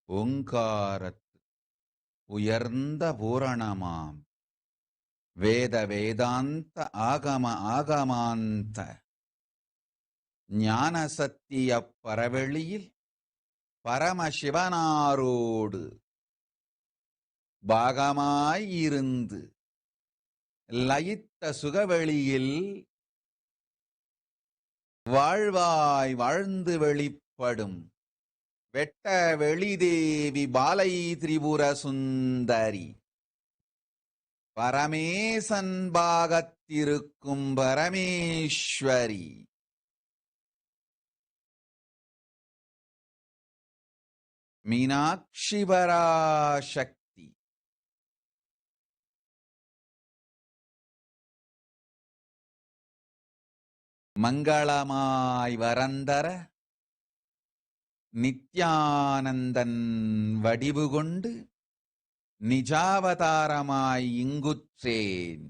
ஓங்காரத்து உயர்ந்த பூரணமாம் வேத வேதாந்த ஆகம ஆகமாந்த ஞான சத்திய பரவெளியில் பரமசிவனாரோடு பாகமாயிருந்து லயித்த சுகவெளியில் வாழ்வாய் வாழ்ந்து வெளிப்படும் வெட்ட வெளிதேவி பாலை திரிபுர சுந்தரி பரமேசன் பாகத்திருக்கும் பரமேஸ்வரி மீனாட்சி பராசக்தி மங்களமாய் வரந்தர நித்யானந்தன் வடிவு கொண்டு நிஜாவதாரமாய் இங்குற்றேன்.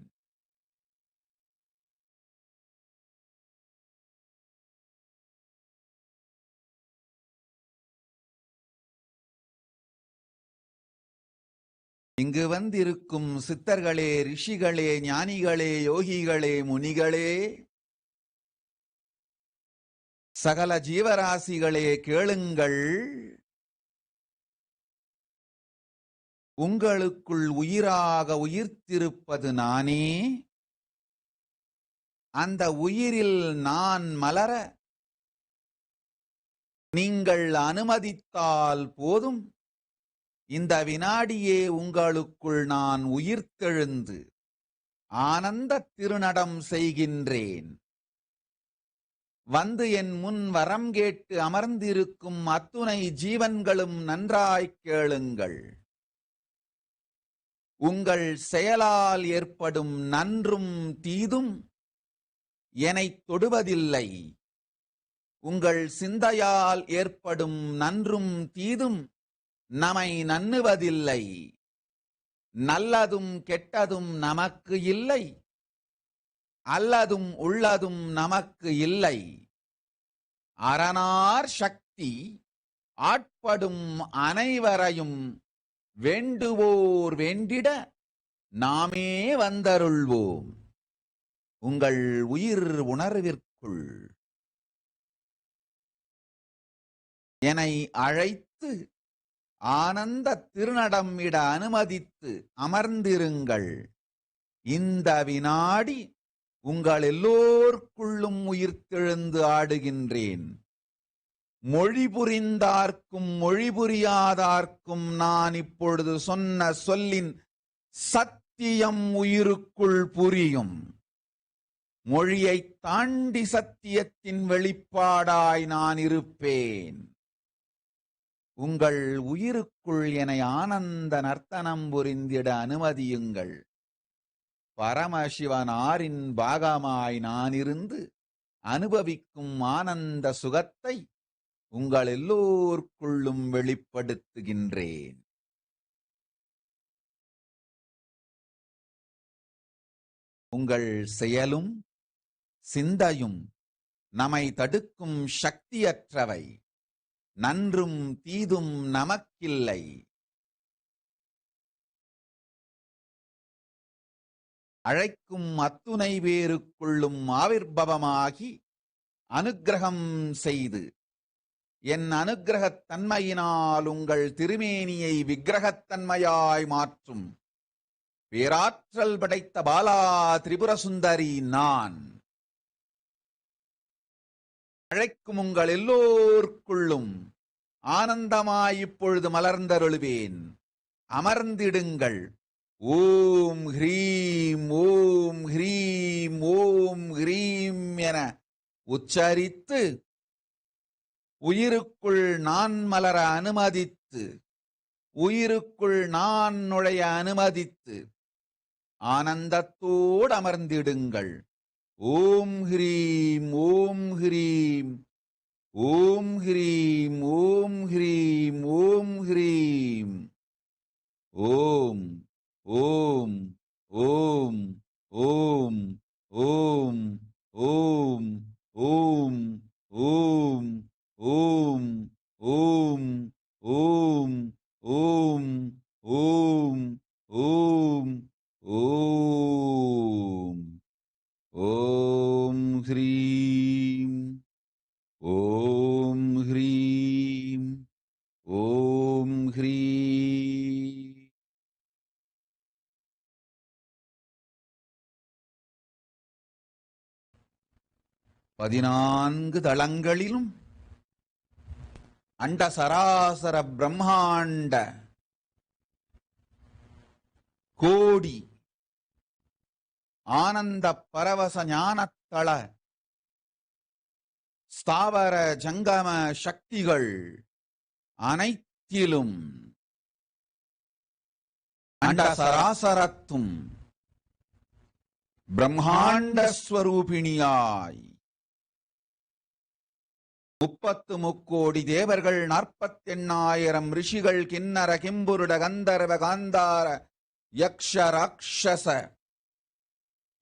இங்கு வந்திருக்கும் சித்தர்களே, ரிஷிகளே, ஞானிகளே, யோகிகளே, முனிகளே, சகல ஜீவராசிகளே கேளுங்கள். உங்களுக்குள் உயிராக உயிர்த்திருப்பது நானே. அந்த உயிரில் நான் மலர நீங்கள் அனுமதித்தால் போதும். இந்த வினாடியே உங்களுக்குள் நான் உயிர்த்தெழுந்து ஆனந்த திருநடம் செய்கின்றேன். வந்து என் முன் வரம் கேட்டு அமர்ந்திருக்கும் அத்துணை ஜீவன்களும் நன்றாய்க் கேளுங்கள். உங்கள் செயலால் ஏற்படும் நன்றும் தீதும் என்னைத் தொடுவதில்லை. உங்கள் சிந்தையால் ஏற்படும் நன்றும் தீதும் நம்மை நண்ணுவதில்லை. நல்லதும் கெட்டதும் நமக்கு இல்லை, அல்லதும் உள்ளதும் நமக்கு இல்லை. அரணார் சக்தி ஆட்படும் அனைவரையும் வேண்டுவோர் வேண்டிட நாமே வந்தருள்வோம். உங்கள் உயிர் உணர்விற்குள் என்னை அழைத்து ஆனந்த திருநடம் இட அனுமதித்து அமர்ந்திருங்கள். இந்த வினாடி உங்கள் எல்லோருக்குள்ளும் உயிர்த்தெழுந்து ஆடுகின்றேன். மொழி புரிந்தார்க்கும் மொழி புரியாதார்க்கும் நான் இப்பொழுது சொன்ன சொல்லின் சத்தியம் உயிருக்குள் புரியும். மொழியை தாண்டி சத்தியத்தின் வெளிப்பாடாய் நான் இருப்பேன். உங்கள் உயிருக்குள் என்னை ஆனந்த நர்த்தனம் புரிந்திட அனுமதியுங்கள். பரமசிவனாரின் பாகமாய் நான் இருந்து அனுபவிக்கும் ஆனந்த சுகத்தை உங்கள் எல்லோருக்குள்ளும் வெளிப்படுத்துகின்றேன். உங்கள் செயலும் சிந்தையும் நம்மை தடுக்கும் சக்தியற்றவை. நன்றும் தீதும் நமக்கில்லை. அழைக்கும் அத்துணை பேருக்குள்ளும் ஆவிர்பவமாகி அனுக்கிரகம் செய்து என் அனுக்கிரகத் தன்மையினால் உங்கள் திருமேனியை விக்கிரகத்தன்மையாய் மாற்றும் பேராற்றல் படைத்த பாலா திரிபுர சுந்தரி நான். அழைக்கும் உங்கள் எல்லோருக்குள்ளும் ஆனந்தமாய் இப்பொழுது மலர்ந்தருளுவேன். அமர்ந்திடுங்கள். ஓம் ஹ்ரீம் ஓம் ஹ்ரீம் ஓம் ஹ்ரீம் என உச்சரித்து உயிருக்குள் நான் மலர அனுமதித்து, உயிருக்குள் நான் நுழைய அனுமதித்து ஆனந்தத்தோடு அமர்ந்திடுங்கள். ஓம் ஹ்ரீம் ஓம் ஹ்ரீம் ஓம் ஹ்ரீம் ஓம் ஹ்ரீம் ஓம் ஹ்ரீம் ஓம் ஓம் ஓம் ஓம் ஓம் ஓம் ஓம் ஓம் ஓம் ஓம் ஓம் ஓம் ஓம் ஓம் ஓம் ஓம் ஹ்ரீம் ஓம் ஹ்ரீம் ஓம் ஹ்ரீம். பதினான்கு தளங்களிலும் அண்ட சராசர பிரம்மாண்ட கோடி ஆனந்த பரவச ஞானத்தள ஸ்தாவர ஜங்கம சக்திகள் அனைத்திலும் அண்ட சராசரத்தும் பிரம்மாண்ட ஸ்வரூபிணியாய் 33 தேவர்கள் 48,000 ரிஷிகள் கிண்ணர கிம்புருட கந்தர்வ காந்தார யக்ஷ ராட்சச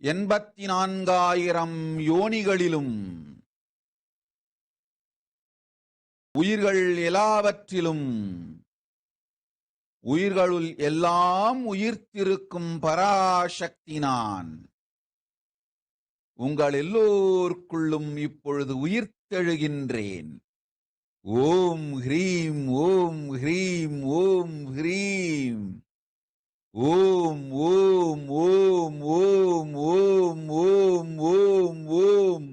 84,000 யோனிகளிலும் உயிர்கள் எல்லாவற்றிலும் உயிர்களுள் எல்லாம் உயிர்த்திருக்கும் பராசக்தி நான். உங்கள் எல்லோருக்குள்ளும் இப்பொழுது உயிர்த்தெழுகின்றேன். ஓம் ஹ்ரீம் ஓம் ஹ்ரீம் ஓம் ஹ்ரீம். ஓம் ஓம் ஓம் ஓம் ஓம் ஓம் ஓம் ஓம்.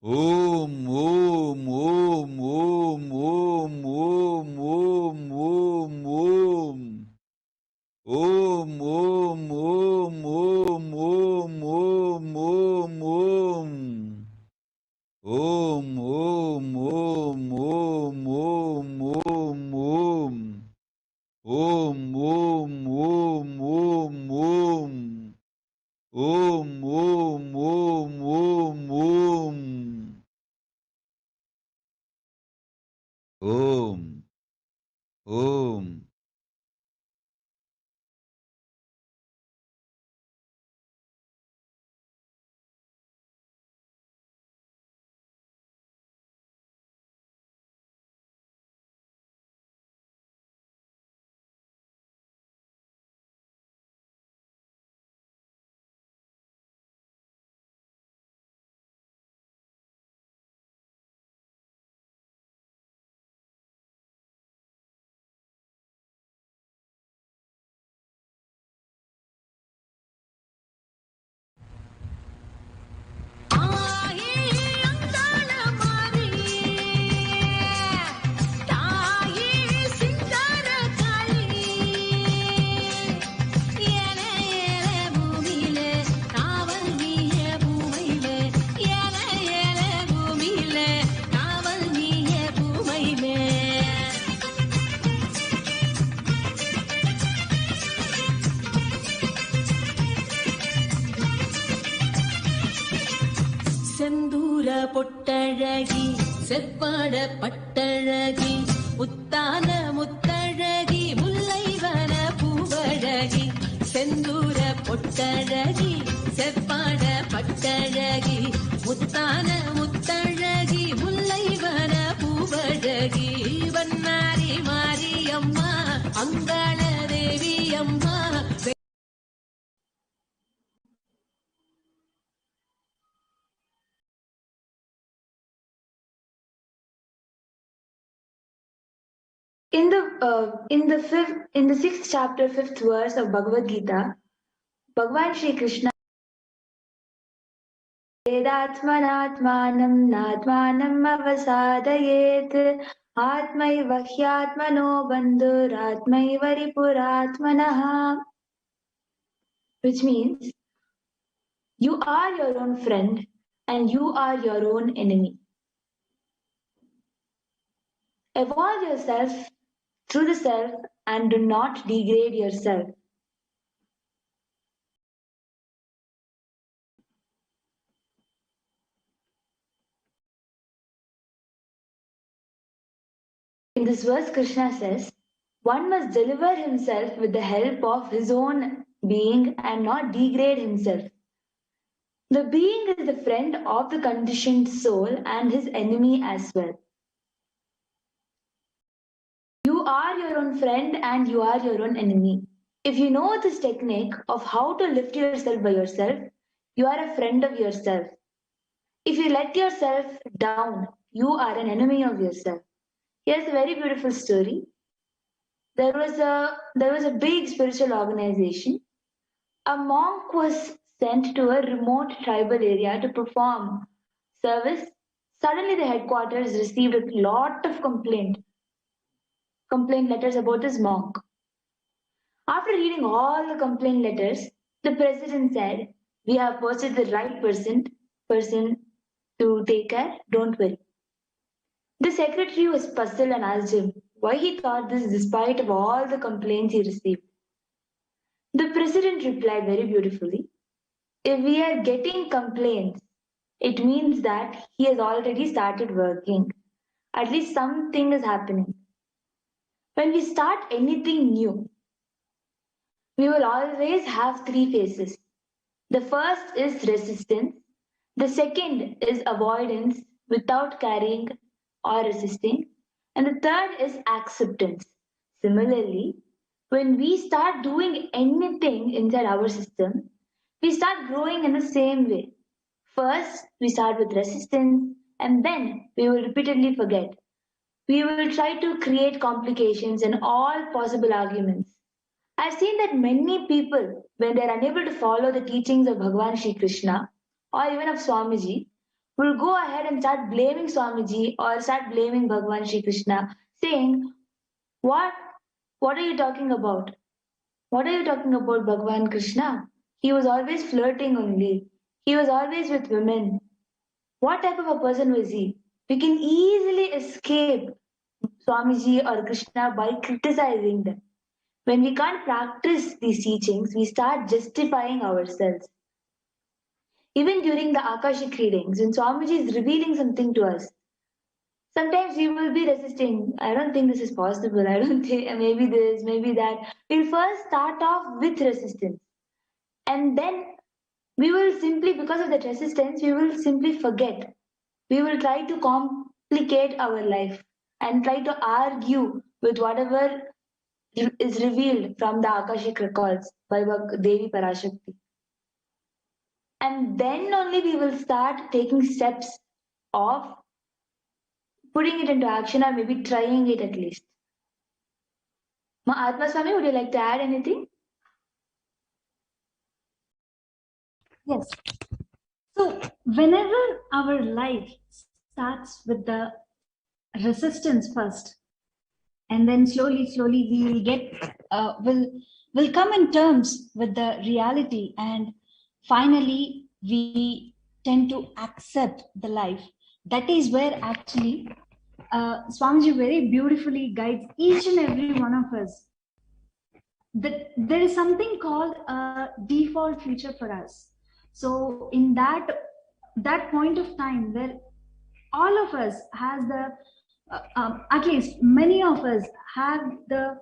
ஓம் ஓம் ஓம் ஓம் ஓம் ஓம் ஓம் ஓம் ஓம். ஓம் ஓம் ஓம் ஓம் ஓம் ஓம் ஓம் ஓம். ஓம் ஓம் ஓம் ஓம் ஓம் ஓம் ஓம். ஓம் ஓம் ஓம் ஓம் ஓம். ஓம் ஓம் ஓம் ஓம் ஓம். ஓம் ஓம். செந்தூர பொட்டழகி செவ்வாட பட்டழகி முத்தான முத்தழகி முல்லைவன பூவழகி. செந்தூர பொட்டழகி செவ்வாட பட்டழகி முத்தான முத்தழகி முல்லைவன பூவழகி. வண்ணாரி மாரியம்மா அங்காள தேவி அம்மா. In the sixth chapter, fifth verse of Bhagavad Gita, Bhagavan Shri Krishna Vedatmanatmanam natmanam avasadayet atmaiva hyatmano bandhur atmaiva ripuratmanaha, which means you are your own friend and you are your own enemy. Evolve yourself through the self and do not degrade yourself. In this verse, Krishna says, one must deliver himself with the help of his own being and not degrade himself. The being is the friend of the conditioned soul and his enemy as well. You are your own friend and you are your own enemy. If you know this technique of how to lift yourself by yourself, you are a friend of yourself. If you let yourself down, you are an enemy of yourself. Here's a very beautiful story. There was a big spiritual organization. A monk was sent to a remote tribal area to perform service. Suddenly the headquarters received a lot of complaint letters about this monk. After reading all the complaint letters, the president said, "We have posted the right person to take care, don't worry." The secretary was puzzled and asked him why he thought this despite of all the complaints he received. The president replied very beautifully, "If we are getting complaints, it means that he has already started working. At least something is happening." When we start anything new, we will always have three phases. The first is resistance. The second is avoidance without carrying or resisting. And the third is acceptance, Similarly, when we start doing anything inside our system, we start growing in the same way. First, we start with resistance, and then we will repeatedly forget. We will try to create complications and all possible arguments. I've seen that many people, when they're unable to follow the teachings of Bhagavan Sri Krishna or even of Swamiji, will go ahead and start blaming Swamiji or start blaming Bhagavan Sri Krishna, saying, What? What are you talking about? What are you talking about, Bhagavan Krishna? He was always flirting only. He was always with women. What type of a person was he? We can easily escape Swamiji or Krishna by criticizing them. When we can't practice these teachings, we start justifying ourselves. Even during the Akashic readings, when Swamiji is revealing something to us, sometimes we will be resisting. I don't think this is possible. I don't think maybe this, maybe that. We'll first start off with resistance. And then we will simply, because of that resistance, we will simply forget. We will try to complicate our life and try to argue with whatever is revealed from the Akashic records by Devi Parashakti. And then only we will start taking steps of putting it into action or maybe trying it at least. Ma Atma Swami, would you like to add anything? Yes. So, whenever our life starts with the resistance first, and then slowly we will get, will come in terms with the reality, and finally we tend to accept the life. That is where actually Swamiji very beautifully guides each and every one of us. That there is something called a default future for us. So in that point of time where all of us has the at least many of us have the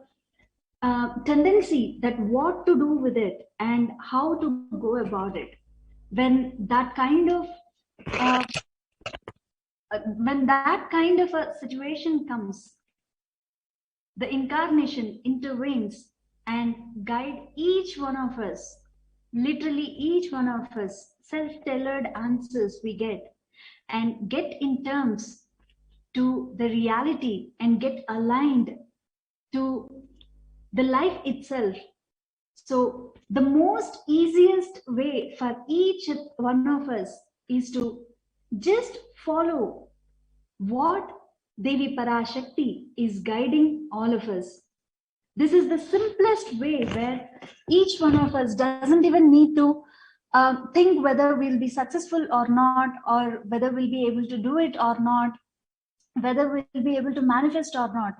tendency that what to do with it and how to go about it. When that kind of a situation comes, the incarnation intervenes and guide each one of us, literally each one of us, self-tailored answers we get, and get in terms to the reality and get aligned to the life itself. So the most easiest way for each one of us is to just follow what Devi Parashakti is guiding all of us. This is the simplest way where each one of us doesn't even need to think whether we'll be successful or not, or whether we'll be able to do it or not, whether we'll be able to manifest or not.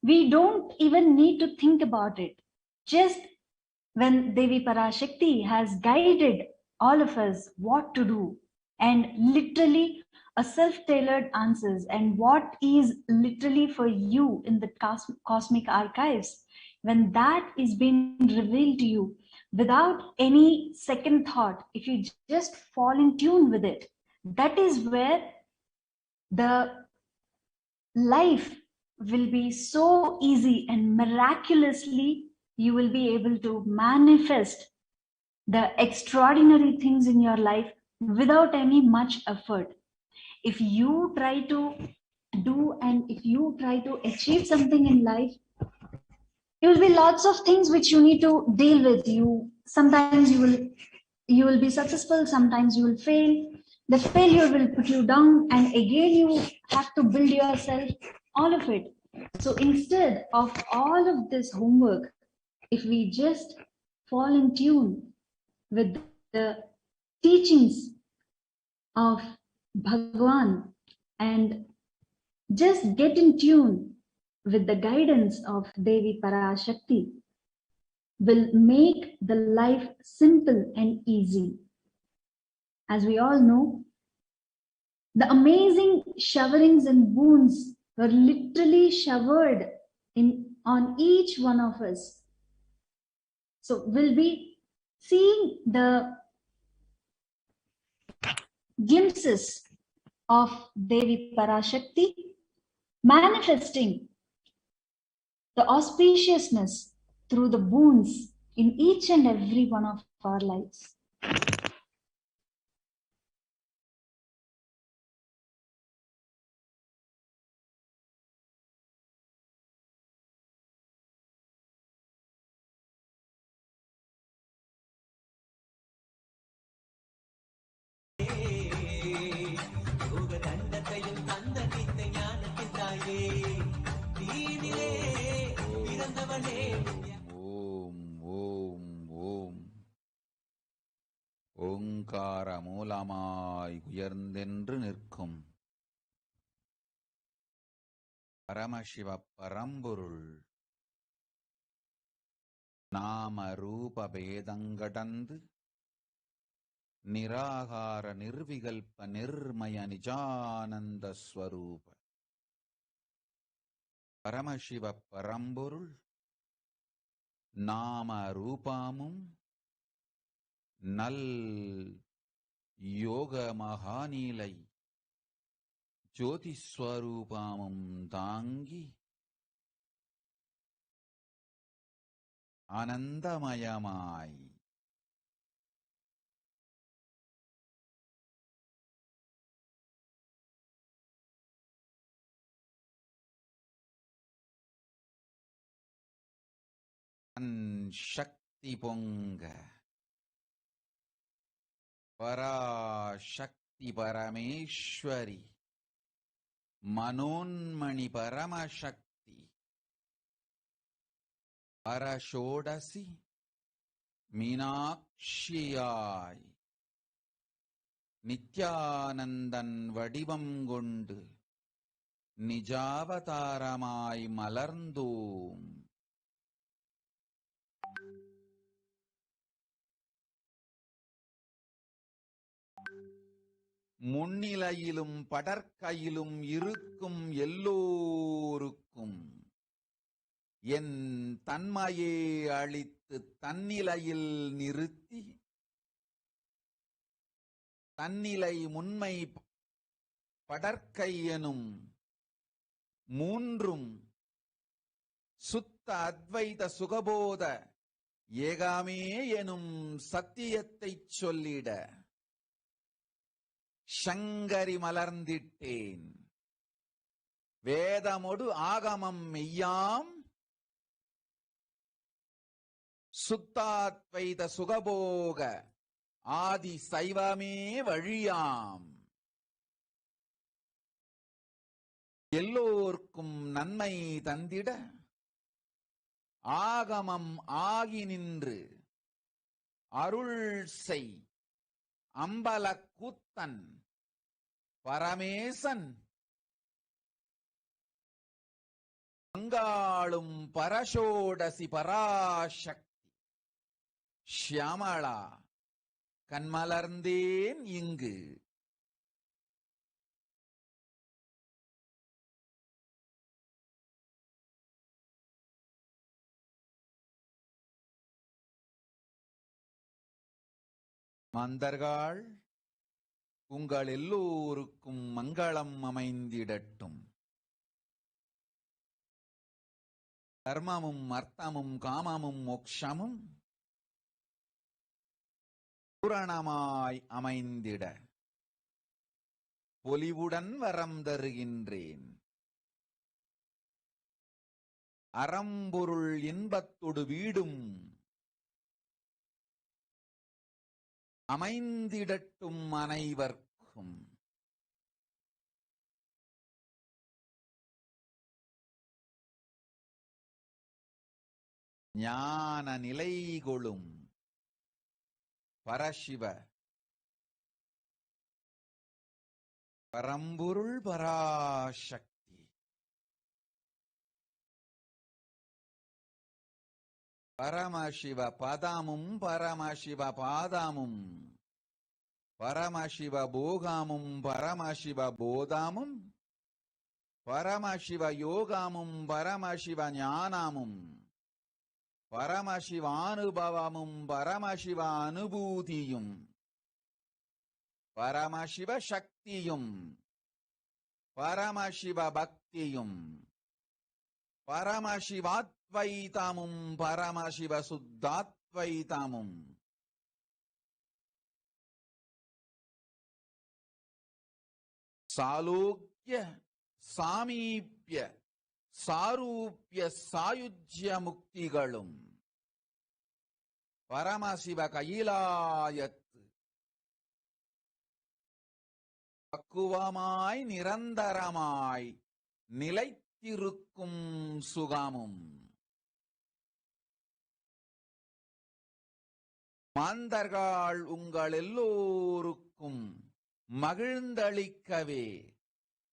We don't even need to think about it. Just when Devi Parashakti has guided all of us what to do, and literally a self-tailored answers, and what is literally for you in the cosmic archives, when that is being revealed to you without any second thought, if you just fall in tune with it, that is where the life will be so easy, and miraculously you will be able to manifest the extraordinary things in your life without any much effort. If you try to do and if you try to achieve something in life, there will be lots of things which you need to deal with. Sometimes you will be successful, sometimes you will fail. The failure will put you down, and again you have to build yourself, all of it. So instead of all of this homework, if we just fall in tune with the teachings of Bhagwan and just get in tune with the guidance of Devi Parashakti, will make the life simple and easy. As we all know, the amazing showerings and boons were literally showered on each one of us. So we'll be seeing the glimpses of Devi Parashakti manifesting the auspiciousness through the boons in each and every one of our lives. ஓம் ஓம் ஓம். ஓங்கார மூலமாய் உயர்ந்தென்று நிற்கும் பரமசிவ பரம்பொருள் நாம ரூப பேதங்கடந்து நிராகார நிர்விகல்ப நிர்மய நிஜானந்த ஸ்வரூப பரமசிவ பரம்பொருள் நாம ரூபமும் நல் யோக மகாநீலை ஜோதிஸ்வரூபமும் தாங்கி ஆனந்தமயமாய் சக்தி பொங்க பராசக்தி பரமேஸ்வரி மனோன்மணி பரமசக்தி பரஷோடசி மீனாட்சியாய் நித்யானந்தன் வடிவம் கொண்டு நிஜாவதாரமாய் மலர்ந்தோம். முன்னிலையிலும் படற்கையிலும் இருக்கும் எல்லோருக்கும் என் தன்மையே அளித்து தன்னிலையில் நிறுத்தி தன்னிலை முன்மை படற்கை எனும் மூன்றும் சுத்த அத்வைத சுகபோத ஏகாமே எனும் சத்தியத்தைச் சொல்லிட சங்கரி மலர்ந்திட்டேன். வேதமொடு ஆகமம் மெய்யாம் சுத்தாத்வைத சுகபோக ஆதி சைவமே வழியாம். எல்லோர்க்கும் நன்மை தந்திட ஆகமம் ஆகி நின்று அருள் செய் அம்பல கூத்தன் பரமேசன் பங்காளும் பரஷோடசி பராசக்தி ஷியாமளா கண்மலர்ந்தேன் இங்கு. மாந்தர்கள் உங்கள் எல்லோருக்கும் மங்களம் அமைந்திடட்டும். தர்மமும் அர்த்தமும் காமமும் மோட்சமும் பூரணமாய் அமைந்திட பொலிவுடன் வரம் தருகின்றேன். அறம்பொருள் இன்பத்தொடு வீடும் அமைந்திடட்டும் அனைவர்க்கும். ஞான நிலைகொளும் பரசிவ பரம்பொருள் பராசக்தி பரமசிவ பதமும் பரமசிவ பாதமும் பரமசிவ போகமும் பரமசிவ போதமும் பரமசிவ யோகமும் பரமசிவ ஞானமும் பரமசிவானுபவமும் பரமசிவ அனுபூதியும் பரமசிவ சக்தியும் பரமசிவ பக்தியும் பரமசிவாத்வைதமும் பரமசிவ சுத்தாத்வைதமும் சாலோக்கிய சாமீப்ய சாரூப்ய சாயுஜ்ய முக்திகளும் பரமசிவ கையிலாயத்து பக்குவமாய் நிரந்தரமாய் நிலைத்திருக்கும் சுகமும் மாந்தர்கள் உங்கள் எல்லோருக்கும் மகிழ்ந்தளிக்கவே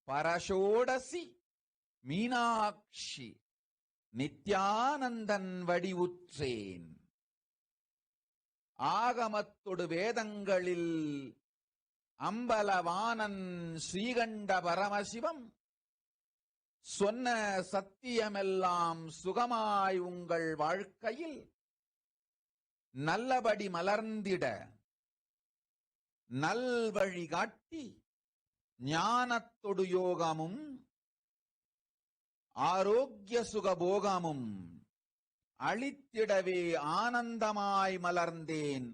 பரஷோடசி மீனாட்சி நித்யானந்தன் வடிவுற்றேன். ஆகமத்தொடு வேதங்களில் அம்பலவானன் ஸ்ரீகண்ட பரமசிவம் சொன்ன சத்தியமெல்லாம் சுகமாய் உங்கள் வாழ்க்கையில் நல்லபடி மலர்ந்திட நல்வழி காட்டி ஞானத்தொடு யோகமும் ஆரோக்கிய சுகபோகமும் அளித்திடவே ஆனந்தமாய் மலர்ந்தேன்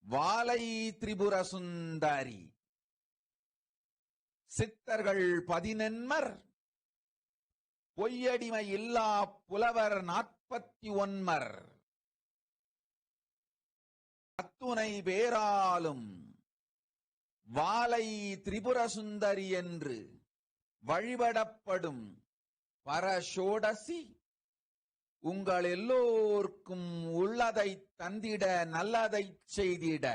வாலை திரிபுர சுந்தரி. சித்தர்கள் 11 பொய்யடிமை இல்லா புலவர் 49 அத்துணை பேராலும் வாலை திரிபுர சுந்தரி என்று வழிபடப்படும் பரஷோடசி உங்கள் எல்லோர்க்கும் உள்ளதை தந்திட நல்லதைச் செய்திட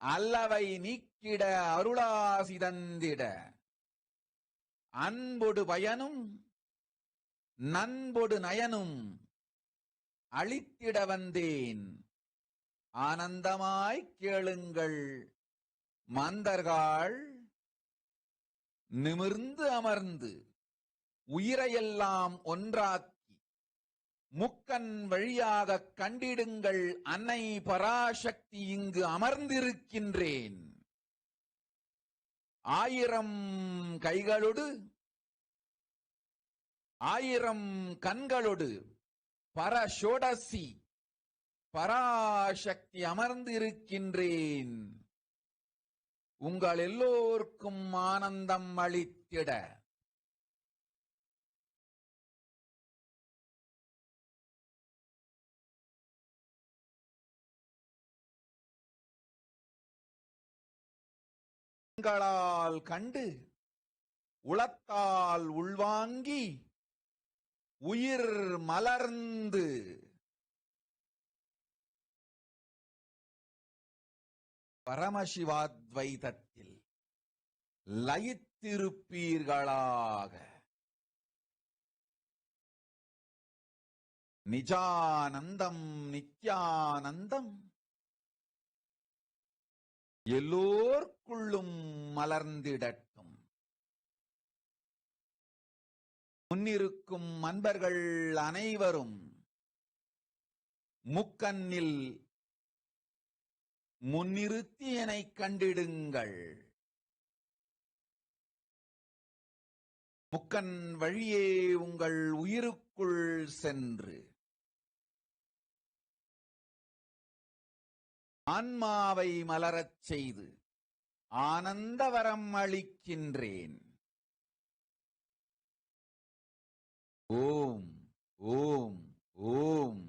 அல்லவை நீக்கிட அருளாசி தந்திட அன்பொடு பயனும் நண்பொடு நயனும் அளித்திட வந்தேன். ஆனந்தமாய் கேளுங்கள் மாந்தர்கள். நிமிர்ந்து அமர்ந்து உயிரையெல்லாம் ஒன்றாக்கி முக்கன் வழியாக கண்டிடுங்கள். அன்னை பராசக்தி இங்கு அமர்ந்திருக்கின்றேன். 1000 கைகளொடு 1000 கண்களொடு பரஷோடசி பராசக்தி அமர்ந்திருக்கின்றேன். உங்கள் எல்லோருக்கும் ஆனந்தம் அளித்திட. கண்களால் கண்டு உளத்தால் உள்வாங்கி உயிர் மலர்ந்து பரமசிவாத்வைதத்தில் லயித்திருப்பீர்களாக. நிஜானந்தம் நித்யானந்தம் எல்லோர்க்குள்ளும் மலர்ந்திடட்டும். முன்னிருக்கும் அன்பர்கள் அனைவரும் முக்கண்ணில் முன்னிறுத்தி என்னைக் கண்டிடுங்கள். முக்கண் வழியே உங்கள் உயிருக்குள் சென்று ஆன்மாவை மலரச் செய்து ஆனந்தவரம் அளிக்கின்றேன். ஓம் ஓம் ஓம்.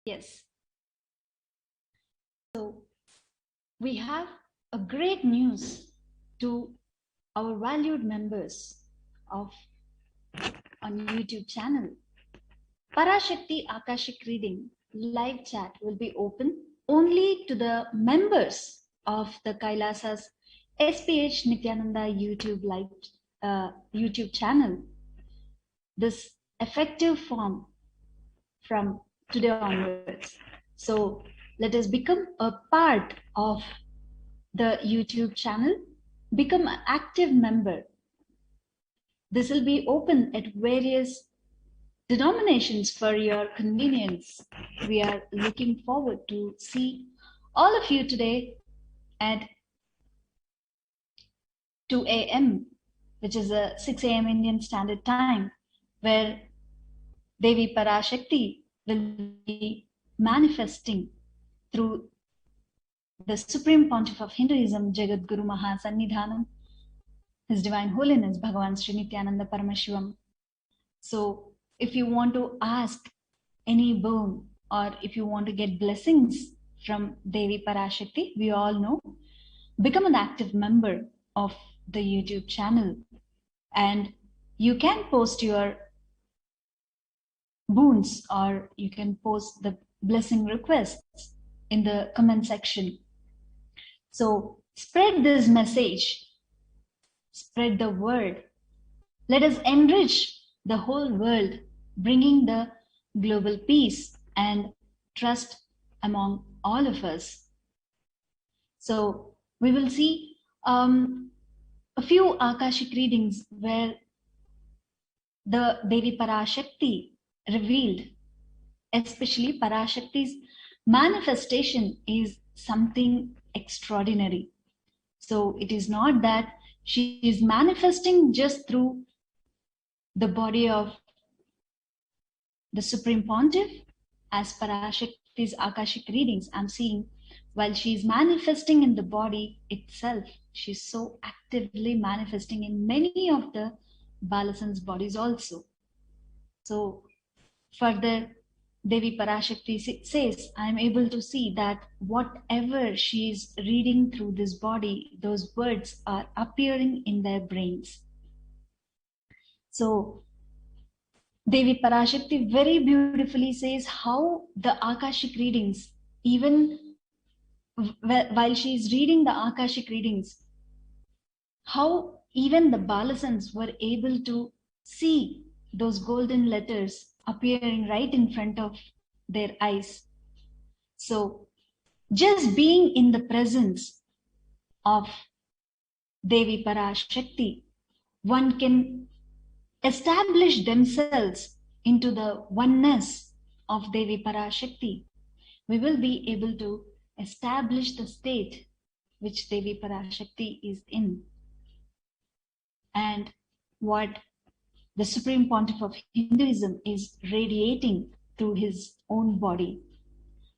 Yes. So we have a great news to our valued members of on YouTube channel. Parashakti Akashic reading live chat will be open only to the members of the Kailasa's SPH Nityananda YouTube channel. This effective form from today onwards. So let us become a part of the YouTube channel, become an active member. This will be open at various denominations for your convenience. We are looking forward to see all of you today at 2 a.m., which is a 6 a.m. Indian Standard Time, where Devi Parashakti will be manifesting through the Supreme Pontiff of Hinduism, Jagat Guru Mahasannidhanam, His Divine Holiness Bhagavan Sri Nityananda Paramashivam. So if you want to ask any boon or if you want to get blessings from Devi Parashakti, we all know, become an active member of the YouTube channel and you can post your boons or you can post the blessing requests in the comment section. So spread this message, spread the word. Let us enrich the whole world, bringing the global peace and trust among all of us. So we will see a few Akashic readings where the Devi Parashakti revealed, especially Parashakti's manifestation is something extraordinary. So it is not that she is manifesting just through the body of the Supreme Pontiff. As Parashakti's Akashic readings I'm seeing, while she is manifesting in the body itself, she's so actively manifesting in many of the Balasan's bodies also. So further, Devi Parashakti says, I am able to see that whatever she is reading through this body, those words are appearing in their brains. So Devi Parashakti very beautifully says how the Akashic readings, even while she is reading the Akashic readings, how even the Balasans were able to see those golden letters appearing right in front of their eyes. So just being in the presence of Devi Parashakti, one can establish themselves into the oneness of Devi Parashakti. We will be able to establish the state which Devi Parashakti is in and what the Supreme Pontiff of Hinduism is radiating through his own body.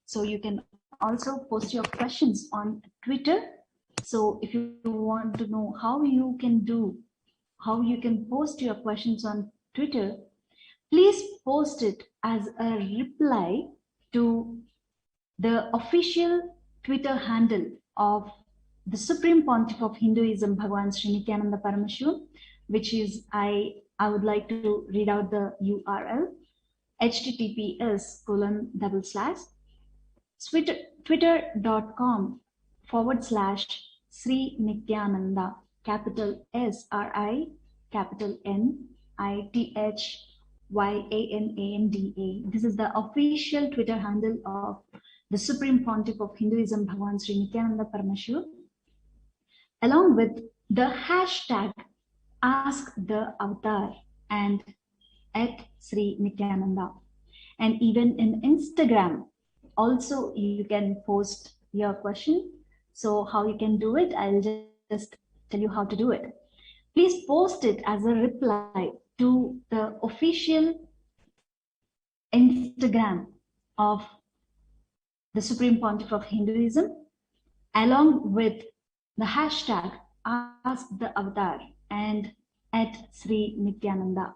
So you can also post your questions on Twitter. So if you want to know how you can post your questions on Twitter, please post it as a reply to the official Twitter handle of the Supreme Pontiff of Hinduism, Bhagavan Sri Nityananda Paramashivam, which is, I would like to read out the URL, https://twitter.com/Sri Nityananda, capital SRI, capital NITHYANANDA. This is the official Twitter handle of the Supreme Pontiff of Hinduism, Bhagavan Sri Nityananda Paramashivam, along with the hashtag Ask the Avatar and @Sri Nityananda. And even in Instagram, also you can post your question. So how you can do it, I'll just tell you how to do it. Please post it as a reply to the official Instagram of the Supreme Pontiff of Hinduism, along with the hashtag Ask the Avatar and @Sri Nityananda.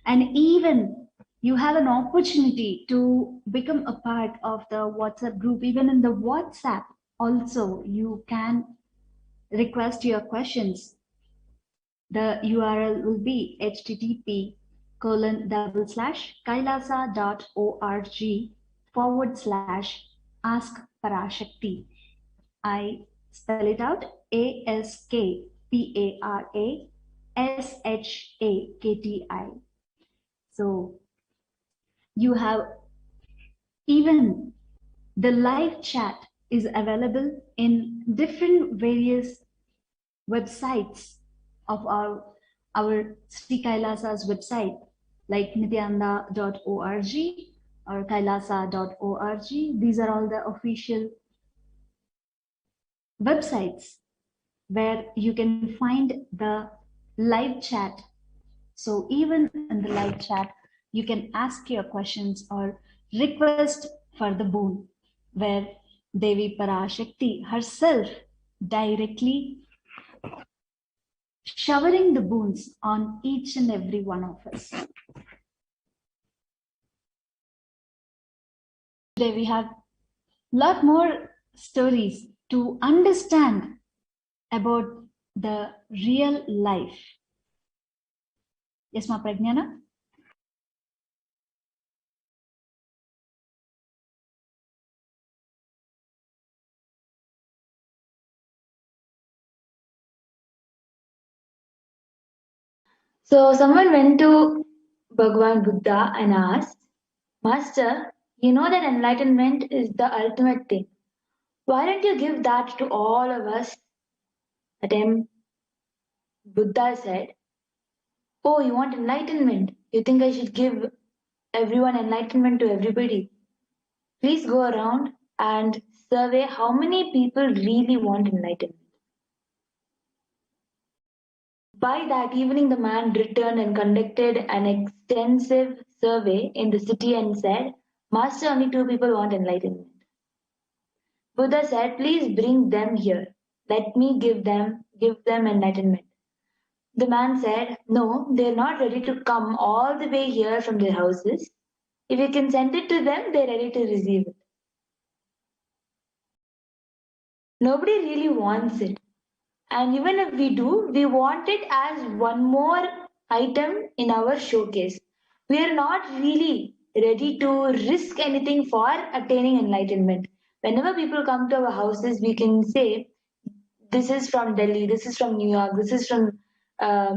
And even you have an opportunity to become a part of the WhatsApp group. Even in the WhatsApp also, you can request your questions. The URL will be http://kailasa.org/ask Parashakti. I spell it out: ASKPARASHAKTI. So you have even the live chat is available in different various websites of our Sri Kailasa's website, like nityanda.org or kailasa.org. These are all the official websites where you can find the live chat. So even in the live chat, you can ask your questions or request for the boon, where Devi Parashakti herself directly showering the boons on each and every one of us. Today we have a lot more stories to understand about the real life. Yes, Ma Pragnana? So someone went to Bhagwan Buddha and asked, Master, you know that enlightenment is the ultimate thing. Why don't you give that to all of us? At him, Buddha said, Oh, you want enlightenment? You think I should give everyone enlightenment to everybody? Please go around and survey how many people really want enlightenment. By that evening, the man returned and conducted an extensive survey in the city and said, Master, only 2 people want enlightenment. Buddha said, Please bring them here. Let me give them enlightenment. The man said, No, they're not ready to come all the way here from their houses. If you can send it to them, they're ready to receive it. Nobody really wants it. And even if we do, we want it as one more item in our showcase. We are not really ready to risk anything for attaining enlightenment. Whenever people come to our houses, we can say, This is from Delhi, this is from New York, this is from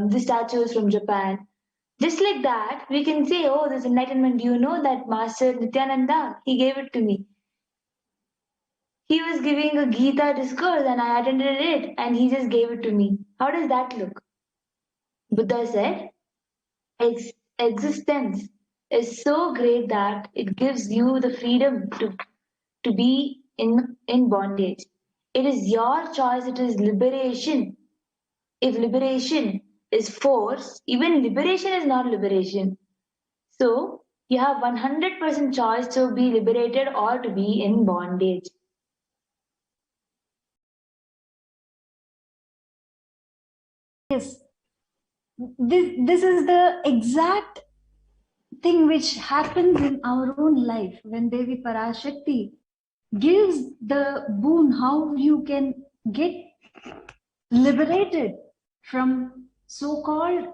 this statue is from Japan. Just like that, we can say, Oh, this enlightenment, do you know that Master Nityananda, he gave it to me. He was giving a Gita discourse and I attended it and he just gave it to me. How does that look? Buddha said, existence is so great that it gives you the freedom to be in bondage. It is your choice, it is liberation. If liberation is force, even liberation is not liberation. So you have 100% choice to be liberated or to be in bondage. Yes, this is the exact thing which happens in our own life when Devi Parashakti gives the boon how you can get liberated from so-called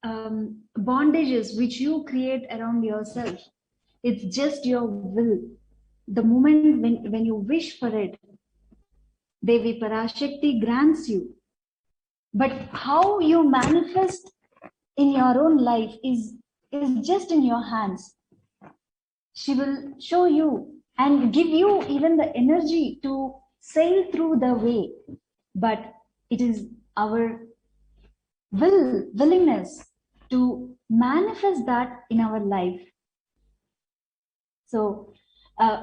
bondages which you create around yourself. It's just your will. The moment when you wish for it, Devi Parashakti grants you. But how you manifest in your own life is just in your hands. She will show you and give you even the energy to sail through the way. But it is our willingness to manifest that in our life. So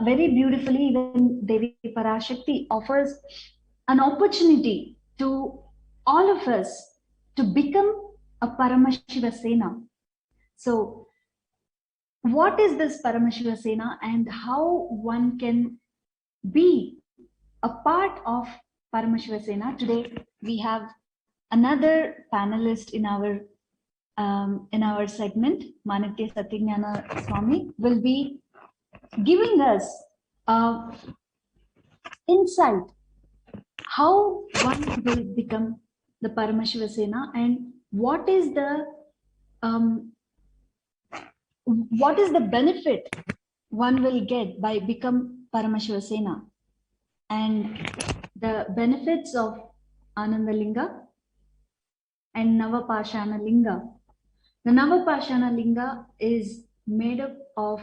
very beautifully, even Devi Parashakti offers an opportunity to all of us to become a Paramashiva Sena. So what is this Paramashiva Sena and how one can be a part of Paramashiva Sena? Today we have another panelist in our in our segment, Manitya Satyagnana Swami will be giving us insight how one will become the Paramashivasena and what is the benefit one will get by become Paramashivasena and the benefits of Anandalinga and Navapashana Linga. The Navapashana Linga is made up of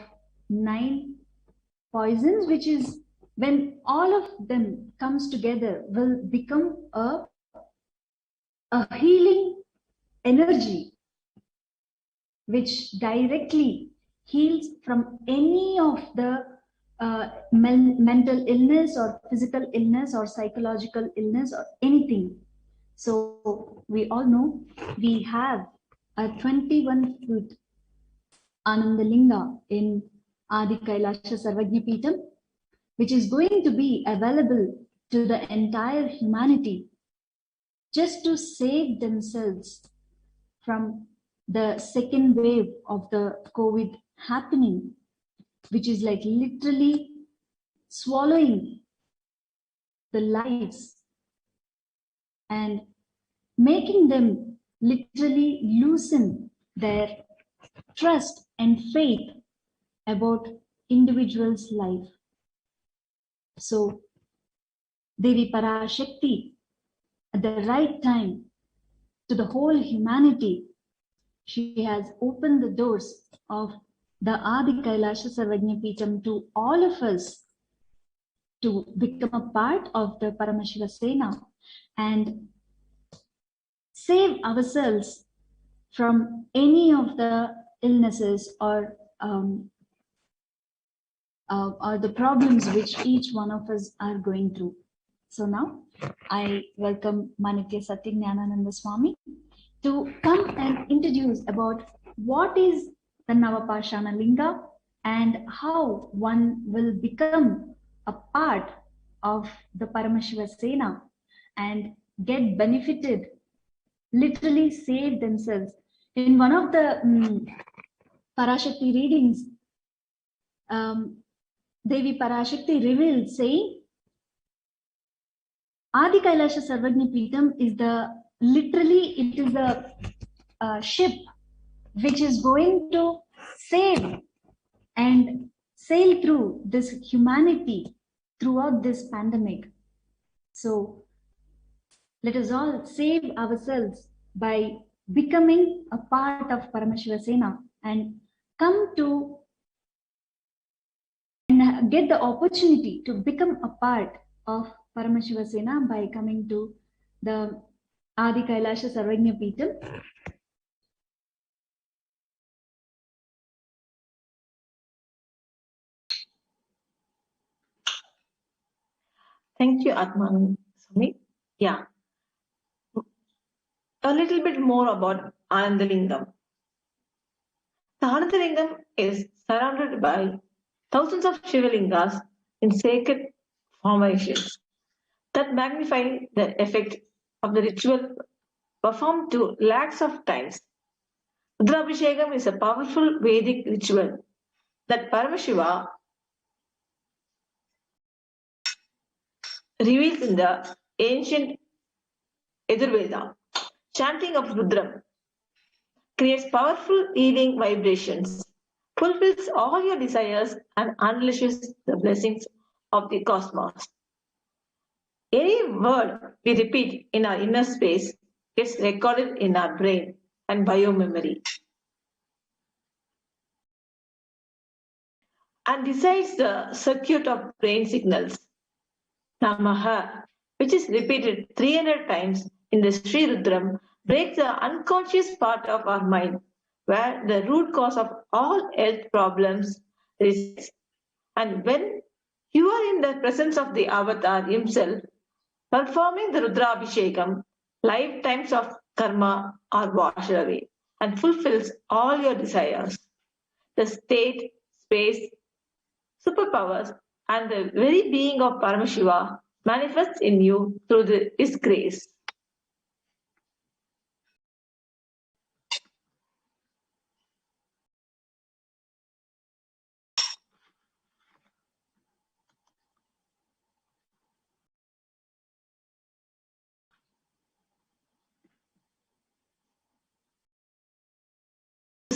9 poisons, which is when all of them comes together will become a healing energy which directly heals from any of the mental illness or physical illness or psychological illness or anything. So we all know we have a 21 foot Anandalinga in Adi Kailasha Sarvajna Peetham, which is going to be available to the entire humanity just to save themselves from the second wave of the COVID happening, which is like literally swallowing the lives and making them literally loosen their trust and faith about individual's life. So Devi Parashakti at the right time to the whole humanity, she has opened the doors of the Adi Kailasha Sarvajna Peetham to all of us to become a part of the Paramashivasena and save ourselves from any of the illnesses or the problems which each one of us are going through. So now I welcome Manitya Satyagnanananda Swami to come and introduce about what is the Navapashana Linga and how one will become a part of the Paramashivasena and get benefited, literally save themselves. In one of the Parashakti readings, Devi Parashakti revealed saying, Adi Kailasha Sarvajna Peetham is it is a ship which is going to save and sail through this humanity throughout this pandemic. So let us all save ourselves by becoming a part of Paramashivasena and come to and get the opportunity to become a part of Paramashivasena by coming to the Adi Kailasha Sarvajna Peetham. Thank you, Atman Swami. Yeah. A little bit more about Anandalingam. The Anandalingam is surrounded by thousands of Shivalingas in sacred formations that magnify the effect of the ritual performed to lakhs of times. Rudrabhishekam is a powerful Vedic ritual that Paramashiva reveals in the ancient Yajurveda. Chanting of Rudram creates powerful healing vibrations, fulfills all your desires, and unleashes the blessings of the cosmos. Any word we repeat in our inner space gets recorded in our brain and biomemory and decides the circuit of brain signals. Namaha, which is repeated 300 times in the Sri Rudram, breaks the unconscious part of our mind, where the root cause of all health problems is. And when you are in the presence of the Avatar himself, performing the Rudrabhishekam, lifetimes of karma are washed away and fulfills all your desires. The state, space, superpowers, and the very being of Paramashiva manifests in you through his grace.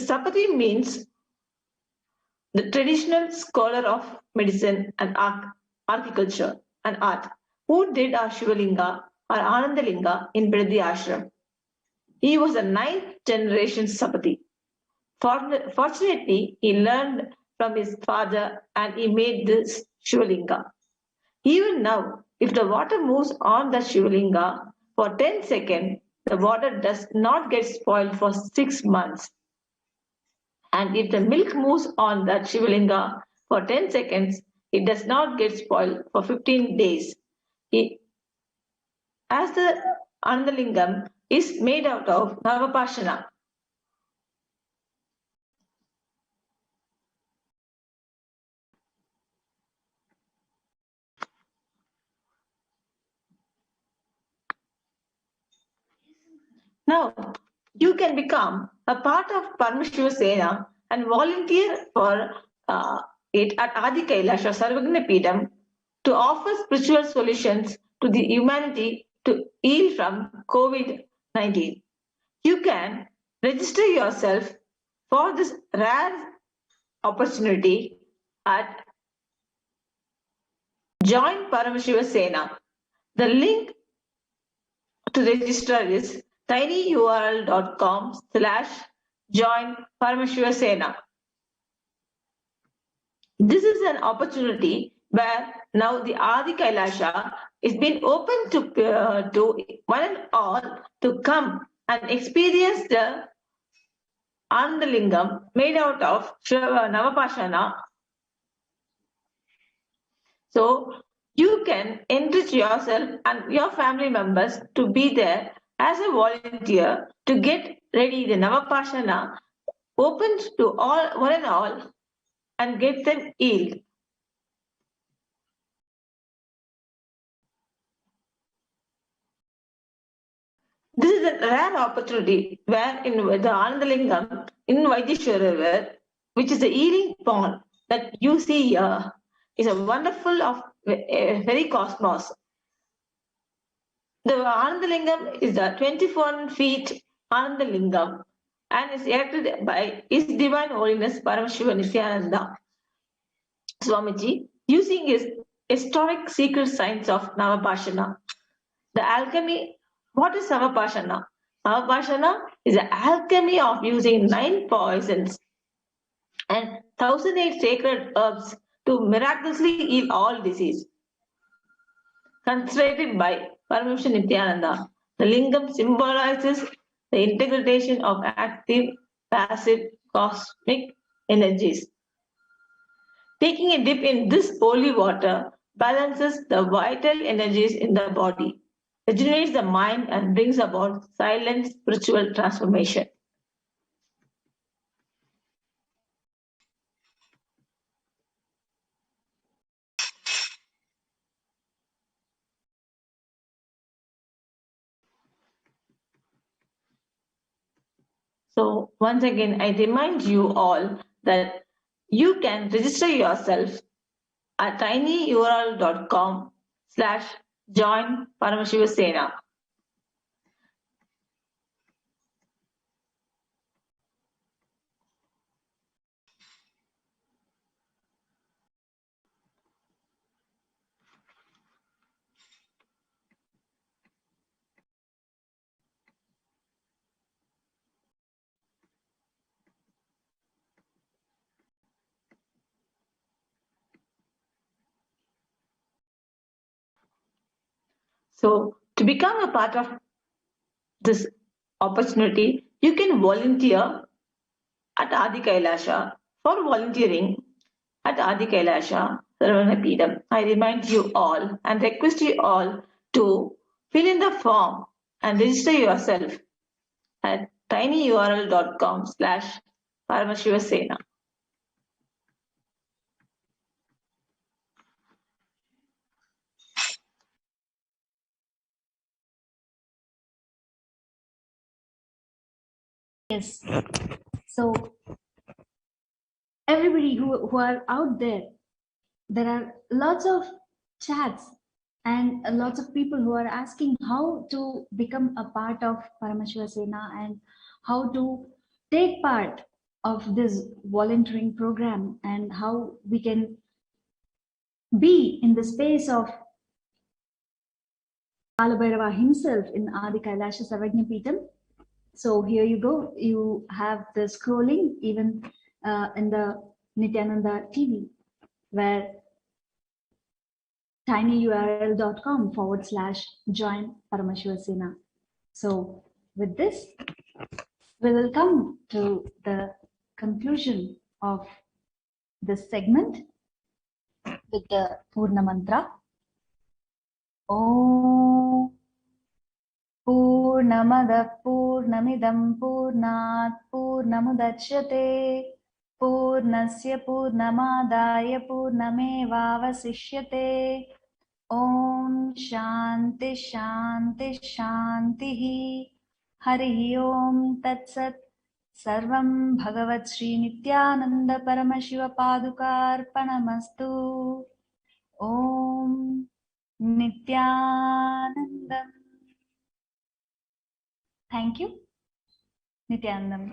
Sapati means the traditional scholar of medicine and architecture and art who did our Shivalinga or Anandalinga in Bridhi Ashram. He was a 9th generation Sapati. Fortunately, he learned from his father and he made this Shivalinga. Even now, if the water moves on the Shivalinga for 10 seconds, the water does not get spoiled for 6 months. And if the milk moves on that Shivalinga for 10 seconds, it does not get spoiled for 15 days. As the Anandalingam is made out of Navapashana. Now, you can become a part of Paramashiva Sena and volunteer for it at Adi Kailasha Sarvagna Peedam to offer spiritual solutions to the humanity to heal from COVID-19. You can register yourself for this rare opportunity at Join Paramashiva Sena. The link to register is tinyurl.com/join Paramashiva Sena. This is an opportunity where now the Adi Kailasha is being open to one and all to come and experience the Anandalingam made out of Navapashana. So you can enrich yourself and your family members to be there as a volunteer to get ready the Navapashana open to all, one and all, and get them healed. This is a rare opportunity where in the Anandalingam in Vaidishwara, which is the healing pond that you see here, is a wonderful of very cosmos. The Anandalingam is a 24 feet Anandalingam and is erected by His Divine Holiness Paramashiva Nityananda Swamiji using his historic secret science of Navapashana. The alchemy. What is Navapashana? Navapashana is the alchemy of using 9 poisons and 1008 sacred herbs to miraculously heal all disease. Constructed by Paramahansa Nityananda, the lingam symbolizes the integration of active, passive, cosmic energies. Taking a dip in this holy water balances the vital energies in the body, regenerates the mind and brings about silent spiritual transformation. So once again, I remind you all that you can register yourself at tinyurl.com/join Paramashiva Sena. So to become a part of this opportunity, you can volunteer at Adi Kailasha. For volunteering at Adi Kailasha Saravana Peedam, I remind you all and request you all to fill in the form and register yourself at tinyurl.com/Paramashiva Sena. Yes. So everybody who are out there are lots of chats and lots of people who are asking how to become a part of Paramashiva Sena and how to take part of this volunteering program and how we can be in the space of Kalabhairava himself in Adi Kailasha Sarvajnapeetham. So here you go. You have the scrolling even in the Nityananda TV, where tinyurl.com/join Paramashivasena. So with this, we will come to the conclusion of this segment with the Purna Mantra. Om Purnamadah Purnamidam Purnat Purnamudachyate Purnasya Purnamadaya Purnamevavasishyate. Om Shanti Shanti Shanti. Hari Om Tat Sat. Sarvam Bhagavat Sri Nityananda Paramashiva Padukarpanamastu. Om Nityanandam. Thank you. Nityanandam.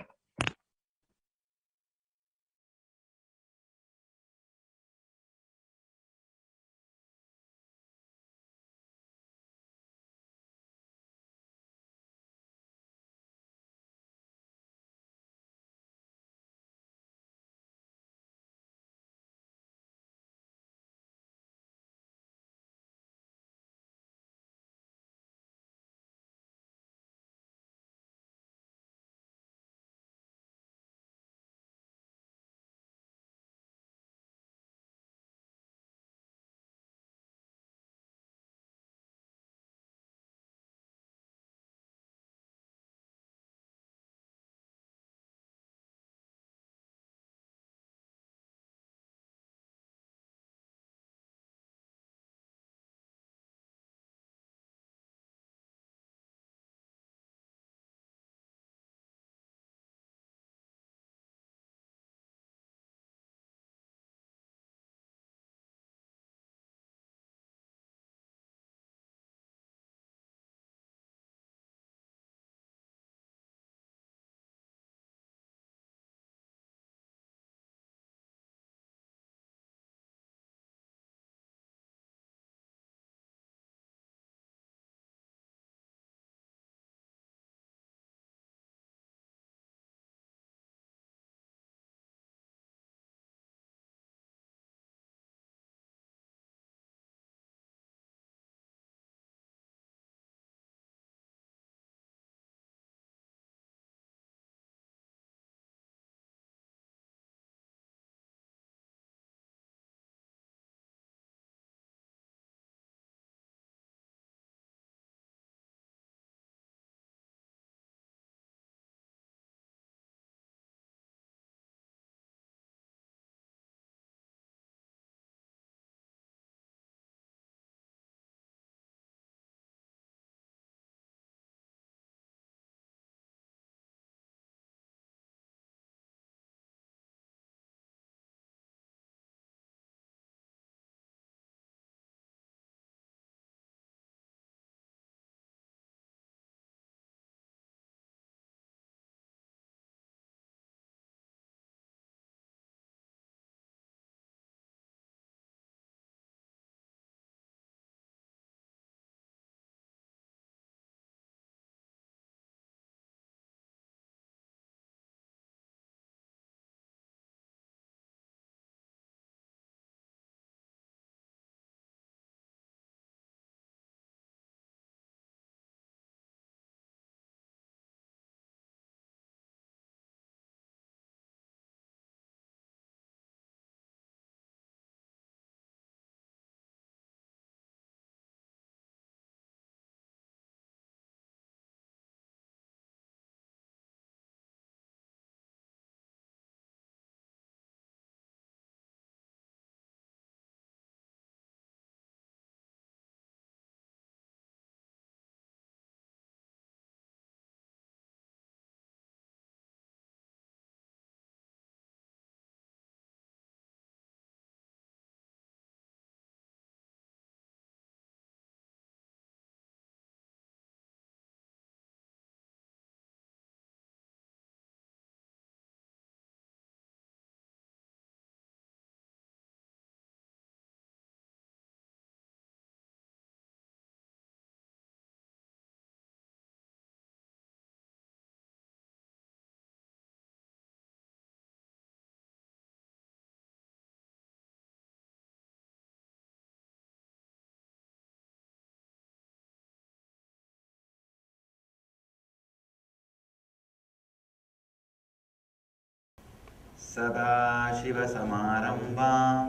सदाशिवसमारम्भां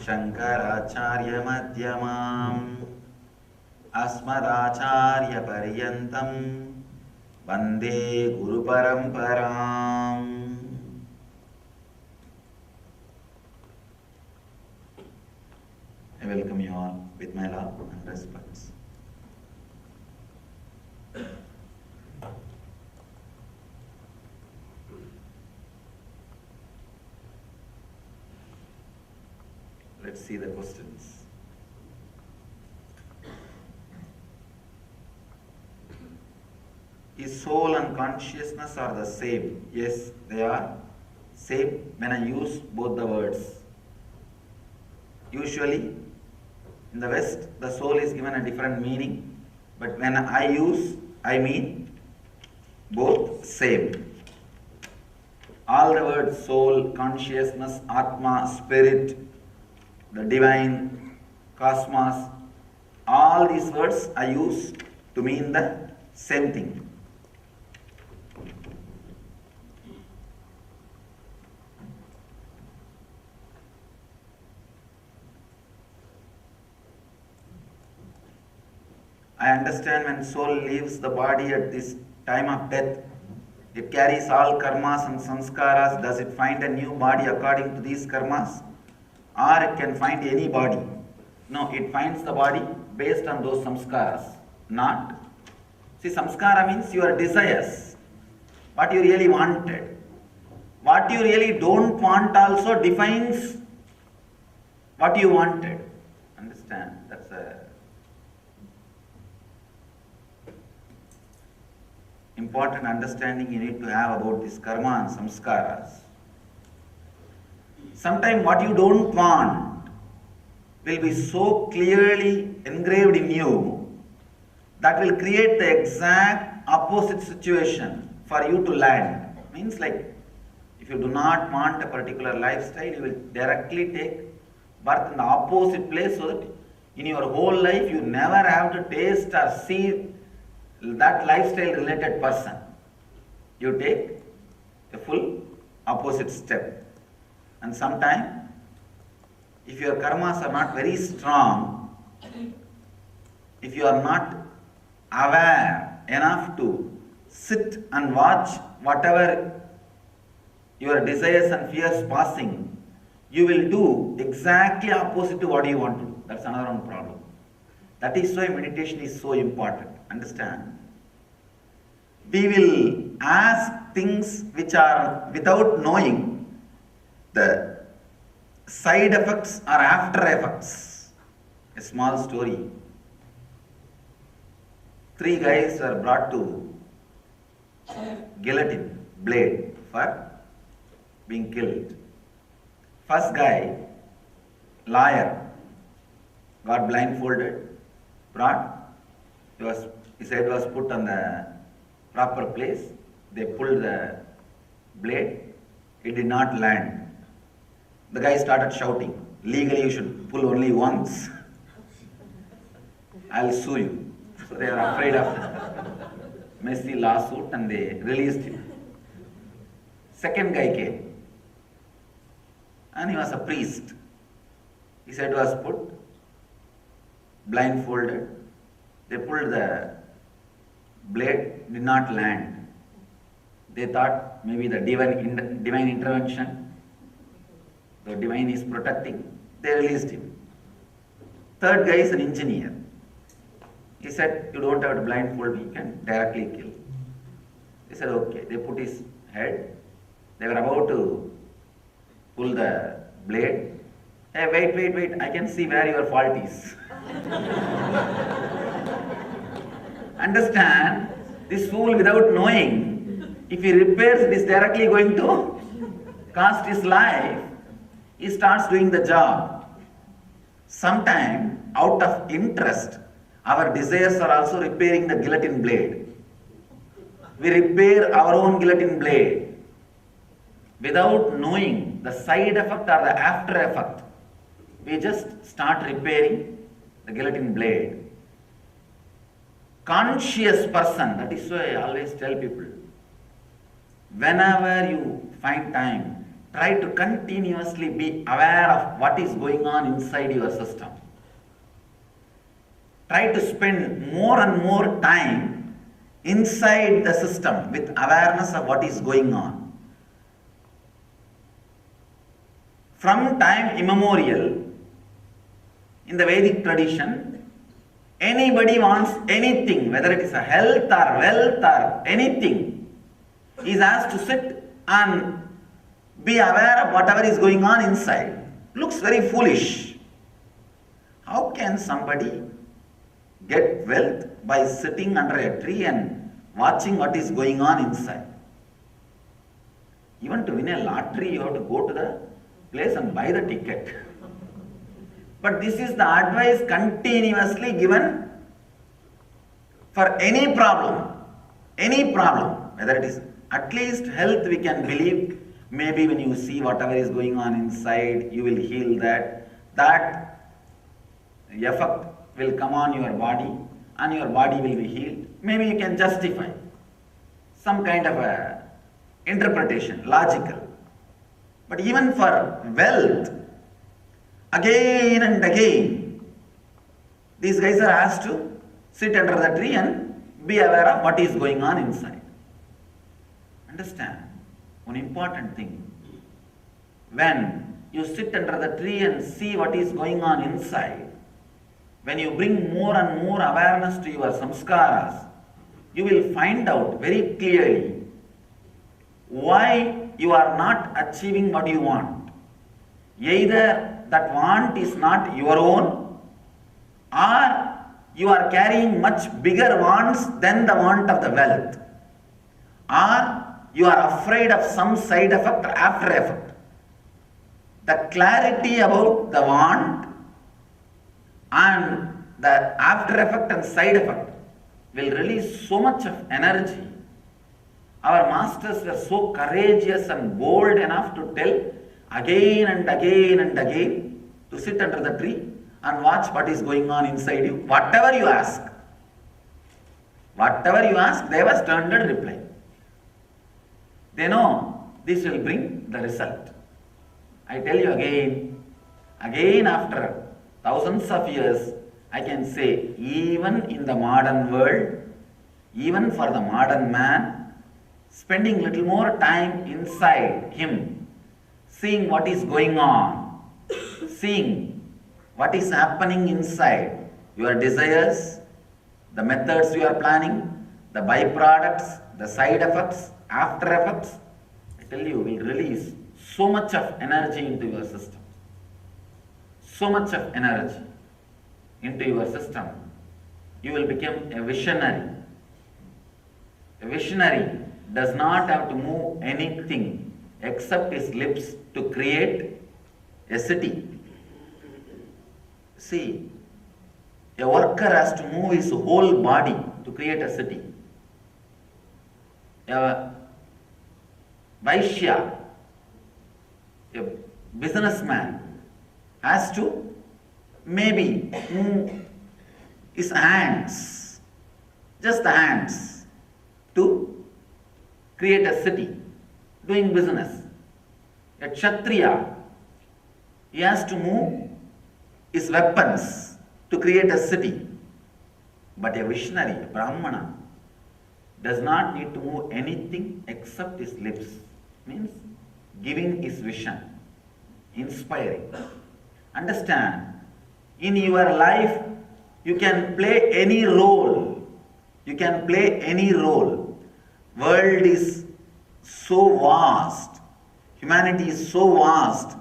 शङ्कराचार्यमध्यमाम् अस्मदाचार्यपर्यन्तं वन्दे गुरुपरम्पराम्. I welcome you all with my love and respect. Let's see the questions. Is soul and consciousness are the same? Yes, they are same when I use both the words. Usually, in the West, the soul is given a different meaning, but when I use, I mean both same. All the words soul, consciousness, Atma, spirit, the divine, cosmos, all these words I use to mean the same thing. I understand when soul leaves the body at this time of death, it carries all karmas and sanskaras. Does it find a new body according to these karmas? Or it can find any body? No, it finds the body based on those samskaras. Not. See, samskara means your desires, what you really wanted. What you really don't want also defines what you wanted. Understand? That's a important understanding you need to have about this karma and samskaras. Sometimes what you don't want will be so clearly engraved in you that will create the exact opposite situation for you to land. Means like, if you do not want a particular lifestyle, you will directly take birth in the opposite place, so that in your whole life you never have to taste or see that lifestyle related person. You take a full opposite step. And sometimes, if your karmas are not very strong, if you are not aware enough to sit and watch whatever your desires and fears passing, you will do exactly opposite to what you want to do. That's another one problem. That is why meditation is so important. Understand? We will ask things which are without knowing the side effects or after effects. A small story. 3 guys were brought to guillotine blade for being killed. First guy, lawyer, got blindfolded, brought, his head was put on the proper place. They pulled the blade, it did not land. The guy started shouting, legally you should pull only once, I'll sue you. So they were afraid of messy lawsuit and they released him. Second guy came and he was a priest. His head was put, blindfolded. They pulled the blade, did not land. They thought maybe the divine intervention, the divine is protecting. They released him. Third guy is an engineer. He said, you don't have to blindfold me, you can directly kill. He said, okay. They put his head. They were about to pull the blade. Hey, wait, I can see where your fault is. Understand, this fool without knowing, if he repairs it is directly going to cost his life, he starts doing the job. Sometime, out of interest, our desires are also repairing the guillotine blade. We repair our own guillotine blade without knowing the side effect or the after effect. We just start repairing the guillotine blade. Conscious person, that is why I always tell people, whenever you find time, try to continuously be aware of what is going on inside your system. Try to spend more and more time inside the system with awareness of what is going on. From time immemorial, in the Vedic tradition, anybody wants anything, whether it is a health or wealth or anything, is asked to sit and be aware of whatever is going on inside. Looks very foolish. How can somebody get wealth by sitting under a tree and watching what is going on inside? Even to win a lottery, you have to go to the place and buy the ticket. But this is the advice continuously given for any problem, whether it is at least health, we can believe. Maybe when you see whatever is going on inside, you will heal that. That effect will come on your body and your body will be healed. Maybe you can justify some kind of a interpretation, logical. But even for wealth, again and again, these guys are asked to sit under the tree and be aware of what is going on inside. Understand one important thing. When you sit under the tree and see what is going on inside, when you bring more and more awareness to your samskaras, you will find out very clearly why you are not achieving what you want. Either that want is not your own, or you are carrying much bigger wants than the want of the wealth, or you are afraid of some side effect or after effect. The clarity about the want and the after effect and side effect will release so much of energy. Our masters were so courageous and bold enough to tell again and again and again to sit under the tree and watch what is going on inside you. Whatever you ask, they have a standard reply. They know this will bring the result. I tell you again after thousands of years, I can say even in the modern world, even for the modern man, spending little more time inside him, seeing what is going on, seeing what is happening inside, your desires, the methods you are planning, the byproducts, the side effects, after effects, I tell you, will release so much of energy into your system. So much of energy into your system. You will become a visionary. A visionary does not have to move anything except his lips to create a city. See, a worker has to move his whole body to create a city. A Vaishya, a businessman, has to maybe move his hands, just the hands, to create a city, doing business. A Kshatriya, he has to move his weapons to create a city. But a visionary, a Brahmana, does not need to move anything except his lips. Means giving his vision, inspiring. Understand, in your life, you can play any role. You can play any role. World is so vast. Humanity is so vast.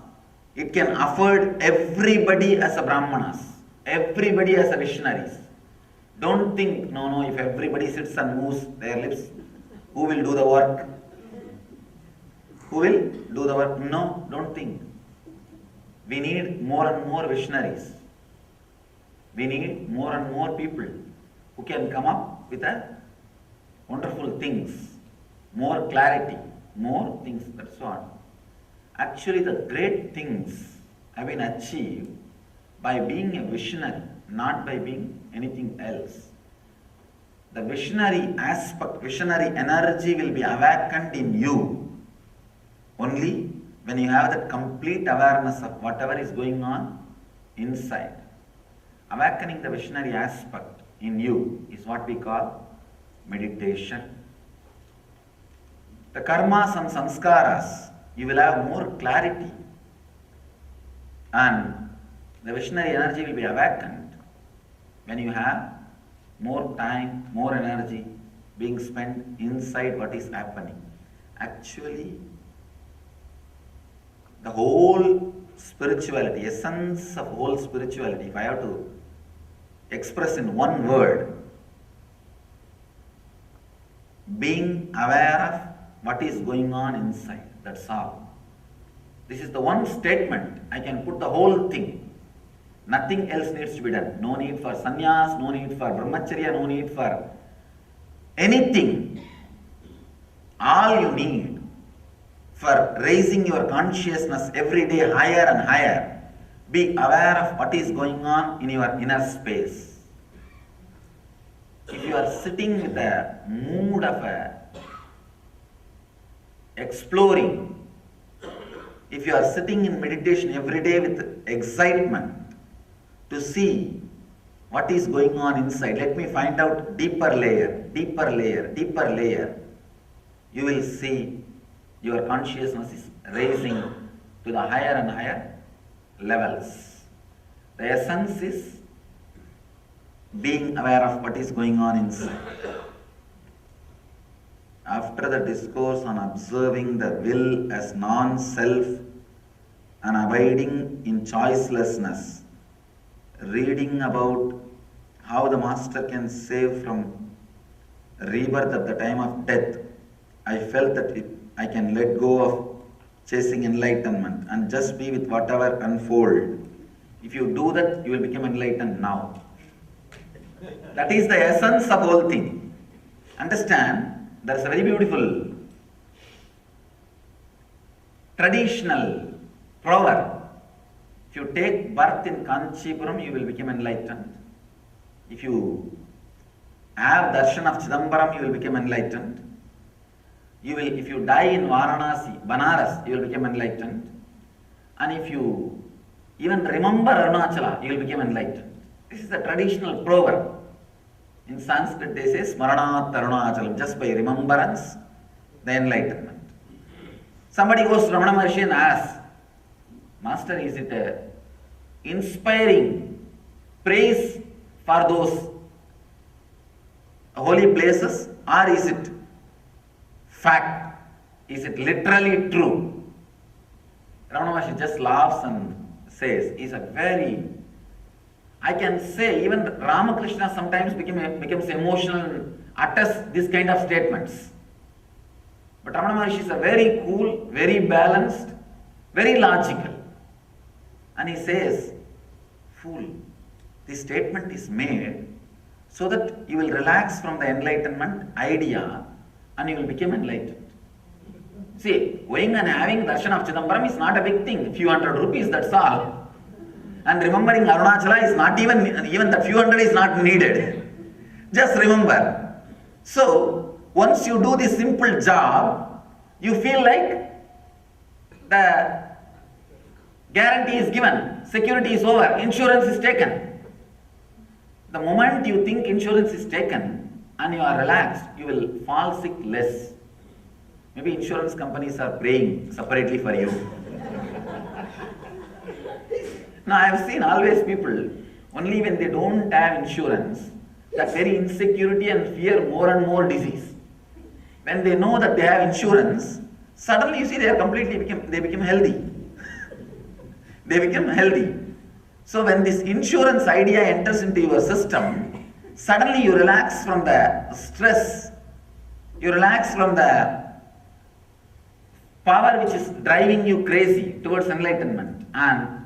It can afford everybody as a Brahmanas, everybody as a visionaries. Don't think, no, if everybody sits and moves their lips, who will do the work? Who will do the work? No, don't think. We need more and more visionaries. We need more and more people who can come up with wonderful things, more clarity, more things, that's what. Actually, the great things have been achieved by being a visionary, not by being anything else. The visionary aspect, visionary energy will be awakened in you only when you have that complete awareness of whatever is going on inside. Awakening the visionary aspect in you is what we call meditation. The karmas and sanskaras, you will have more clarity, and the visionary energy will be awakened when you have more time, more energy being spent inside what is happening. Actually, the whole spirituality, essence of whole spirituality, if I have to express in one word, being aware of what is going on inside, that's all. This is the one statement, I can put the whole thing. Nothing else needs to be done. No need for sannyas, no need for brahmacharya, no need for anything. All you need for raising your consciousness every day higher and higher, be aware of what is going on in your inner space. If you are sitting with a mood of exploring, if you are sitting in meditation every day with excitement to see what is going on inside, let me find out deeper layer, deeper layer, deeper layer, you will see your consciousness is raising to the higher and higher levels. The essence is being aware of what is going on inside. After the discourse on observing the will as non-self and abiding in choicelessness, reading about how the master can save from rebirth at the time of death, I felt that I can let go of chasing enlightenment and just be with whatever unfold. If you do that, you will become enlightened now. That is the essence of whole thing. Understand, there is a very beautiful traditional proverb. If you take birth in Kanchipuram, you will become enlightened. If you have darshan of Chidambaram, you will become enlightened. If you die in Varanasi, Banaras, you will become enlightened. And if you even remember Arunachala, you will become enlightened. This is the traditional proverb. In Sanskrit they say Smaranat Arunachalam, just by remembrance, the enlightenment. Somebody goes to Ramana Maharshi and asks, Master, is it a inspiring praise for those holy places, or is it fact? Is it literally true? Ramana Maharshi just laughs and says, is a very, I can say even Ramakrishna sometimes becomes emotional and utters this kind of statements. But Ramana Maharshi is a very cool, very balanced, very logical. And he says, fool, this statement is made so that you will relax from the enlightenment idea and you will become enlightened. See, going and having darshan of Chidambaram is not a big thing, few hundred rupees, that's all. And remembering Arunachala is not even that few hundred is not needed. Just remember. So, once you do this simple job, you feel like the guarantee is given, security is over, insurance is taken. The moment you think insurance is taken and you are relaxed, you will fall sick less. Maybe insurance companies are praying separately for you. Now I have seen always people, only when they don't have insurance, that very insecurity and fear more and more disease. When they know that they have insurance, suddenly you see they become healthy. They become healthy. So when this insurance idea enters into your system, suddenly you relax from the stress, you relax from the power which is driving you crazy towards enlightenment, and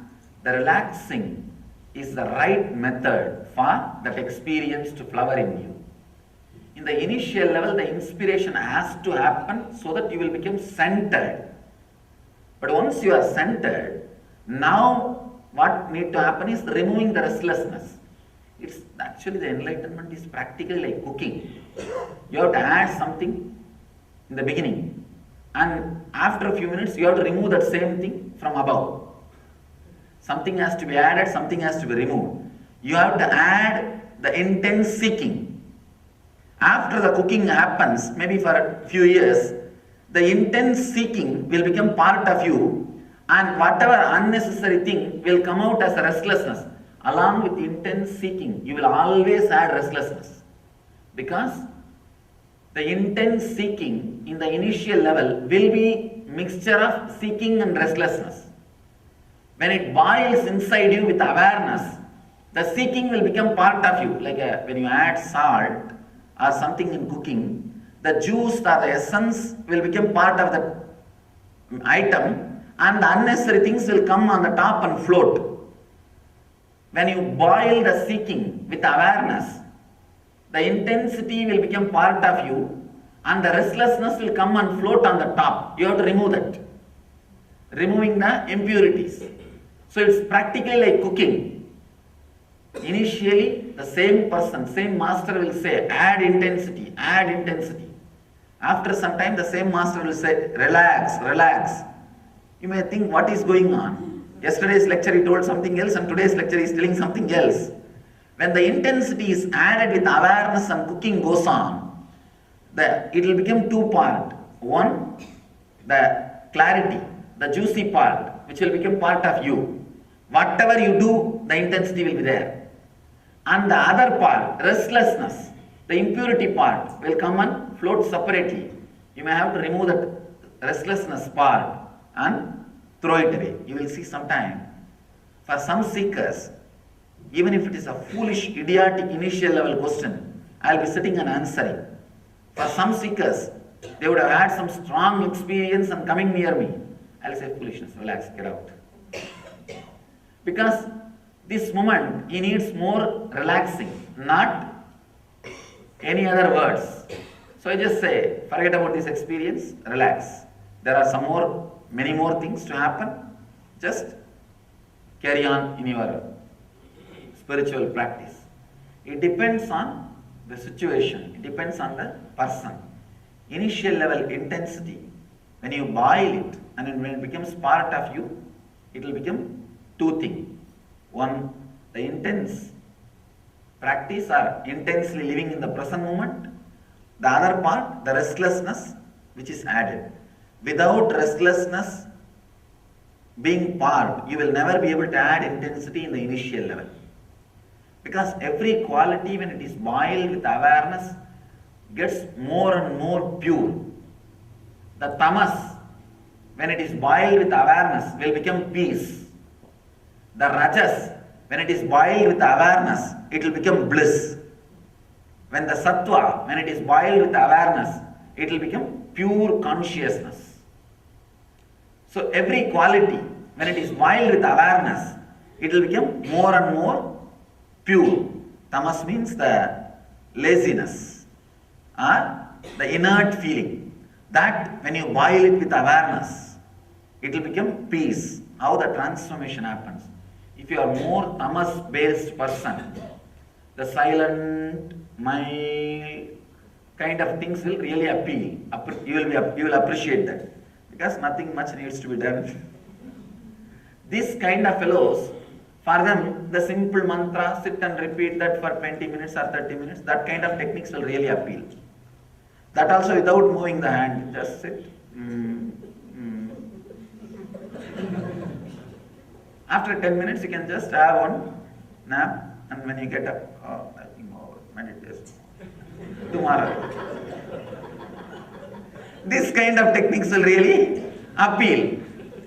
the relaxing is the right method for that experience to flower in you. In the initial level, the inspiration has to happen so that you will become centered. But once you are centered, now what needs to happen is removing the restlessness. It's actually, the enlightenment is practically like cooking. You have to add something in the beginning, and after a few minutes you have to remove that same thing from above. Something has to be added, something has to be removed. You have to add the intense seeking. After the cooking happens, maybe for a few years, the intense seeking will become part of you, and whatever unnecessary thing will come out as a restlessness. Along with intense seeking, you will always add restlessness, because the intense seeking in the initial level will be mixture of seeking and restlessness. When it boils inside you with awareness, the seeking will become part of you. Like when you add salt or something in cooking, the juice or the essence will become part of the item, and the unnecessary things will come on the top and float. When you boil the seeking with awareness, the intensity will become part of you, and the restlessness will come and float on the top. You have to remove that. Removing the impurities. So it's practically like cooking. Initially, the same person, same master will say, add intensity, add intensity. After some time, the same master will say, relax, relax. You may think, what is going on? Yesterday's lecture he told something else, and today's lecture he is telling something else. When the intensity is added with awareness and cooking goes on, it will become two parts. One, the clarity, the juicy part, which will become part of you. Whatever you do, the intensity will be there. And the other part, restlessness, the impurity part, will come and float separately. You may have to remove that restlessness part and throw it away. You will see sometime. For some seekers, even if it is a foolish, idiotic initial level question, I will be sitting and answering. For some seekers, they would have had some strong experience and coming near me. I will say, foolishness, relax, get out. Because this moment, he needs more relaxing, not any other words. So I just say, forget about this experience, relax. There are many more things to happen. Just carry on in your spiritual practice. It depends on the situation. It depends on the person. Initial level intensity, when you boil it and when it becomes part of you, it will become two things. One, the intense practice or intensely living in the present moment. The other part, the restlessness which is added. Without restlessness being part, you will never be able to add intensity in the initial level. Because every quality, when it is boiled with awareness, gets more and more pure. The tamas, when it is boiled with awareness, will become peace. The rajas, when it is boiled with awareness, it will become bliss. When the sattva, when it is boiled with awareness, it will become pure consciousness. So every quality, when it is boiled with awareness, it will become more and more pure. Tamas means the laziness or the inert feeling. That when you boil it with awareness, it will become peace. How the transformation happens. If you are more tamas based person, the silent, mild kind of things will really appeal. You will appreciate that, because nothing much needs to be done. This kind of fellows, for them, the simple mantra, sit and repeat that for 20 minutes or 30 minutes, that kind of techniques will really appeal. That also without moving the hand, just sit. After 10 minutes, you can just have one nap, and when you get up, I think meditation. Tomorrow. This kind of techniques will really appeal.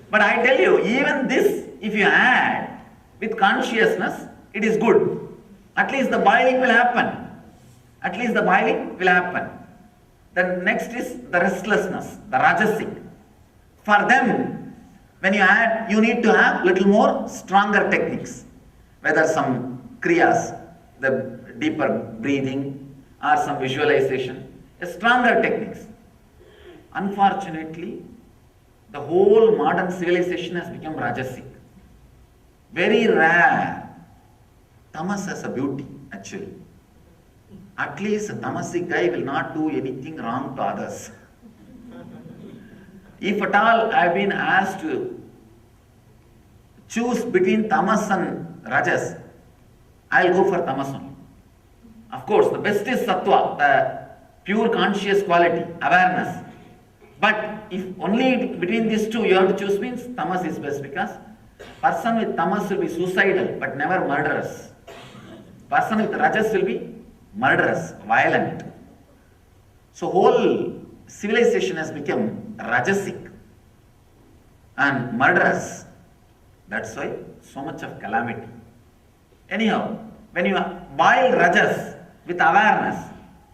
But I tell you, even this, if you add with consciousness, it is good. At least the boiling will happen. At least the boiling will happen. Then next is the restlessness, the rajasic. For them, when you add, you need to have little more stronger techniques. Whether some kriyas, the deeper breathing, or some visualization, stronger techniques. Unfortunately, the whole modern civilization has become rajasic. Very rare. Tamas has a beauty, actually. At least a tamasic guy will not do anything wrong to others. If at all I have been asked to choose between tamas and rajas, I will go for tamas only. Of course, the best is sattva, the pure conscious quality, awareness. But if only between these two you have to choose, means tamas is best, because person with tamas will be suicidal but never murderous. Person with rajas will be murderous, violent. So whole civilization has become rajasic and murderous. That's why so much of calamity. Anyhow, when you boil rajas with awareness,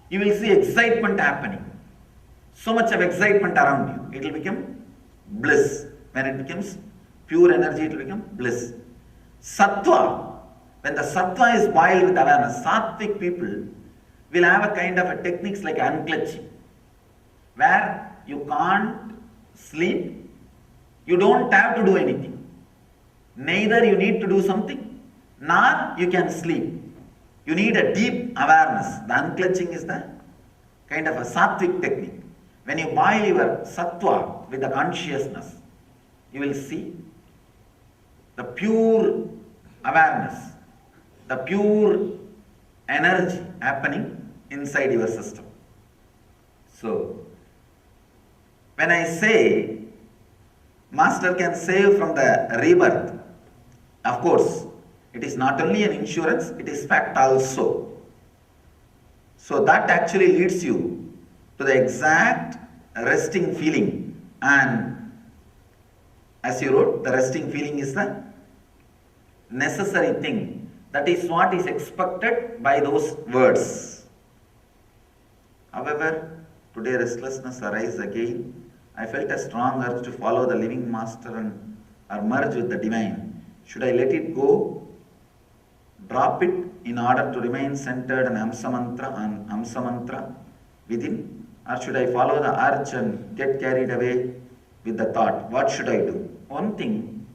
you will see excitement happening. So much of excitement around you. It will become bliss. When it becomes pure energy, it will become bliss. Sattva, when the sattva is boiled with awareness, sattvic people will have a kind of a techniques like unclenching, where you can't sleep, you don't have to do anything. Neither you need to do something, nor you can sleep. You need a deep awareness. The unclenching is the kind of a sattvic technique. When you boil your sattva with the consciousness, you will see the pure awareness, the pure energy happening inside your system. So, when I say Master can save from the rebirth, of course, it is not only an insurance, it is fact also. So that actually leads you to the exact resting feeling, and as you wrote, the resting feeling is the necessary thing. That is what is expected by those words. However, today restlessness arises again. I felt a strong urge to follow the living master and or merge with the divine. Should I let it go, drop it in order to remain centered on Hamsa mantra within, or should I follow the urge and get carried away with the thought? What should I do? One thing,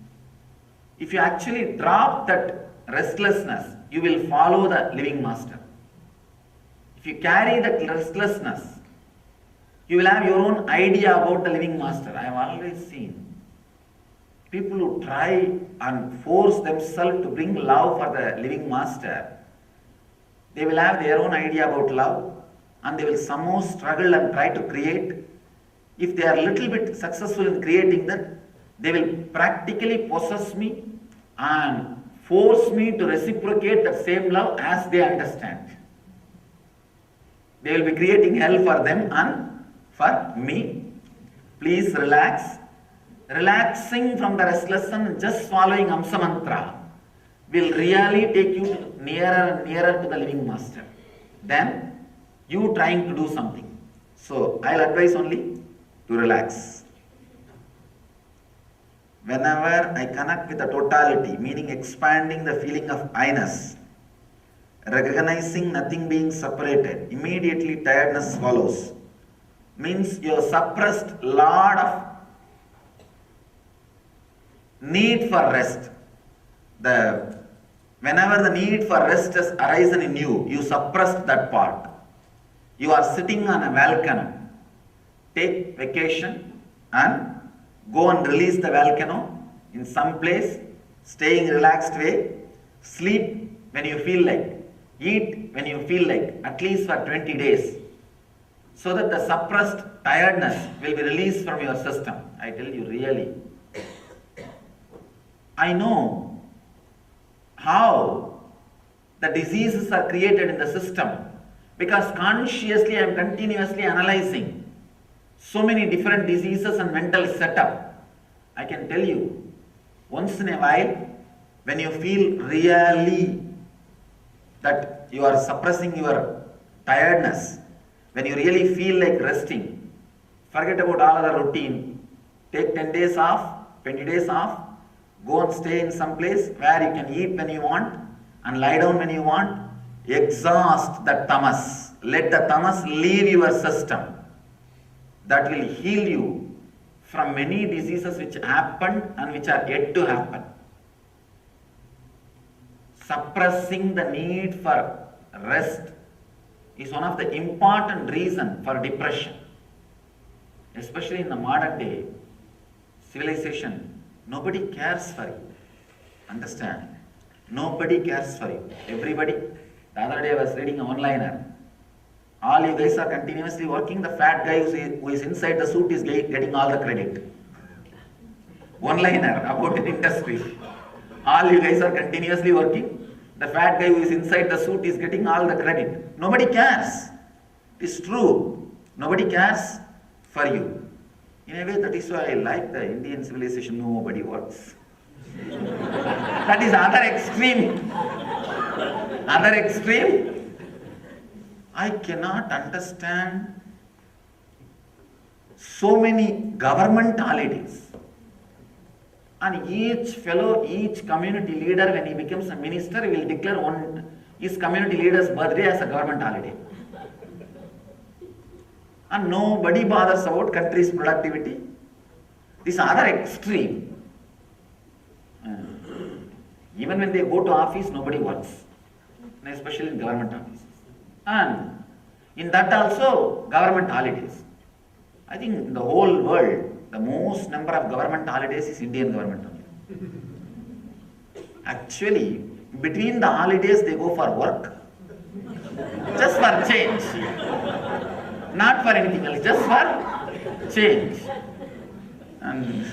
if you actually drop that restlessness, you will follow the living master. If you carry that restlessness, you will have your own idea about the living master. I have always seen people who try and force themselves to bring love for the living master. They will have their own idea about love, and they will somehow struggle and try to create. If they are a little bit successful in creating that, they will practically possess me and force me to reciprocate that same love as they understand. They will be creating hell for them and for me. Please relax. Relaxing from the restlessness and just following Hamsa mantra will really take you nearer and nearer to the living master than you trying to do something. So I'll advise only to relax. Whenever I connect with the totality, meaning expanding the feeling of I-ness, recognizing nothing being separated, immediately tiredness follows. Means you have suppressed lot of need for rest. Whenever the need for rest has arisen in you, you suppressed that part. You are sitting on a volcano. Take vacation and go and release the volcano in some place, stay in relaxed way, sleep when you feel like, eat when you feel like, at least for 20 days, so that the suppressed tiredness will be released from your system. I tell you really. I know how the diseases are created in the system, because consciously I am continuously analyzing so many different diseases and mental setup. I can tell you, once in a while, when you feel really that you are suppressing your tiredness, when you really feel like resting, forget about all other routine, take 10 days off, 20 days off, go and stay in some place where you can eat when you want and lie down when you want. Exhaust the tamas. Let the tamas leave your system. That will heal you from many diseases which happened and which are yet to happen. Suppressing the need for rest is one of the important reasons for depression. Especially in the modern day, civilization, nobody cares for you. Understand? Nobody cares for you. Everybody, the other day I was reading a one-liner. All you guys are continuously working, the fat guy who is inside the suit is getting all the credit. One-liner about an industry. All you guys are continuously working, the fat guy who is inside the suit is getting all the credit. Nobody cares. It's true. Nobody cares for you. In a way, that is why I like the Indian civilization. Nobody works. That is other extreme. Other extreme. I cannot understand so many government holidays. And each fellow, each community leader, when he becomes a minister, he will declare his community leader's birthday as a government holiday. And nobody bothers about country's productivity. This other extreme. Even when they go to office, nobody works, especially in government offices. And in that also, government holidays. I think in the whole world, the most number of government holidays is Indian government holiday. Actually, between the holidays, they go for work. Just for change. Not for anything else, just for change. And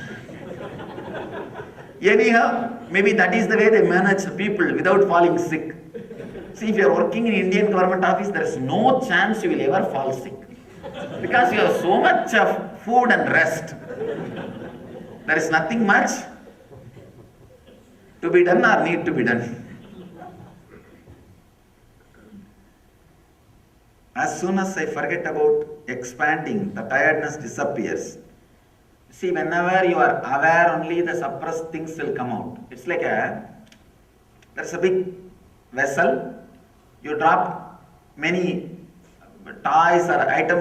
anyhow, maybe that is the way they manage the people without falling sick. See, if you are working in Indian government office, there is no chance you will ever fall sick. Because you have so much of food and rest. There is nothing much to be done or need to be done. As soon as I forget about expanding, the tiredness disappears. See, whenever you are aware, only the suppressed things will come out. It's like there's a big vessel, you drop many toys or items